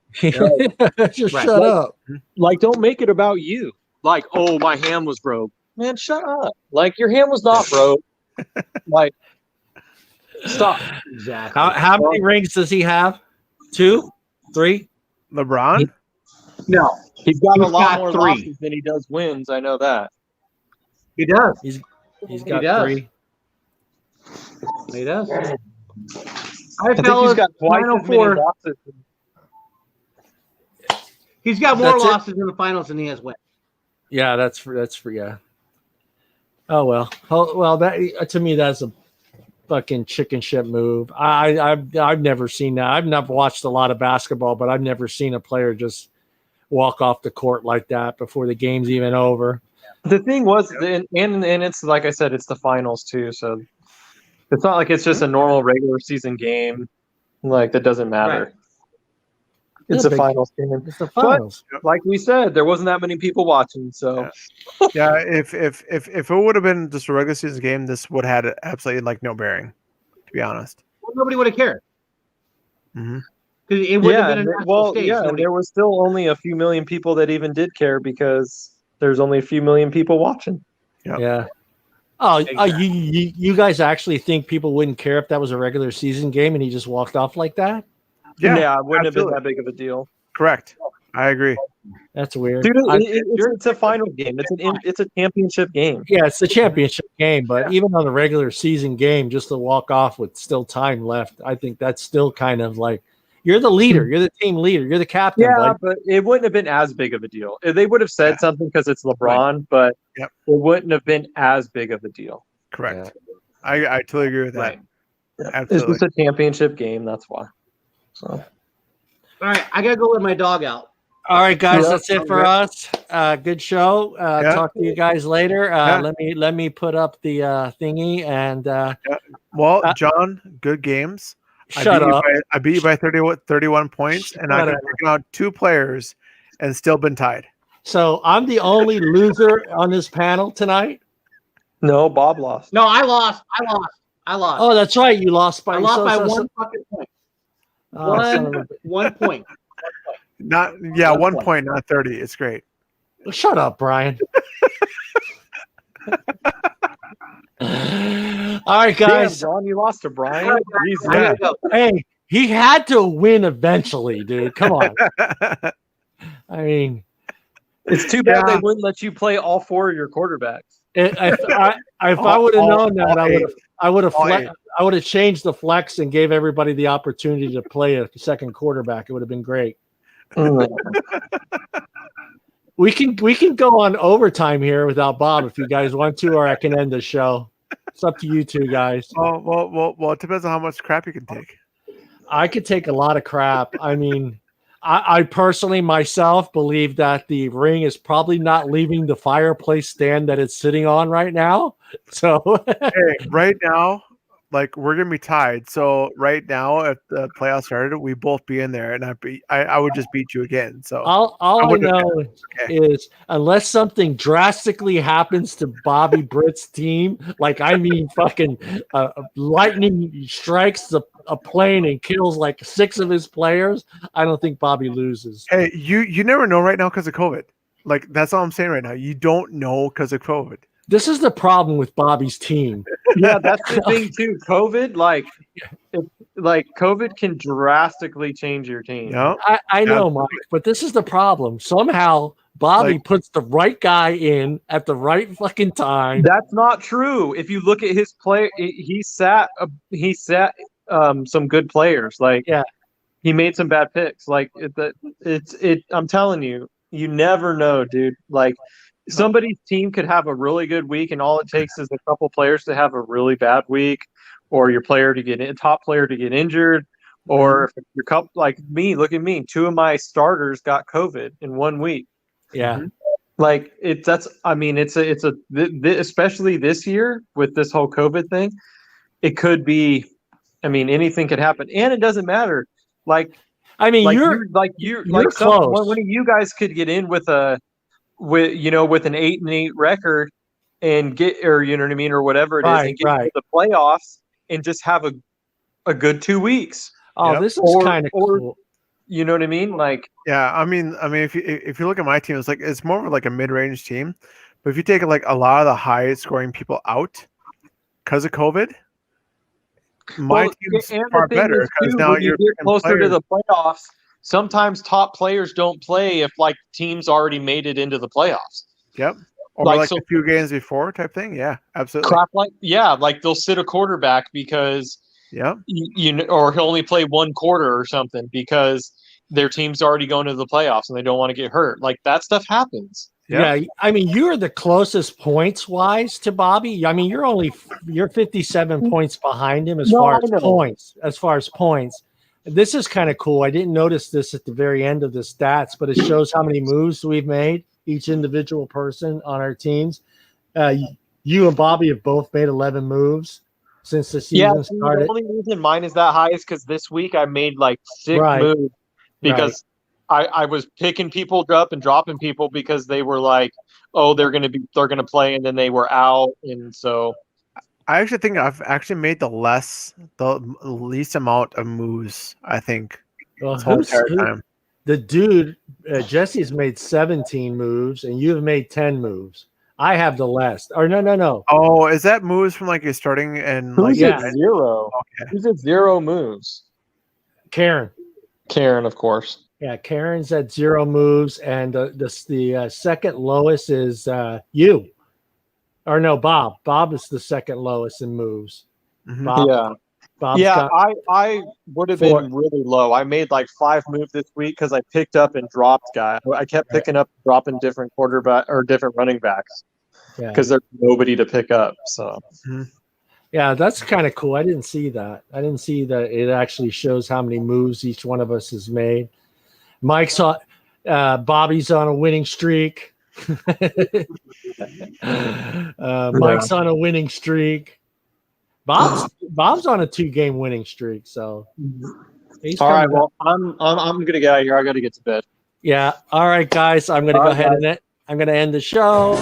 Just shut up. Like, don't make it about you. Like, oh, my hand was broke. Man, shut up. Like, your hand was not broke. Like, stop. Exactly. How many rings does he have? 2, 3. LeBron? No, He's got a lot got more 3. losses than he does wins. I know that. He does. He's got does. 3. He does. All right, I think fellas, he's got twice as many 904. losses. He's got more That's it? losses in the finals than he has wins. Yeah, that's for yeah. Oh well, that to me that's a fucking chicken shit move. I've never seen that. I've never watched a lot of basketball, but I've never seen a player just walk off the court like that before the game's even over. The thing was, and it's like I said, it's the finals too, so it's not like it's just a normal regular season game. Like that doesn't matter. Right. It's a finals game. It's the finals. But like we said, there wasn't that many people watching. So Yeah, if it would have been just a regular season game, this would have had absolutely like no bearing, to be honest. Well, nobody would have cared. Mm-hmm. Because it would have been a national stage. and there was still only a few million people that even did care because there's only a few million people watching. Yep. Yeah. Oh, Exactly. you guys actually think people wouldn't care if that was a regular season game and he just walked off like that? Yeah, it wouldn't have been absolutely. that big of a deal. Correct. I agree. That's weird. Dude, it's a final game. It's a championship game. Yeah, it's the championship game, but even on a regular season game, just to walk off with still time left, I think that's still kind of like you're the leader, you're the team leader, you're the captain. Yeah, bud. but it wouldn't have been as big of a deal. They would have said something because it's LeBron, but Yep. it wouldn't have been as big of a deal. Correct. I totally agree with that. Right. It's Absolutely. just a championship game. That's why. So. All right, I gotta go let my dog out. All right, guys, Yeah, that's it for us. Good show. Talk to you guys later. Let me put up the thingy and Well, John, good games. shut up. I beat you by 31 points, and I've been picking out 2 players and still been tied. So I'm the only loser on this panel tonight. No, Bob lost. No, I lost. Oh, that's right. You lost by I lost by so- one fucking point. Oh, son of a- One point. Not 1 point, not 30. It's great. Shut up, Brian. All right, guys. Damn, John, you lost to Brian. Jesus. I gotta go. Hey, he had to win eventually, dude. Come on. I mean, It's too bad they wouldn't let you play all 4 of your quarterbacks. if I would have known that, I would all eight. have changed the flex and gave everybody the opportunity to play a second quarterback. It would have been great. We can go on overtime here without Bob if you guys want to, or I can end the show. It's up to you two guys. Well, it depends on how much crap you can take. I could take a lot of crap. I mean, I personally myself believe that the ring is probably not leaving the fireplace stand that it's sitting on right now. So Hey, right now, like we're gonna be tied. So right now, if the playoffs started, we both be in there, and I would just beat you again. So all I know is unless something drastically happens to Bobby Britt's team, like I mean, fucking lightning strikes a plane and kills like 6 of his players, I don't think Bobby loses. Hey, you never know right now because of COVID. Like that's all I'm saying right now. You don't know because of COVID. This is the problem with Bobby's team. Yeah, that's the thing too. COVID, COVID can drastically change your team. Yeah, I know, Mike, but this is the problem. Somehow Bobby puts the right guy in at the right fucking time. That's not true. If you look at his play, he sat some good players. Like, he made some bad picks. Like, I'm telling you, you never know, dude. Like, somebody's team could have a really good week, and all it takes is a couple players to have a really bad week, or your top player to get injured, or if your couple, like me, look at me, 2 of my starters got COVID in 1 week. Yeah. Like especially this year with this whole COVID thing, it could be, anything could happen, and it doesn't matter. Like, you're close. One of you guys could get in with an 8-8 record and get, or you know what I mean, or whatever it is, and get to the playoffs and just have a good 2 weeks. Oh, this is kind of cool. You know what I mean? Like, yeah, I mean, if you look at my team, it's more of like a mid-range team. But if you take like a lot of the high-scoring people out because of COVID, my team's far better because now when you're you get closer to the playoffs. Sometimes top players don't play if like teams already made it into the playoffs. Yep. Or like a few games before type thing. Yeah, absolutely. Like they'll sit a quarterback because or he'll only play 1 quarter or something because their team's already going to the playoffs and they don't want to get hurt. Like that stuff happens. Yeah, you're the closest points wise to Bobby. You're 57 points behind him as far as points. This is kind of cool. I didn't notice this at the very end of the stats, but it shows how many moves we've made, each individual person on our teams. You and Bobby have both made 11 moves since the season started. The only reason mine is that high is because this week I made like 6 Right. moves because I was picking people up and dropping people because they were like, oh, they're gonna play, and then they were out, and so I actually think I've actually made the least amount of moves. I think Well, this whole entire time. The dude Jesse's made 17 moves, and you have made 10 moves. I have the less. Or no. Oh, is that moves from like you're starting and like who's at 0? Okay. Who's at 0 moves? Karen, of course. Yeah, Karen's at 0 moves, and the second lowest is you. Or no, Bob. Bob is the second lowest in moves. Mhm. Bob's got I would have 4. been really low. I made like 5 moves this week because I picked up and dropped guys. I kept picking up, dropping different quarterback or different running backs because there's nobody to pick up. So Yeah, that's kind of cool. I didn't see that. I didn't see that it actually shows how many moves each one of us has made. Mike's on, Bobby's on a winning streak. Mike's on a winning streak. Bob's on a 2-game winning streak. So he's all right. coming Well, I'm gonna get out of here. I got to get to bed. Yeah. All right, guys. I'm gonna go ahead and I'm gonna end the show.